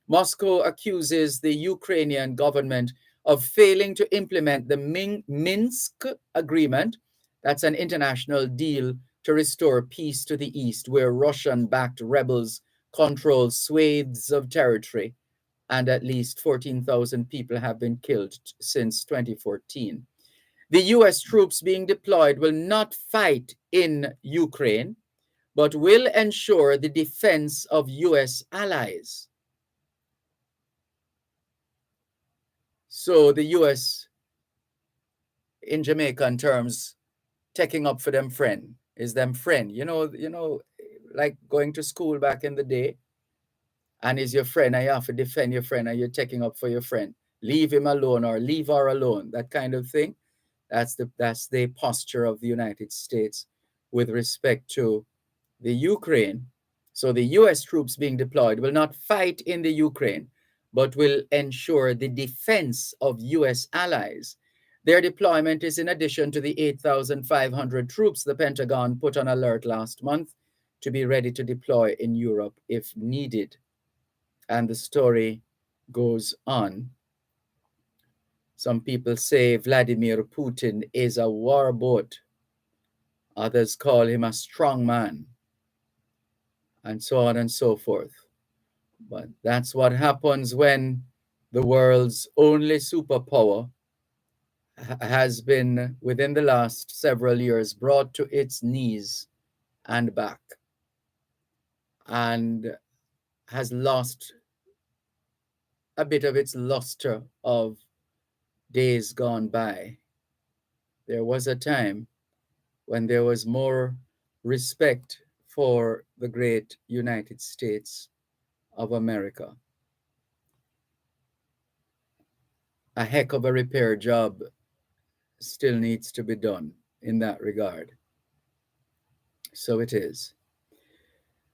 Moscow accuses the Ukrainian government of failing to implement the Minsk agreement. That's an international deal to restore peace to the east, where Russian-backed rebels control swathes of territory, and at least 14,000 people have been killed since 2014. The US troops being deployed will not fight in Ukraine, but will ensure the defense of US allies. So the US, in Jamaican terms, taking up for them friend, is them friend. You know, like going to school back in the day, and is your friend, and you have to defend your friend, and you're taking up for your friend. Leave him alone or leave her alone, that kind of thing. That's the posture of the United States with respect to the Ukraine. So the US troops being deployed will not fight in the Ukraine, but will ensure the defense of US allies. Their deployment is in addition to the 8,500 troops the Pentagon put on alert last month to be ready to deploy in Europe if needed. And the story goes on. Some people say Vladimir Putin is a warboat. Others call him a strong man, and so on and so forth. But that's what happens when the world's only superpower has been, within the last several years, brought to its knees and back, and has lost a bit of its luster of days gone by. There was a time when there was more respect for the great United States of America. A heck of a repair job still needs to be done in that regard. So it is.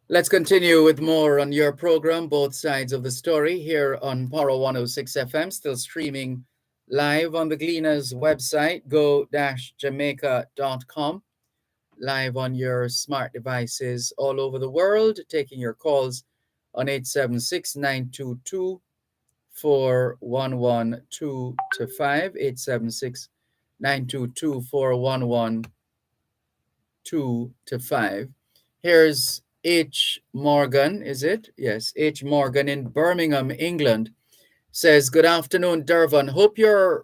Let's continue with more on your program, Both Sides of the Story, here on Poro 106 FM, still streaming live on the Gleaners website, go-jamaica.com, live on your smart devices all over the world, taking your calls on 876-922-4112-5, 876-922-4112-5. Here's H. Morgan, is it? Yes, H. Morgan in Birmingham, England, says, "Good afternoon, Dervan. Hope you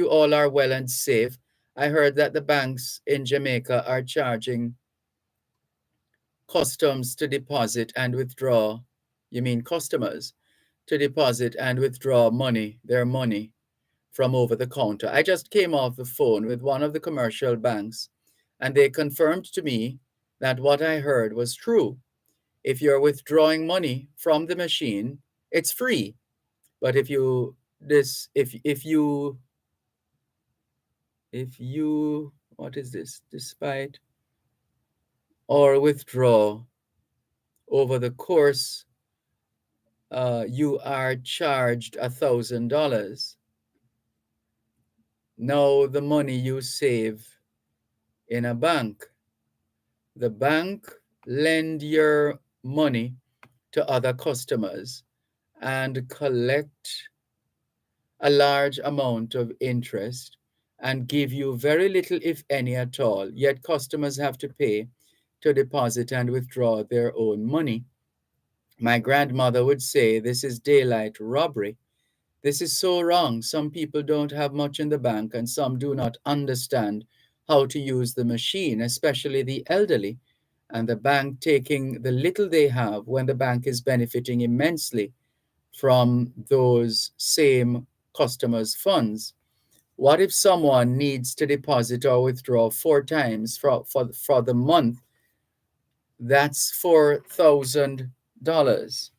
all are well and safe. I heard that the banks in Jamaica are charging customs to deposit and withdraw. You mean customers to deposit and withdraw their money from over the counter. I just came off the phone with one of the commercial banks, and they confirmed to me that what I heard was true. If you're withdrawing money from the machine, it's free. But if you what is this? Despite or withdraw over the course, you are charged $1,000. Now the money you save in a bank. The bank lend your money to other customers and collect a large amount of interest and give you very little, if any at all. Yet customers have to pay to deposit and withdraw their own money. My grandmother would say this is daylight robbery. This is so wrong. Some people don't have much in the bank and some do not understand how to use the machine, especially the elderly, and the bank taking the little they have when the bank is benefiting immensely from those same customers' funds. What if someone needs to deposit or withdraw 4 times for the month? That's $4,000.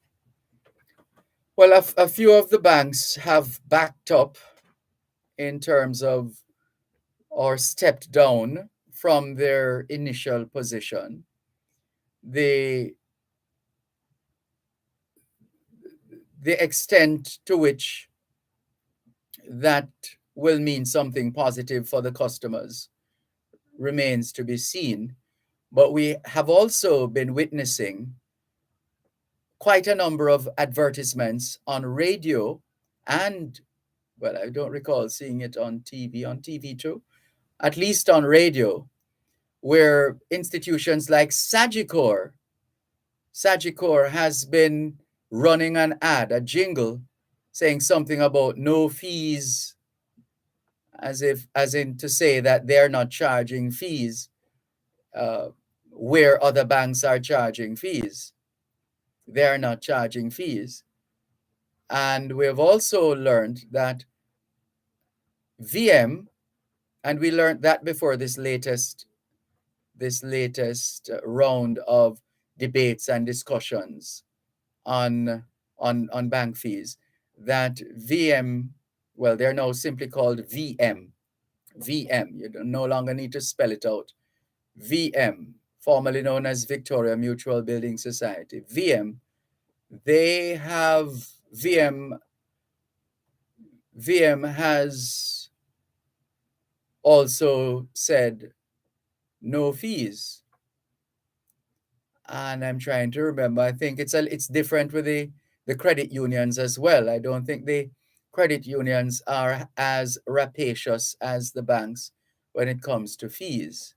Well, a few of the banks have backed up in terms of or stepped down from their initial position. The extent to which that will mean something positive for the customers remains to be seen. But we have also been witnessing quite a number of advertisements on radio and, well, I don't recall seeing it on TV too, at least on radio, where institutions like Sagicor has been running an ad, a jingle, saying something about no fees, as in to say that they're not charging fees where other banks are charging fees. They're not charging fees. And we have also learned that VM, and we learned that before this latest round of debates and discussions on bank fees, that VM, well, they're now simply called VM. You no longer need to spell it out. VM, formerly known as Victoria Mutual Building Society. VM, they have VM has also said no fees. And I'm trying to remember, I think it's different with the credit unions as well. I don't think the credit unions are as rapacious as the banks when it comes to fees.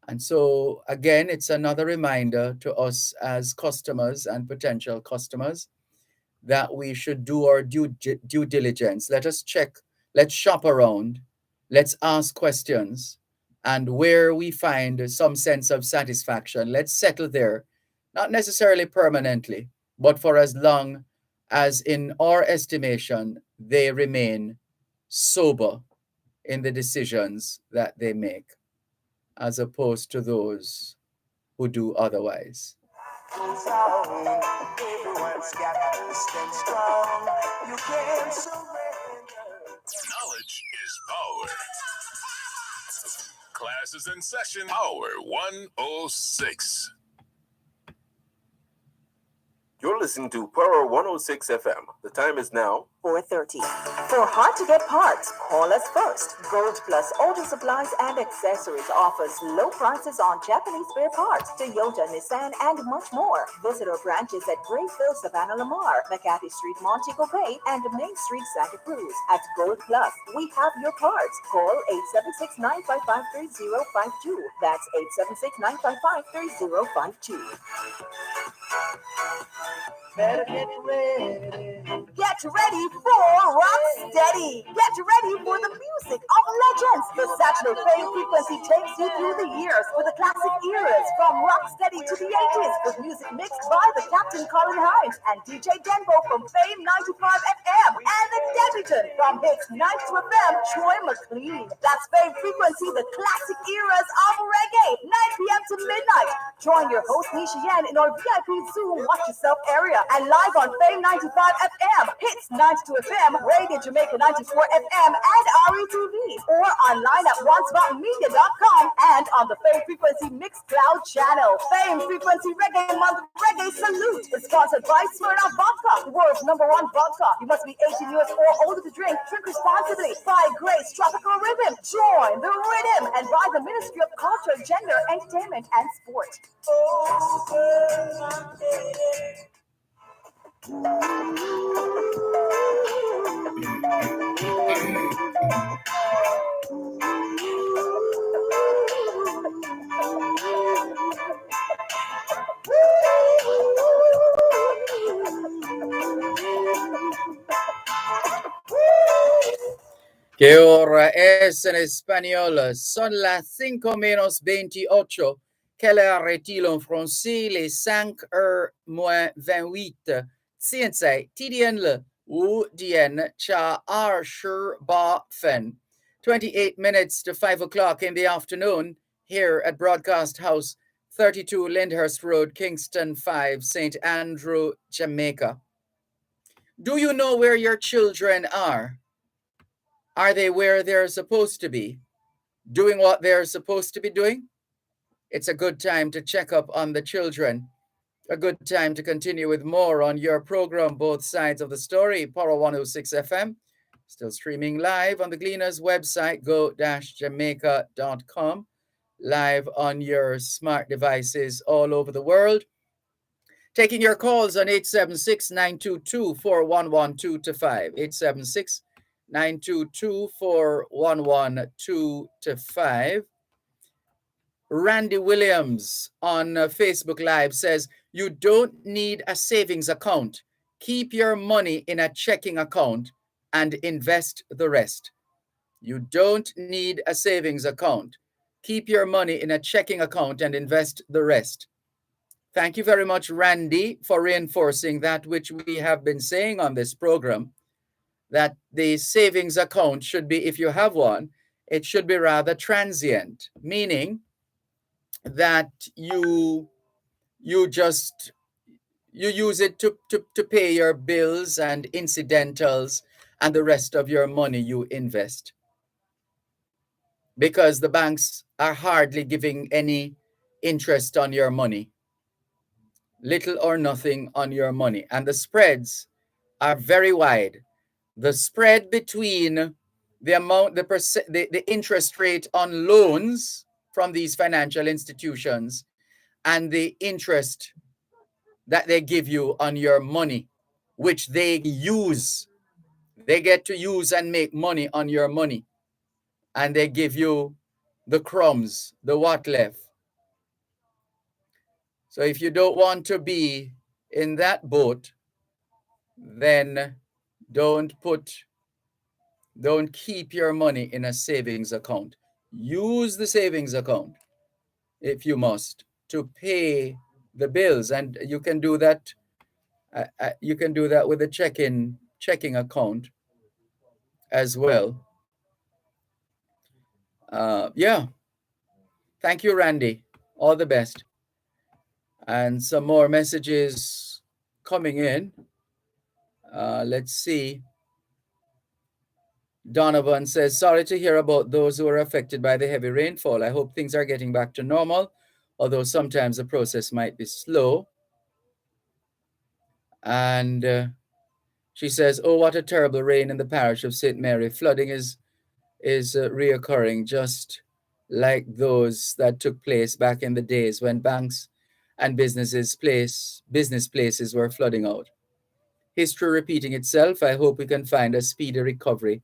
And so again, it's another reminder to us as customers and potential customers that we should do our due diligence. Let us check, let's shop around, let's ask questions, and where we find some sense of satisfaction, let's settle there, not necessarily permanently, but for as long as, in our estimation, they remain sober in the decisions that they make, as opposed to those who do otherwise. Everyone's got to stand strong. You can't surrender. Knowledge is power. Class is in session. Power 106. You're listening to Power 106 FM. The time is now 4:30. For hard-to-get parts, call us first. Gold Plus Auto Supplies and Accessories offers low prices on Japanese spare parts, Toyota, Nissan, and much more. Visit our branches at Grayville, Savannah Lamar, McCarthy Street, Montego Bay, and Main Street, Santa Cruz. At Gold Plus, we have your parts. Call 876-955-3052. That's 876-955-3052. Better get ready. Get ready for Rocksteady. Get ready for the music of legends. The Saturday Fame Frequency takes you through the years with the classic eras from Rocksteady to the 80s with music mixed by the Captain Colin Hines and DJ Denbo from Fame 95 FM and the debutant from Hits 92 FM, Troy McLean. That's Fame Frequency, the classic eras of reggae, 9 p.m. to midnight. Join your host Nisha Yen in our VIP Zoom Watch Yourself area and live on Fame 95 FM, Hits 92 FM, Radio Jamaica 94 FM, and RETV, or online at onespotmedia.com and on the Fame Frequency Mixcloud channel. Fame Frequency Reggae Month Reggae Salute is sponsored by Smirnoff Vodka, the world's #1 vodka. You must be 18 years or older to drink. Drink responsibly. By Grace Tropical Rhythm. Join the rhythm and by the Ministry of Culture, Gender, Entertainment, and Sport. ¿Qué hora es en español? Son las 5:28. Quelle heure est-il en français? Les 5h moins 28. Science, TDN le, ou dien cha arshur ba fen. 28 minutes to 5 o'clock in the afternoon here at Broadcast House, 32 Lyndhurst Road, Kingston 5, St. Andrew, Jamaica. Do you know where your children are? Are they where they're supposed to be? Doing what they're supposed to be doing? It's a good time to check up on the children. A good time to continue with more on your program, Both Sides of the Story, Power 106 FM. Still streaming live on the Gleaners website, go-jamaica.com. Live on your smart devices all over the world. Taking your calls on 876-922-4112-5. 876-922-4112-5. Randy Williams on Facebook Live says, you don't need a savings account. Keep your money in a checking account and invest the rest. You don't need a savings account. Keep your money in a checking account and invest the rest. Thank you very much, Randy, for reinforcing that which we have been saying on this program, that the savings account should be, if you have one, it should be rather transient, meaning that you use it to pay your bills and incidentals, and the rest of your money you invest. Because the banks are hardly giving any interest on your money. Little or nothing on your money. And the spreads are very wide. The spread between the amount, the interest rate on loans from these financial institutions and the interest that they give you on your money, which they use. They get to use and make money on your money. And they give you the crumbs, the what left. So if you don't want to be in that boat, then don't keep your money in a savings account. Use the savings account, if you must, to pay the bills. And you can do that. You can do that with a checking account as well. Yeah. Thank you, Randy. All the best. And some more messages coming in. Let's see. Donovan says, sorry to hear about those who are affected by the heavy rainfall. I hope things are getting back to normal, although sometimes the process might be slow. And she says, "Oh, what a terrible rain in the parish of St. Mary. Flooding is reoccurring, just like those that took place back in the days when banks and business places were flooding out. History repeating itself. I hope we can find a speedy recovery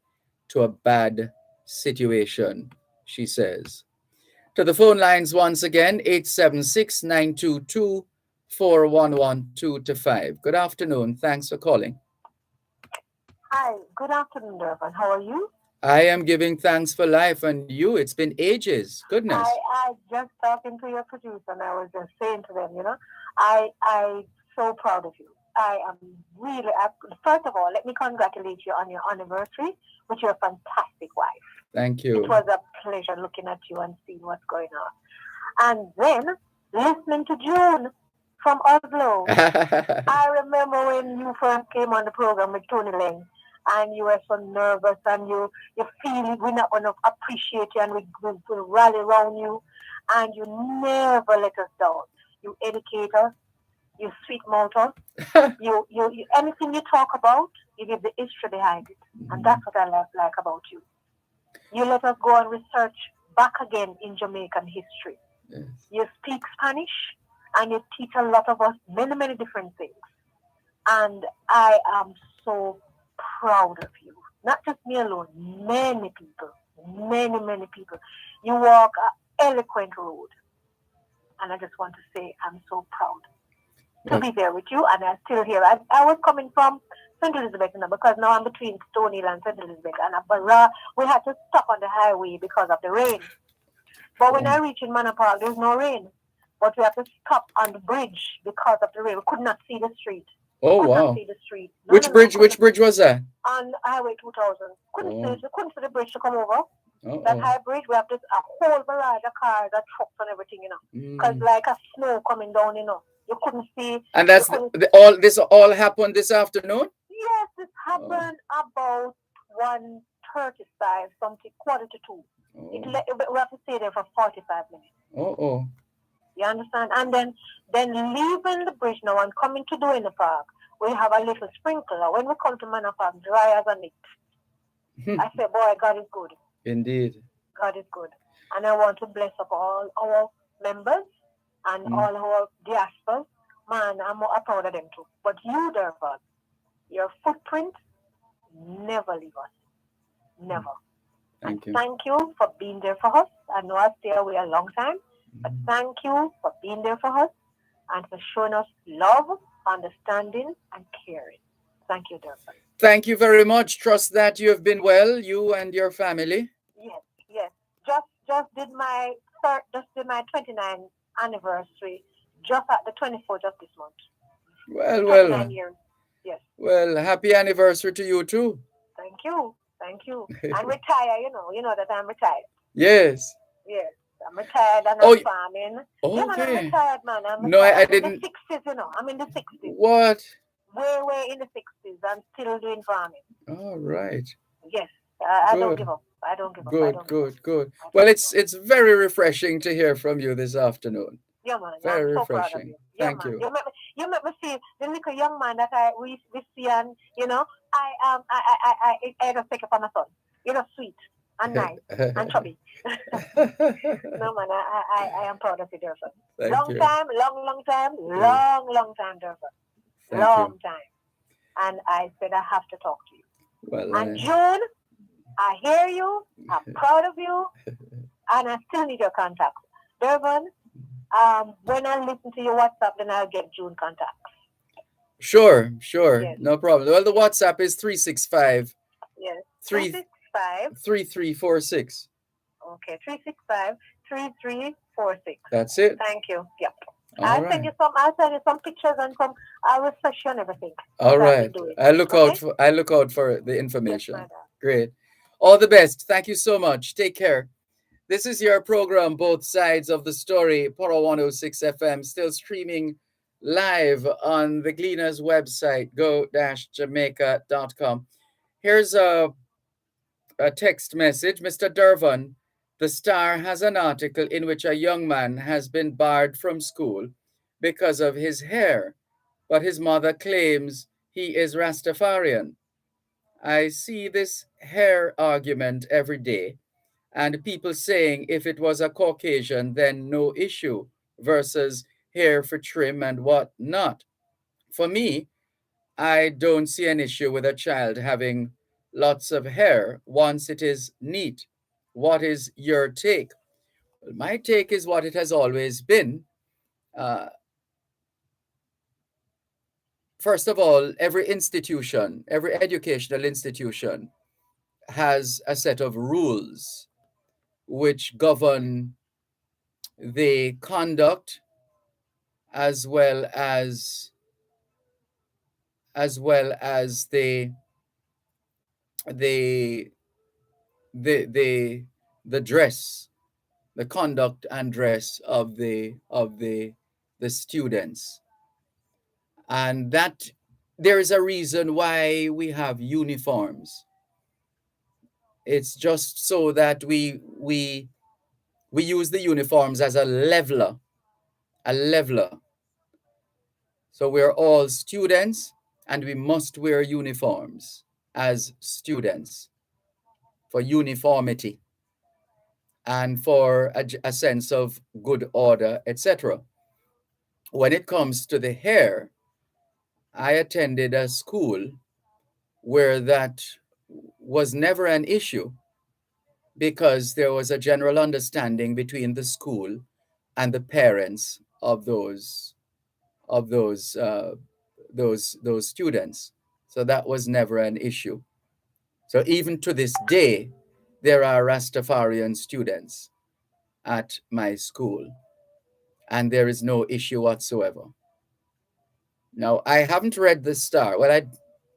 to a bad situation," she says. To the phone lines once again, 876-922-4112 to 5. Good afternoon. Thanks for calling. Hi, good afternoon, Dervan. How are you? I am giving thanks for life, and you, it's been ages. Goodness. I just talking to your producer, and I was just saying to them, I'm so proud of you. I am really, first of all, let me congratulate you on your anniversary with your fantastic wife. Thank you. It was a pleasure looking at you and seeing what's going on. And then listening to June from Oslo. I remember when you first came on the program with Tony Lang, and you were so nervous, and you feel we're not going to appreciate you, and we rally around you, and you never let us down. You educate us, you sweet mouth us, you anything you talk about, you give the history behind it, and that's what I like about you. You let us go and research back again in Jamaican history. Yes. You speak Spanish, and you teach a lot of us many, many different things. And I am so proud of you. Not just me alone, many people. You walk an eloquent road. And I just want to say I'm so proud to be there with you, and I'm still here. I was coming from St. Elizabeth now, because now I'm between Stony Hill and St. Elizabeth, and we had to stop on the highway because of the rain. But when I reached in Manor Park, there's no rain. But we have to stop on the bridge because of the rain. We could not see the street. Oh, wow. Not see the street. Which bridge was that? On Highway 2000. Couldn't see the bridge to come over. Uh-oh. That high bridge, we have a whole barrage of cars, and trucks and everything, Because like a snow coming down, You couldn't see. And that's this all happened this afternoon? Yes, this happened about 1:35, something, 1:45. We have to stay there for 45 minutes. Oh. You understand? And then leaving the bridge now and coming to Duane Park, we have a little sprinkler. When we come to Manor Park, dry as a night. I say, boy, God is good. Indeed. God is good. And I want to bless up all our members and all our diasporas. Man, I'm proud of them too. But you, Dervan, your footprint, never leave us. Never. Thank you. Thank you for being there for us. I know I stay away a long time, but thank you for being there for us and for showing us love, understanding, and caring. Thank you, Dervan. Thank you very much. Trust that you have been well, you and your family. Yes. Just did my 29th anniversary just at the 24th of this month. Well. 29 years. Yes. Well, happy anniversary to you too. Thank you. I'm retired, you know that I'm retired. Yes. Yes. I'm retired and I'm farming. Okay. Yeah, man, I'm retired, man. I didn't. In the 60s, I'm in the 60s. What? Way in the 60s. I'm still doing farming. All right. Yes. I don't give up. Good. Well, it's very refreshing to hear from you this afternoon. Yeah, man. Very I'm so refreshing. proud of you. Thank you. You make me see the little young man that we see, and I just take it for my son. Sweet and nice and chubby. No, man, I am proud of you, Dervan. Long time, Dervan. Long time. And I said I have to talk to you. Well, and June, I hear you. I'm proud of you, and I still need your contact, Dervan. When I listen to your WhatsApp, then I'll get June contacts. Sure. Yes. No problem. Well, the WhatsApp is 365. Yes. 365 3346. Okay, 365 3346. That's it. Thank you. Yep. I'll send you some pictures and I'll refresh you on everything. All right. I look out for the information. Yes, great. All the best. Thank you so much. Take care. This is your program, Both Sides of the Story, Poro 106 FM, still streaming live on the Gleaners website, go-jamaica.com. Here's a text message. Mr. Dervan, the Star has an article in which a young man has been barred from school because of his hair, but his mother claims he is Rastafarian. I see this hair argument every day, and people saying if it was a Caucasian, then no issue, versus hair for trim and what not. For me, I don't see an issue with a child having lots of hair once it is neat. What is your take? Well, my take is what it has always been. Uh, First of all, every institution, every educational institution has a set of rules which govern the conduct as well as the the the the dress, the conduct and dress of the students. And that there is a reason why we have uniforms. It's just so that we use the uniforms as a leveler, a leveler. So we're all students and we must wear uniforms as students for uniformity and for a sense of good order, etc. When it comes to the hair, I attended a school where that was never an issue because there was a general understanding between the school and the parents of those students. So that was never an issue. So even to this day, there are Rastafarian students at my school, and there is no issue whatsoever. Now, I haven't read the Star. Well,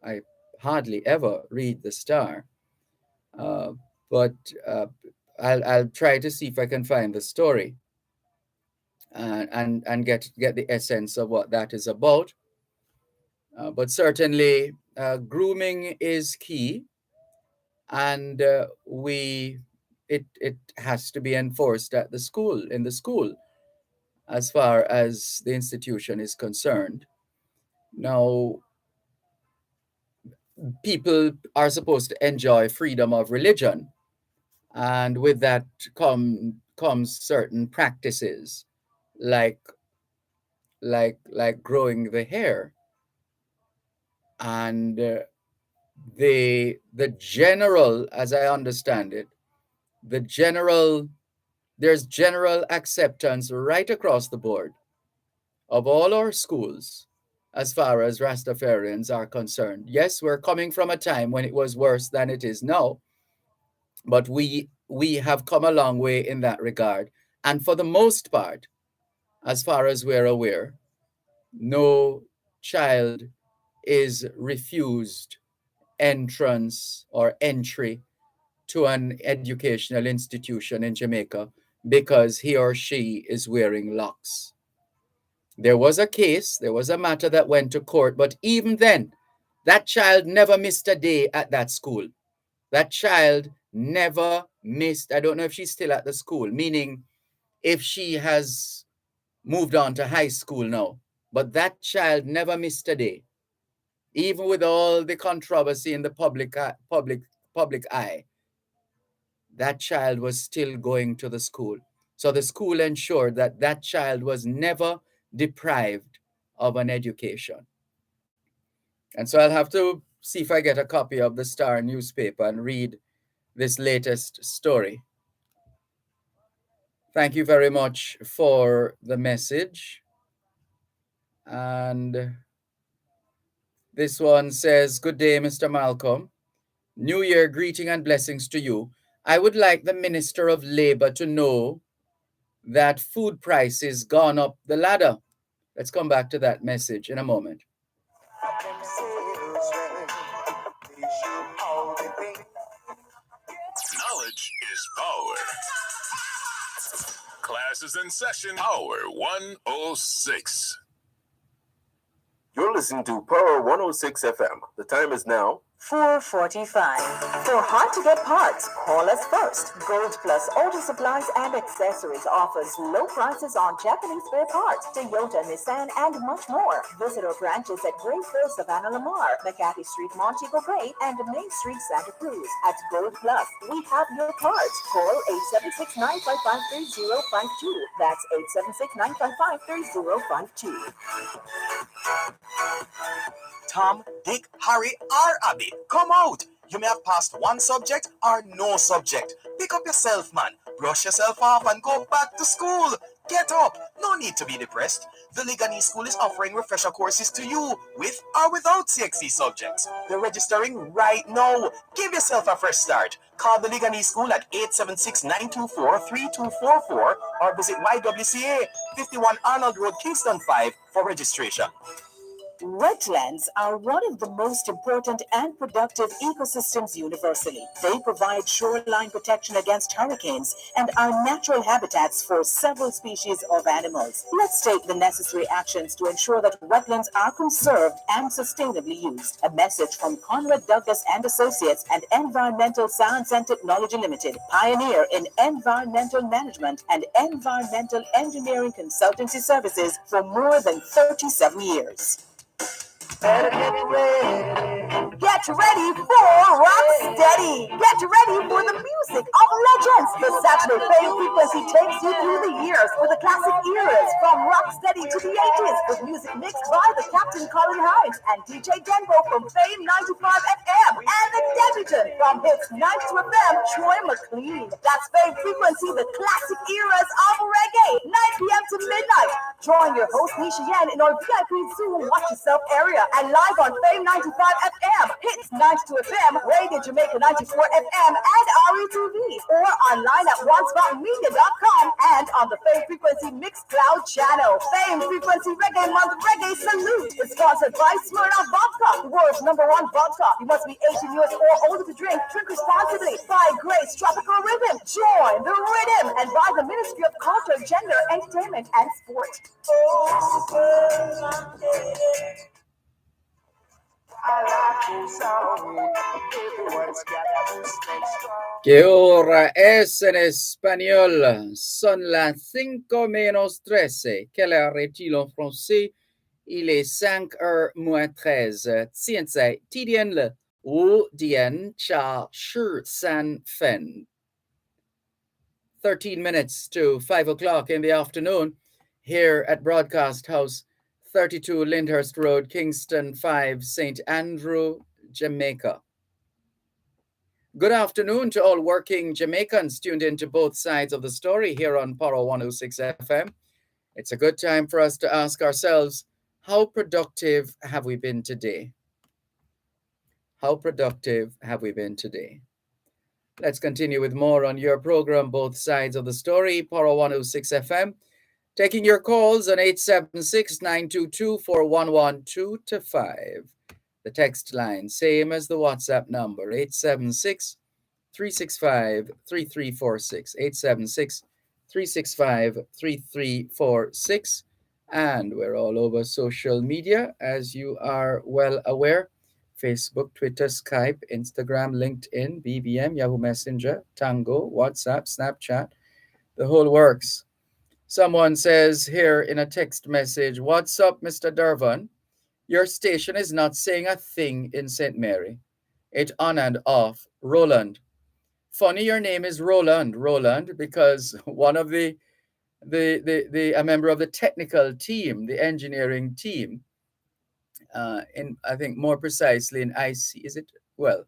I hardly ever read the Star, but I'll try to see if I can find the story and get the essence of what that is about. But certainly, grooming is key, and it has to be enforced at the school, in the school, as far as the institution is concerned. Now, people are supposed to enjoy freedom of religion, and with that comes certain practices, like growing the hair, and the general, as I understand it, there's general acceptance right across the board of all our schools as far as Rastafarians are concerned. Yes, we're coming from a time when it was worse than it is now, but we have come a long way in that regard. And for the most part, as far as we're aware, no child is refused entrance or entry to an educational institution in Jamaica because he or she is wearing locks. There was a matter that went to court, but even then, that child never missed a day at that school. That child never missed, I don't know if she's still at the school, meaning if she has moved on to high school now, but that child never missed a day. Even with all the controversy in the public eye, that child was still going to the school. So the school ensured that that child was never deprived of an education. And so I'll have to see if I get a copy of the Star newspaper and read this latest story. Thank you very much for the message. And this one says, "Good day, Mr. Malcolm. New Year greeting and blessings to you. I would like the Minister of Labor to know that food prices gone up the ladder." Let's come back to that message in a moment. Knowledge is power. Class is in session. Power 106. You're listening to Power 106 FM. The time is now 4:45. For hard to get parts, call us first. Gold Plus Auto Supplies and Accessories offers low prices on Japanese spare parts, Toyota, Nissan, and much more. Visit our branches at Grayfield, Savannah Lamar, McCarthy Street, Montego Bay, and Main Street, Santa Cruz. At Gold Plus, we have your parts. Call 876-955-3052. That's 876-955-3052. Tom, Dick, Harry, or Abby, come out. You may have passed one subject or no subject. Pick up yourself, man. Brush yourself off and go back to school. Get up. No need to be depressed. The Leganese School is offering refresher courses to you with or without CXC subjects. They're registering right now. Give yourself a fresh start. Call the Leganese School at 876-924-3244 or visit YWCA 51 Arnold Road, Kingston 5 for registration. Wetlands are one of the most important and productive ecosystems universally. They provide shoreline protection against hurricanes and are natural habitats for several species of animals. Let's take the necessary actions to ensure that wetlands are conserved and sustainably used. A message from Conrad Douglas and Associates and Environmental Science and Technology Limited, pioneer in environmental management and environmental engineering consultancy services for more than 37 years. Better get ready. Get ready for Rocksteady. Get ready for the music of legends. The Saturday Fame Frequency takes you through the years with the classic eras from Rocksteady to the 80s with music mixed by the Captain Colin Hines and DJ Denbo from Fame 95 FM and the debutant from Hits 92 FM, Troy McLean. That's Fame Frequency, the classic eras of reggae, 9 p.m. to midnight. Join your host Nisha Yan in our VIP Zoom Watch Yourself area and live on Fame 95 FM, Hits 92 FM, Radio Jamaica 94 FM, and RETV, or online at onespotmedia.com and on the Fame Frequency Mixed Cloud channel. Fame Frequency Reggae Month Reggae Salute is sponsored by Smirnoff Vodka, the world's #1 vodka. You must be 18 years or older to drink. Drink responsibly. By Grace Tropical Rhythm. Join the rhythm and by the Ministry of Culture, Gender, Entertainment, and Sport. ¿Qué hora es en espagnol? Son las 5:13. Quelle heure est-il en français? Il est 5h moins 13. 现在几点了？5点加13分。13 minutes to 5 o'clock in the afternoon here at Broadcast House, 32 Lyndhurst Road, Kingston 5, St. Andrew, Jamaica. Good afternoon to all working Jamaicans tuned into both sides of the story here on Power 106 FM. It's a good time for us to ask ourselves, how productive have we been today? How productive have we been today? Let's continue with more on your program, Both Sides of the Story, Power 106 FM. Taking your calls on 876-922-4112-5. The text line, same as the WhatsApp number, 876-365-3346, 876-365-3346. And we're all over social media, as you are well aware. Facebook, Twitter, Skype, Instagram, LinkedIn, BBM, Yahoo Messenger, Tango, WhatsApp, Snapchat, the whole works. Someone says here in a text message, "What's up, Mr. Dervan? Your station is not saying a thing in St. Mary. It on and off. Roland. Funny your name is Roland, because one of a member of the technical team, the engineering team, I think more precisely in IC, is it? Well,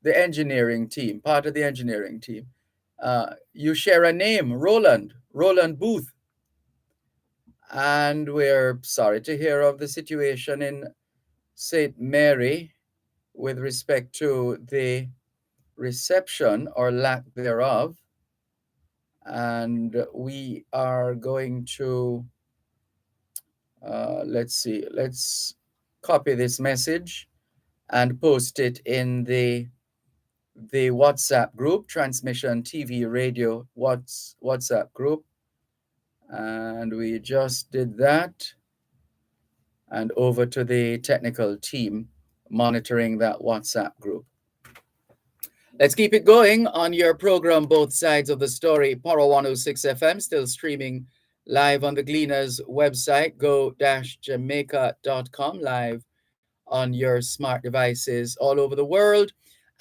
the engineering team, part of the engineering team. You share a name, Roland Booth. And we're sorry to hear of the situation in St. Mary with respect to the reception or lack thereof. And we are going to, let's copy this message and post it in the WhatsApp group, Transmission TV Radio WhatsApp group. And we just did that. And over to the technical team monitoring that WhatsApp group. Let's keep it going on your program, Both Sides of the Story. Power 106 FM, still streaming live on the Gleaners website, go-jamaica.com, live on your smart devices all over the world.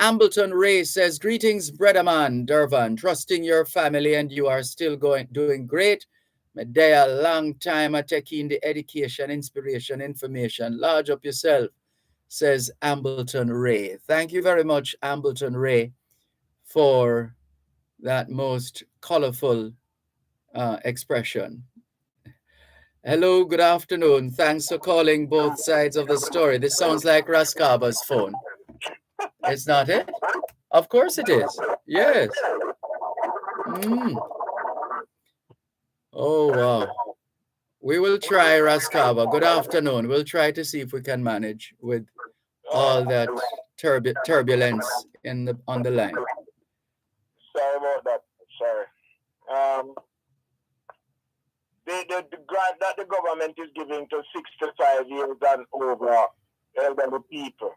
Ambleton Ray says, greetings, brother man, Dervan, trusting your family and you are still doing great. Medea, long time I taking the education, inspiration, information. Large up yourself, says Ambleton Ray. Thank you very much, Ambleton Ray, for that most colorful expression. Hello, good afternoon. Thanks for calling Both Sides of the Story. This sounds like Raskaba's phone. It's not it? Of course it is. Yes. Oh, wow. We will try, Raskaba. Good afternoon. We'll try to see if we can manage with all that turbulence on the line. Sorry about that. Sorry. The grant that the government is giving to 65 years and over elderly people,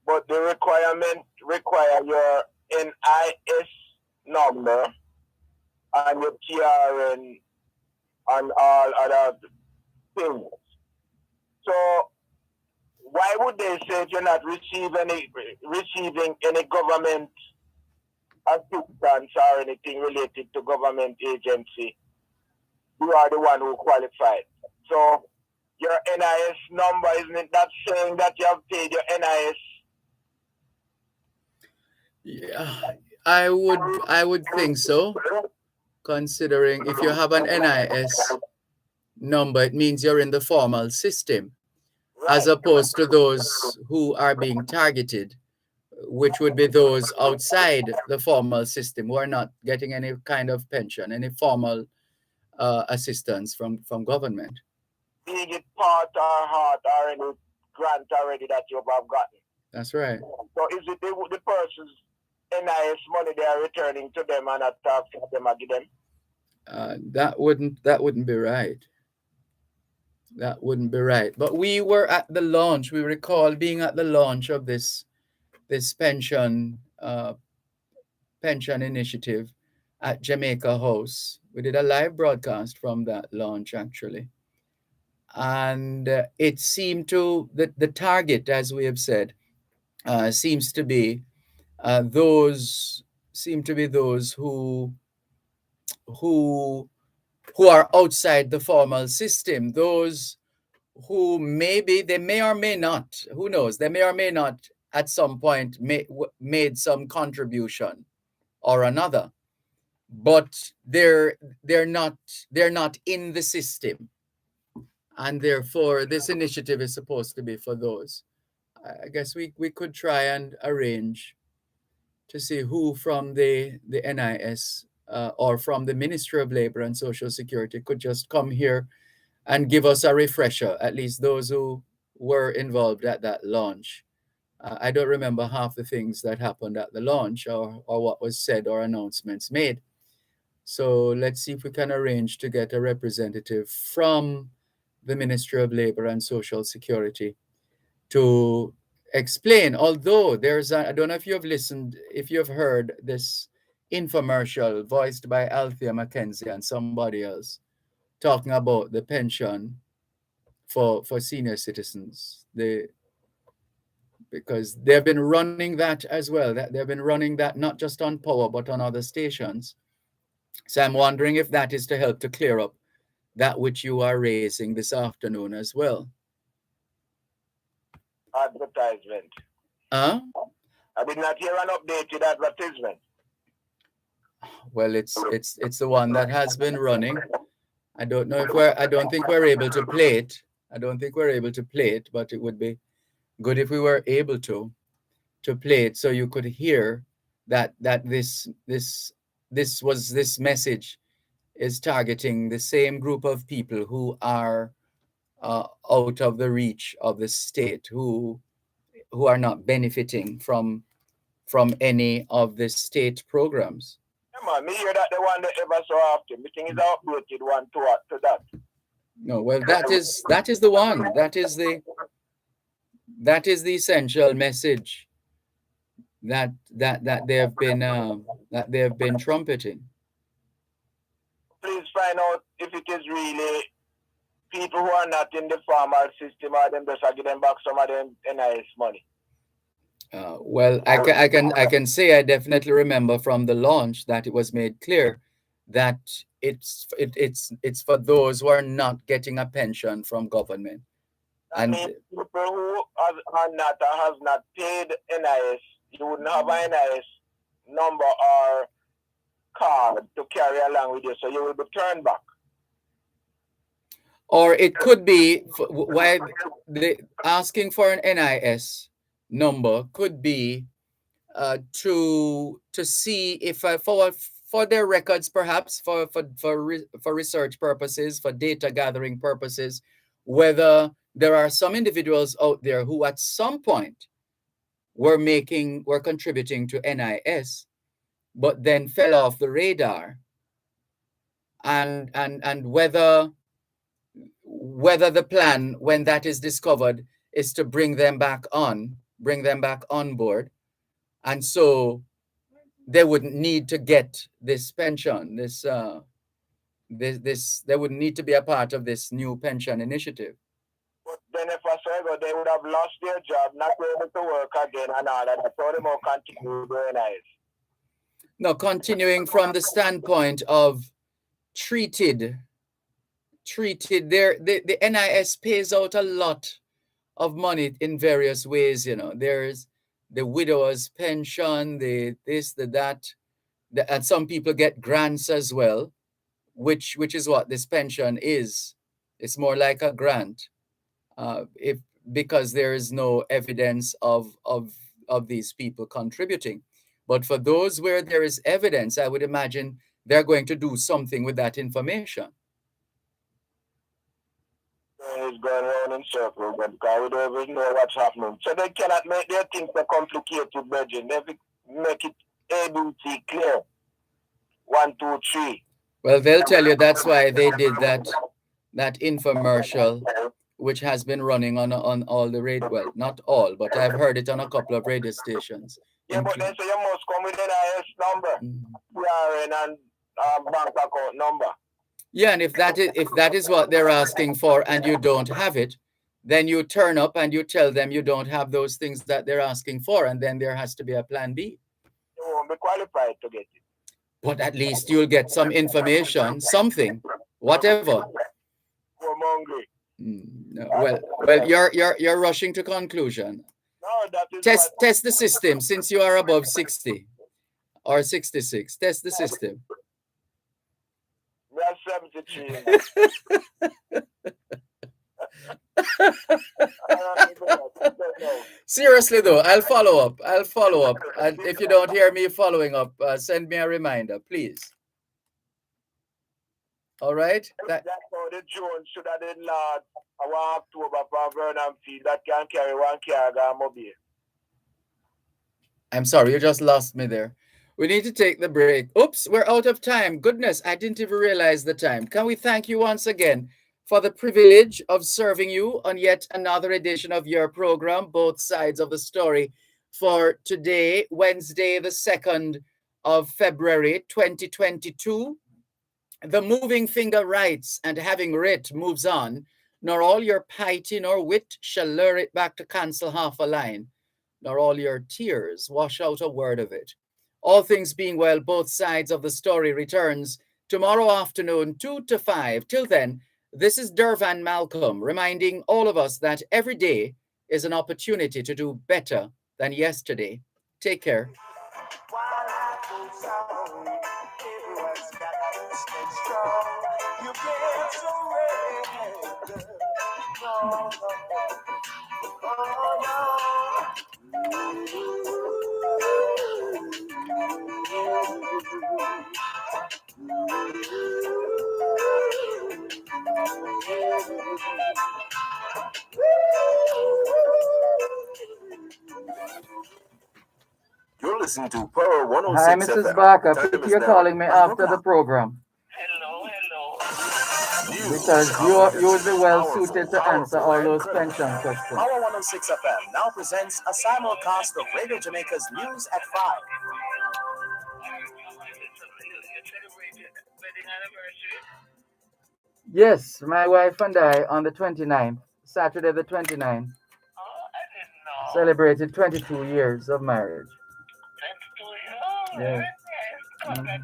but the requirement require your NIS number and your TRN and all other things. So why would they say if you're not receiving any government assistance or anything related to government agency, you are the one who qualified? So your NIS number, isn't it that saying that you have paid your NIS? Yeah, I would think so, considering if you have an NIS number, it means you're in the formal system, as opposed to those who are being targeted, which would be those outside the formal system who are not getting any kind of pension, any formal assistance from government. Being it part or heart or any grant already that you have gotten. That's right. So is it the person's NIS money they are returning to them and not asking them again? That wouldn't be right. That wouldn't be right. But we were at the launch. We recall being at the launch of this pension initiative at Jamaica House. We did a live broadcast from that launch, actually. And it seemed to, the target, as we have said, seems to be those who are outside the formal system, those who they may or may not, who knows, they may or may not at some point made some contribution or another, but they're not in the system, and therefore this initiative is supposed to be for those. I guess we could try and arrange to see who from the NIS or from the Ministry of Labor and Social Security could just come here and give us a refresher, at least those who were involved at that launch. I don't remember half the things that happened at the launch or what was said or announcements made. So let's see if we can arrange to get a representative from the Ministry of Labor and Social Security to explain. Although I don't know if if you've heard this infomercial voiced by Althea Mackenzie and somebody else talking about the pension for senior citizens. Because they've been running that as well. They've been running that not just on Power, but on other stations. So I'm wondering if that is to help to clear up that which you are raising this afternoon as well. Advertisement. Huh? I did not hear an updated advertisement. Well, it's the one that has been running. I don't think we're able to play it. But it would be good if we were able to play it so you could hear that this message is targeting the same group of people who are out of the reach of the state, who are not benefiting from any of the state programs. Yeah, man, me hear that the one that ever so often. Me think is updated one to that. No, well, that is the one. That is That is the essential message that they have been trumpeting. Please find out if it is really people who are not in the formal system, or them just give them back some of them NIS money. Well, I can say I definitely remember from the launch that it was made clear that it's for those who are not getting a pension from government. I mean, people who are not or have not paid NIS, you wouldn't have an NIS number or card to carry along with you, so you will be turned back. Or it could be why asking for an NIS number could be to see if for their records, perhaps for research purposes, for data gathering purposes, whether there are some individuals out there who at some point were contributing to NIS, but then fell off the radar, and whether the plan, when that is discovered, is to bring them back on board, and so they wouldn't need to get this pension, they wouldn't need to be a part of this new pension initiative. But then if I say that, they would have lost their job, not be able to work again, and all that. I told them I'll continue doing it. No, continuing from the standpoint of treated there, the NIS pays out a lot of money in various ways. There's the widow's pension, the this, the that, and some people get grants as well, which is what this pension is. It's more like a grant, because there is no evidence of these people contributing. But for those where there is evidence, I would imagine they're going to do something with that information. It's going around in circles, because we don't even know what's happening. So they cannot make their things so complicated, Virgin. They make it ABC clear. 1, 2, 3. Well, they'll tell you that's why they did that infomercial, which has been running on all the radio. Well, not all, but I've heard it on a couple of radio stations. Yeah, but they say you must come with an IS number, PRN and bank account number. Yeah, and if that is what they're asking for and you don't have it, then you turn up and you tell them you don't have those things that they're asking for, and then there has to be a plan B. You won't be qualified to get it. But at least you'll get some information, something, whatever. I'm hungry. No, well, you're rushing to conclusion. No, that is test the system since you are above 60 or 66. Test the system. That's 73. Seriously though, I'll follow up. And if you don't hear me following up, send me a reminder, please. All right. That's how the Jones should have done last October for Vernon Field that can carry one car mobile. I'm sorry, you just lost me there. We need to take the break. Oops, we're out of time. Goodness, I didn't even realize the time. Can we thank you once again for the privilege of serving you on yet another edition of your program, Both Sides of the Story, for today, Wednesday, the 2nd of February, 2022. The moving finger writes, and having writ moves on, nor all your piety nor wit shall lure it back to cancel half a line, nor all your tears wash out a word of it. All things being well, Both Sides of the Story returns tomorrow afternoon, 2 to 5. Till then, this is Dervan Malcolm reminding all of us that every day is an opportunity to do better than yesterday. Take care. You're listening to Pearl 106 Hi, Mrs. FM. Barker. Time is You're now calling me 5 after the o'clock. program. News, Because you would be well suited to answer all those pension questions. Power 106 FM now presents a simulcast of Radio Jamaica's news at 5. Yes, my wife and I on the 29th, Saturday the 29th, celebrated 22 years of marriage. 22 years? Yeah.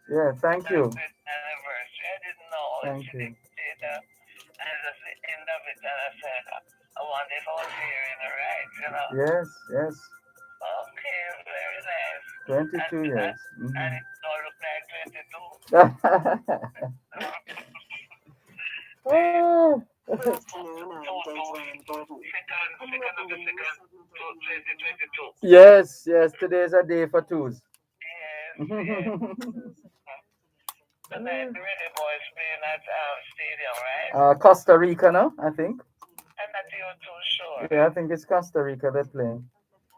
Yeah, thank you. Thank you. Yes, yes. Okay, very nice. 22 years. Mm-hmm. And it don't look like 22. Oh. Yes, yes, today is a day for twos. Yes, yes. Tonight the Reggae Boys playing at stadium, right? Costa Rica, no? I think. I'm not even too sure. Yeah, I think it's Costa Rica they're playing.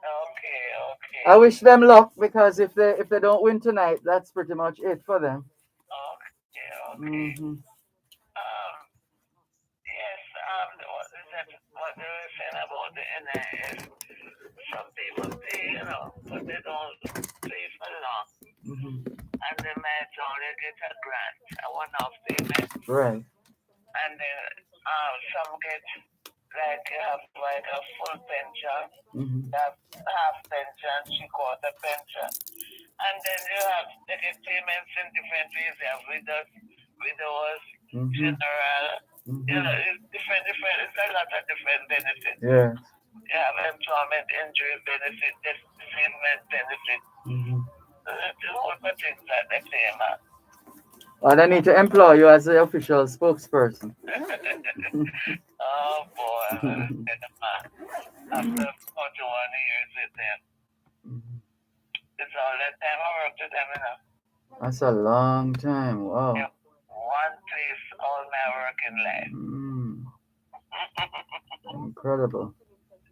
Okay, okay. I wish them luck because if they don't win tonight, that's pretty much it for them. Okay, okay. Mm-hmm. Yes, what they were saying about the NIS. Some people say, but they don't play for long. Mm-hmm. And they might only get a grant, a one-off payment. Right. And then some get like a full pension, half pension, three-quarter pension. And then they get payments in different ways. They have widowers, general, it's different, it's a lot of different benefits. Yeah. You have employment injury benefit, disablement benefit. The whole things that they pay, man. And I need to employ you as the official spokesperson. Oh boy, after 41 years with them, it's all that time I worked with them, That's a long time. Wow. In one place all my working life. Incredible.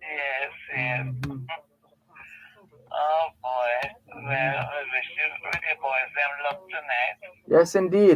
Yes, yes. Oh boy. Well, I wish you Reggae Boys them luck tonight. Yes, indeed.